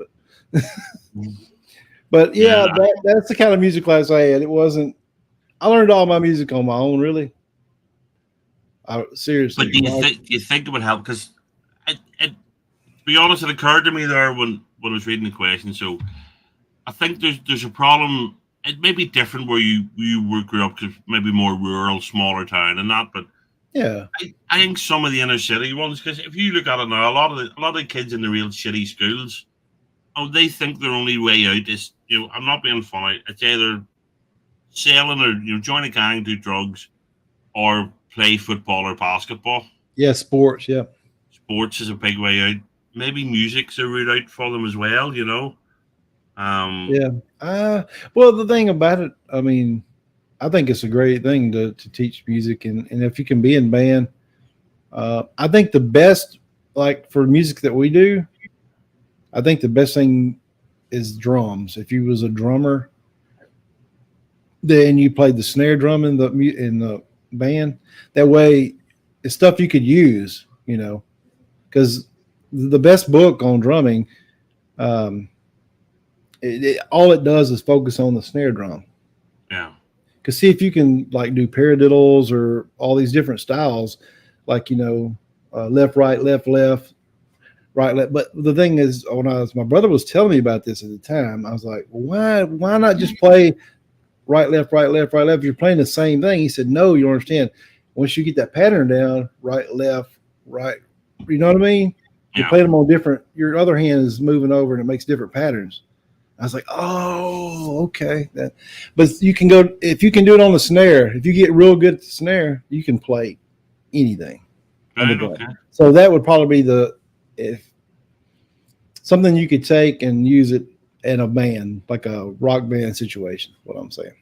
but yeah, that's the kind of music class I had. It wasn't. I learned all my music on my own, really. Seriously. But do you think it would help? Because, to be honest, it occurred to me there when I was reading the question. So, I think there's a problem. It may be different where you grew up, because maybe more rural, smaller town and that. But yeah, I think some of the inner city ones, because if you look at it now, a lot of the kids in the real shitty schools, they think their only way out is, you know, I'm not being funny. It's either selling or, you know, join a gang, do drugs, or play football or basketball. Yeah, sports. Yeah, sports is a big way out. Maybe music's a route out for them as well. You know. Yeah. Well, the thing about it, I mean, I think it's a great thing to teach music, and if you can be in band, I think the best, like for music that we do, I think the best thing is drums. If you was a drummer, then you played the snare drum in the band. That way, it's stuff you could use, you know, because the best book on drumming, all it does is focus on the snare drum. Yeah. Because see if you can like do paradiddles or all these different styles, like, you know, left, right, left, left, right, left. But the thing is, my brother was telling me about this at the time, I was like, well, why not just play right, left, right, left, right, left? You're playing the same thing. He said, no, you understand. Once you get that pattern down, right, left, right, you know what I mean? You play them on different, your other hand is moving over and it makes different patterns. I was like, oh, okay. But you can go, if you can do it on the snare, if you get real good at the snare, you can play anything. Right, okay. So that would probably be if something you could take and use it in a band, like a rock band situation, what I'm saying.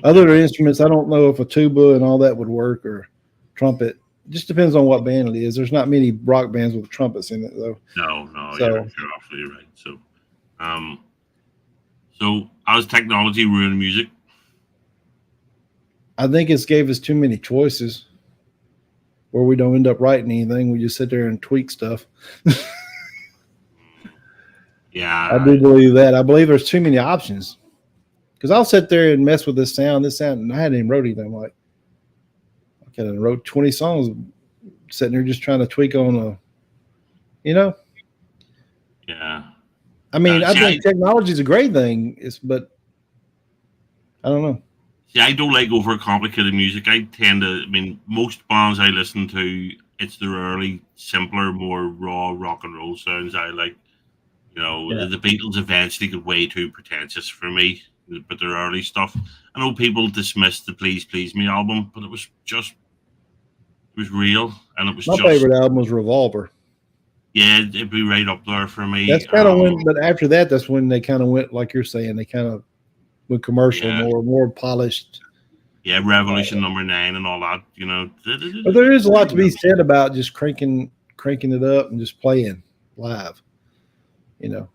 Other instruments, I don't know if a tuba and all that would work, or trumpet. It just depends on what band it is. There's not many rock bands with trumpets in it, though. No, you're absolutely right. So how's technology ruining music? I think it's gave us too many choices where we don't end up writing anything. We just sit there and tweak stuff. Yeah. I do believe that. I believe there's too many options. Because I'll sit there and mess with this sound, and I hadn't even wrote anything. I'm like, okay, I wrote 20 songs sitting there just trying to tweak on a, you know. Yeah. I mean, I See, think technology is a great thing. But I don't know. See, I don't like overcomplicated music. I tend to, I mean, most bands I listen to, it's their early, simpler, more raw rock and roll sounds I like. You know, Yeah. the Beatles eventually got way too pretentious for me, but their early stuff. I know people dismissed the Please Please Me album, but it was real, and it was My just, favorite album was Revolver. yeah, it'd be right up there for me. That's kind of when, but after that, that's when they kind of went, like you're saying, they kind of went commercial, Yeah. more polished. Yeah, Revolution number 9 and all that, you know. But there is a lot to be said about just cranking it up and just playing live, you know.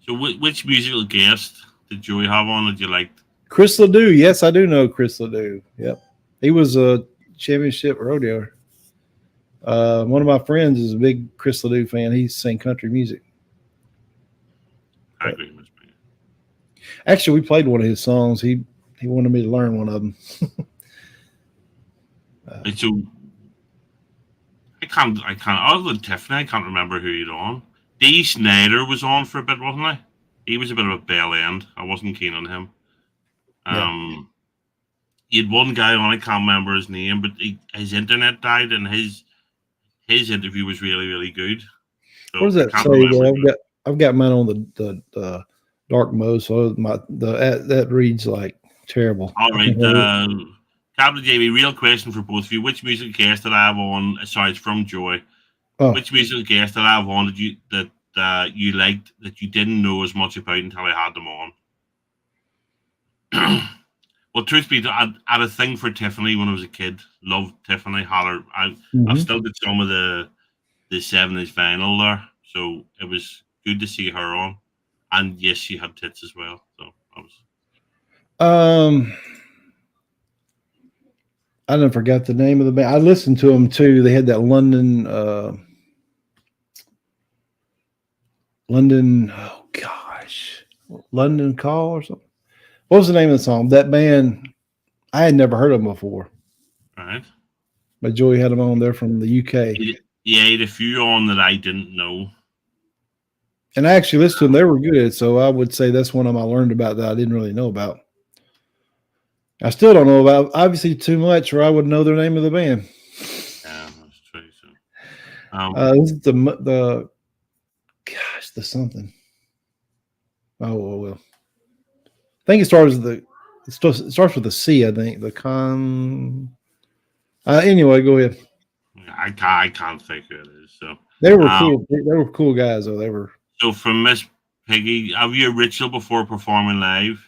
So which musical guest did Joey have on that you liked? Chris Ledoux. Yes, I do know Chris Ledoux. Yep. He was a championship rodeo. One of my friends is a big Chris Ledoux fan. He sang country music. I agree with you. Actually, we played one of his songs. He wanted me to learn one of them. So I can't. Other than Tiffany, I can't remember who he'd on. Dee Snider was on for a bit, wasn't he? He was a bit of a bell end. I wasn't keen on him. He had one guy on. I can't remember his name, but his internet died, and his interview was really, really good. So what does that say? I've got mine on the dark mode, so that reads like terrible. All right, Captain Jamie, real question for both of you: which musical guest that I have on? Sorry, it's from Joy. Oh. Which musical guest that I have on that you liked that you didn't know as much about until I had them on? Well, truth be told, I had a thing for Tiffany when I was a kid. Loved Tiffany. I've still got some of the 70s vinyl there, so it was good to see her on. And yes, she had tits as well. So I was. I done forgot the name of the band. I listened to them too. They had that London. Oh gosh, London Call or something. What was the name of the song? That band, I had never heard of them before. Right. But Joey had them on there from the UK. Yeah, he had a few on that I didn't know. And I actually listened to them. They were good. So I would say that's one of them I learned about that I didn't really know about. I still don't know about, obviously, too much, or I would know their name of the band. Yeah, that's true. So, this is the something. Oh, well. I think it starts with a C, I think. Anyway, go ahead. I can't think who it is. So they were cool. They were cool guys, though. They were. So from Miss Piggy, have you a ritual before performing live?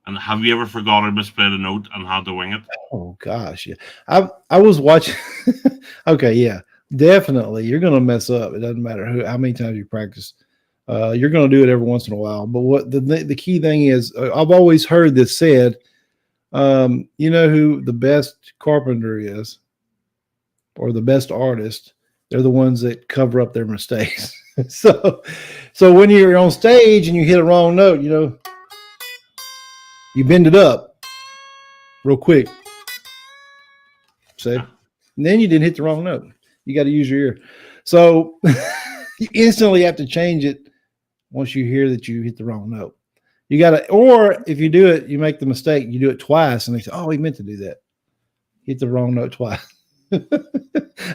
And have you ever forgotten to misplay a note and had to wing it? Oh gosh, yeah. I was watching. Okay, yeah, definitely. You're gonna mess up. It doesn't matter how many times you practice. You're gonna do it every once in a while. But what the key thing is, I've always heard this said. You know who the best carpenter is, or the best artist? They're the ones that cover up their mistakes. So when you're on stage and you hit a wrong note, you know. You bend it up real quick. See? And then you didn't hit the wrong note. You got to use your ear. So you instantly have to change it once you hear that you hit the wrong note. You got to, or if you do it, you make the mistake, you do it twice, and they say, oh, he meant to do that. Hit the wrong note twice.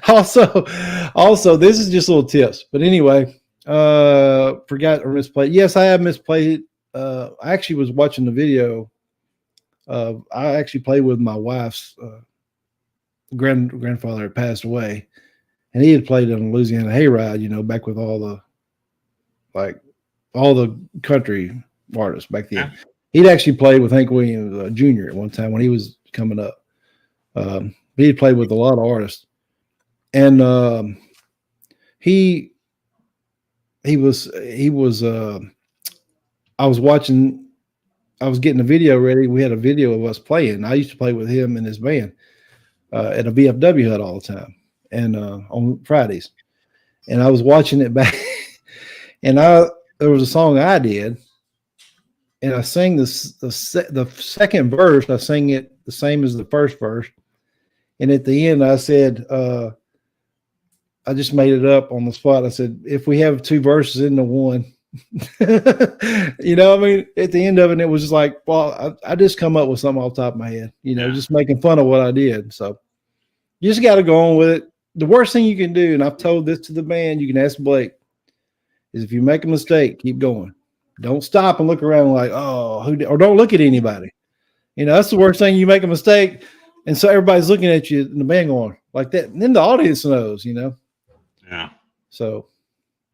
Also, this is just little tips. But anyway, forgot or misplayed. Yes, I have misplayed. I actually was watching the video. I actually played with my wife's grandfather had passed away, and he had played on Louisiana Hayride, you know, back with all the country artists back then. Yeah. He'd actually played with Hank Williams Jr. at one time when he was coming up. He had played with a lot of artists, and he was. I was getting a video ready. We had a video of us playing. I used to play with him and his band at a VFW hut all the time, and on Fridays. And I was watching it back, and there was a song I did, and I sang the second verse. I sang it the same as the first verse, And at the end, I said, I just made it up on the spot. I said, if we have two verses into one, you know, I mean, at the end of it, it was just like, well, I just come up with something off the top of my head, you know, just making fun of what I did. So you just got to go on with it. The worst thing you can do, and I've told this to the band, you can ask Blake, is if you make a mistake, keep going. Don't stop and look around like, oh, or don't look at anybody. You know, that's the worst thing. You make a mistake, and so everybody's looking at you in the band going like that. And then the audience knows, you know. Yeah. So,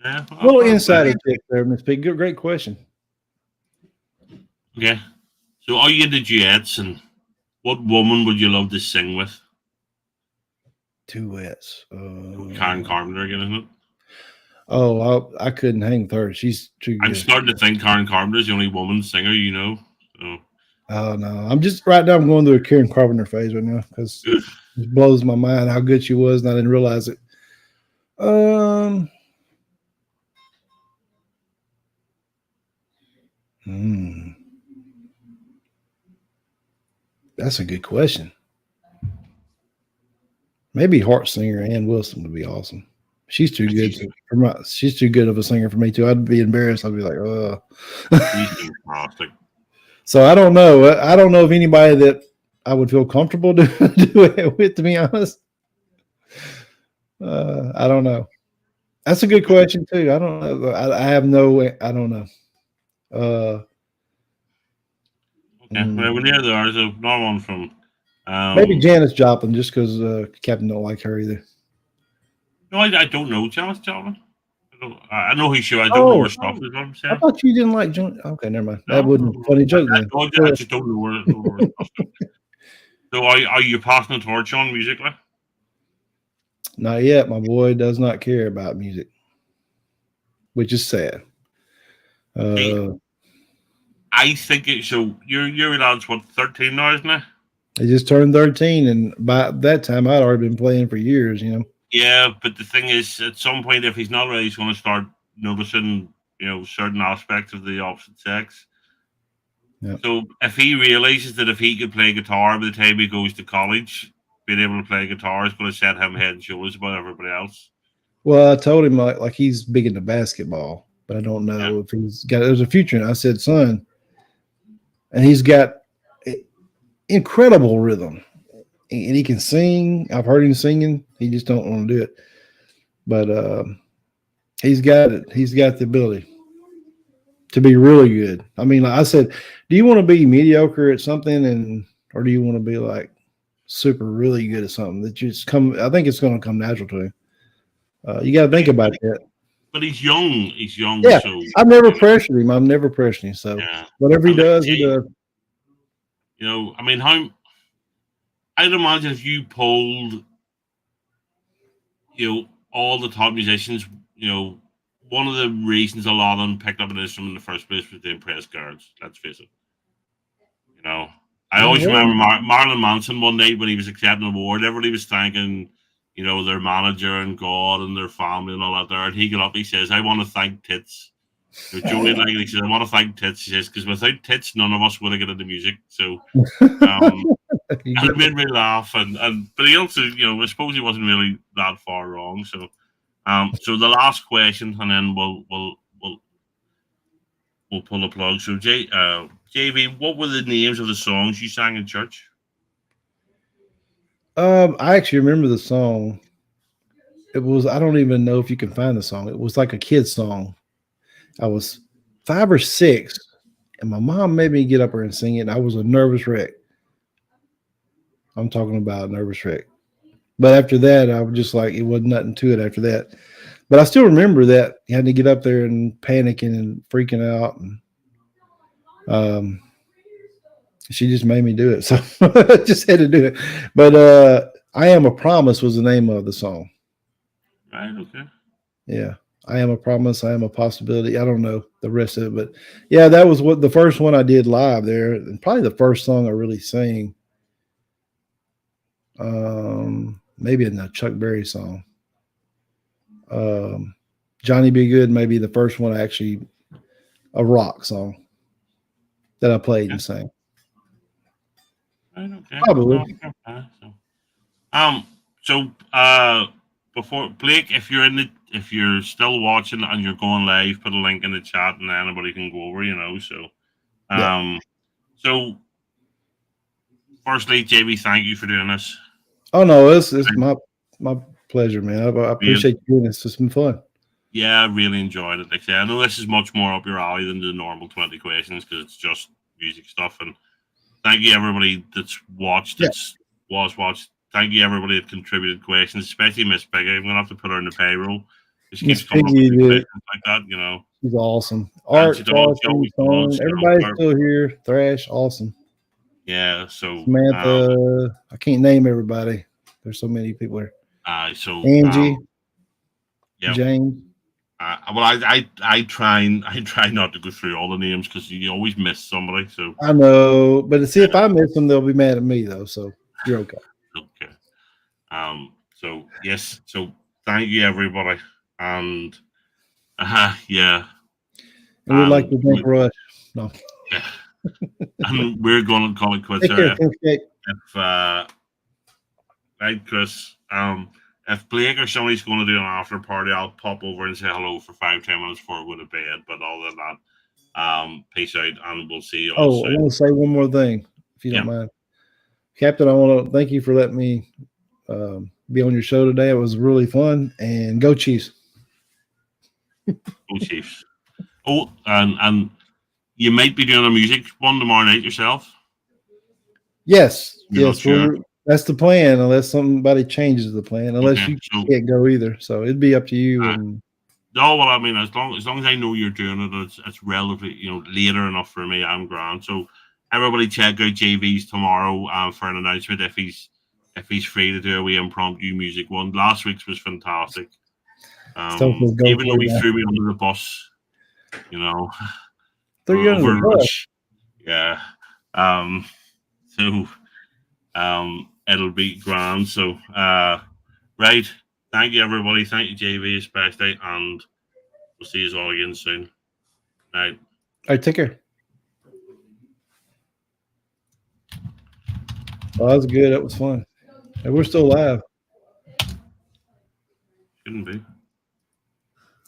yeah, little insider tip there, Miss Pig. Great question. Okay. So, are you into duets, and what woman would you love to sing with? Duets. Karen Carpenter again, isn't it? Oh, I couldn't hang with her. She's too good. I'm starting to think Karen Carpenter is the only woman singer, you know. So. Oh no, I'm just right now. I'm going through a Karen Carpenter phase right now because it blows my mind how good she was, and I didn't realize it. That's a good question. Maybe Heart singer Ann Wilson would be awesome. She's too good she's too good of a singer for me too. I'd be embarrassed. I'd be like, She's fantastic. So I don't know. I don't know of anybody that I would feel comfortable to do it with, to be honest. I don't know. That's a good question too. I don't know. I have no. I don't know. Okay, well, we're near there. There's another one from maybe Janis Joplin, just because Captain don't like her either. No, I don't know Janis Joplin. I know who she. I don't know her stuff. Is what I'm saying. I thought you didn't like John. Okay, never mind. That wasn't a funny joke then. I just don't know where stuff. So, are you passing the torch on musically? Not yet. My boy does not care about music, which is sad. I think it. So your lad's what, 13 now, isn't it? He just turned 13, and by that time, I'd already been playing for years. You know. Yeah, but the thing is, at some point, if he's not ready, he's going to start noticing, you know, certain aspects of the opposite sex. Yep. So if he realizes that if he could play guitar by the time he goes to college, being able to play guitar is going to set him head and shoulders above everybody else. Well, I told him like he's big into basketball, but I don't know if he's got. There's a future. And I said, son, and he's got incredible rhythm, and he can sing. I've heard him singing. He just don't want to do it, but he's got it. He's got the ability to be really good. I mean, like I said, do you want to be mediocre at something, or do you want to be like super really good at something that just come? I think it's going to come natural to him. You got to think about that. But he's young. He's young. Yeah, so, I've never pressured him. I've never pressured him. So whatever he does, he does. You know, I mean, I'd imagine if you polled, you know, all the top musicians, you know, one of the reasons a lot of them picked up an instrument in the first place was to impress girls. Let's face it. You know, I always remember Marilyn Manson one night when he was accepting an award. Everybody was thanking, you know, their manager and God and their family and all that there. And he got up, he says, I want to thank tits. So Joey he says, I want to thank tits. He says, because without tits, none of us would have got into music. So it made me laugh. But he also, you know, I suppose he wasn't really that far wrong. So so the last question, and then we'll pull the plug. So JV, what were the names of the songs you sang in church? I actually remember the song. It was, I don't even know if you can find the song. It was like a kid's song. I was 5 or 6, and my mom made me get up there and sing it. And I was a nervous wreck. I'm talking about a nervous wreck. But after that, I was just like, it wasn't nothing to it after that. But I still remember that you had to get up there and panicking and freaking out. And she just made me do it. So I just had to do it. But I Am a Promise was the name of the song. Right, okay. Yeah. I Am a Promise, I Am a Possibility. I don't know the rest of it, but yeah, that was what the first one I did live there, and probably the first song I really sang. Maybe in the Chuck Berry song. Johnny Be Good, maybe the first one actually a rock song that I played and sang. Right, okay. Probably. So before Blake, if you're still watching and you're going live, put a link in the chat and anybody can go over. So Yeah. so firstly, JB, thank you for doing this. Oh no, it's my pleasure, man. I appreciate you doing this. It's been fun. Yeah, I really enjoyed it. Like I say, I know this is much more up your alley than the normal 20 questions because it's just music stuff. And thank you everybody that's watched. Was watched. Thank you everybody that contributed questions, especially Miss Peggy. I'm gonna have to put her in the payroll. She keeps coming up with questions like that. She's awesome. Art, everybody's still here. Thrash, awesome. Yeah. So Samantha, I can't name everybody. There's so many people here. So Angie, yep. James. Well, I try not to go through all the names because you always miss somebody. So I know, but see, if I miss them, they'll be mad at me though. So you're okay. Okay. So yes. So thank you everybody, and yeah. And we'd like to thank Rush. No. Yeah. And we're going to call it quits. Right, Chris. If Blake or somebody's going to do an after party, I'll pop over and say hello for 5-10 minutes before I go to bed. But other than that, peace out, and we'll see you all soon. I want to say one more thing, if you don't mind, Captain. I want to thank you for letting me be on your show today. It was really fun, and go Chiefs. Go Chiefs. Oh, and you might be doing a music one tomorrow night yourself. Yes, sure. That's the plan, unless somebody changes the plan. Unless you can't go either, so it'd be up to you. No, well, I mean, as long as I know you're doing it, it's relatively later enough for me. I'm grand. So everybody check out JV's tomorrow for an announcement if he's free to do a wee impromptu music one. Last week's was fantastic. Even though he threw me under the bus, over Rush. Yeah. It'll be grand. So, right. Thank you, everybody. Thank you, JV, especially. And we'll see you all again soon. Right. All right, take care. Oh, that was good. That was fun. And we're still live. Shouldn't be.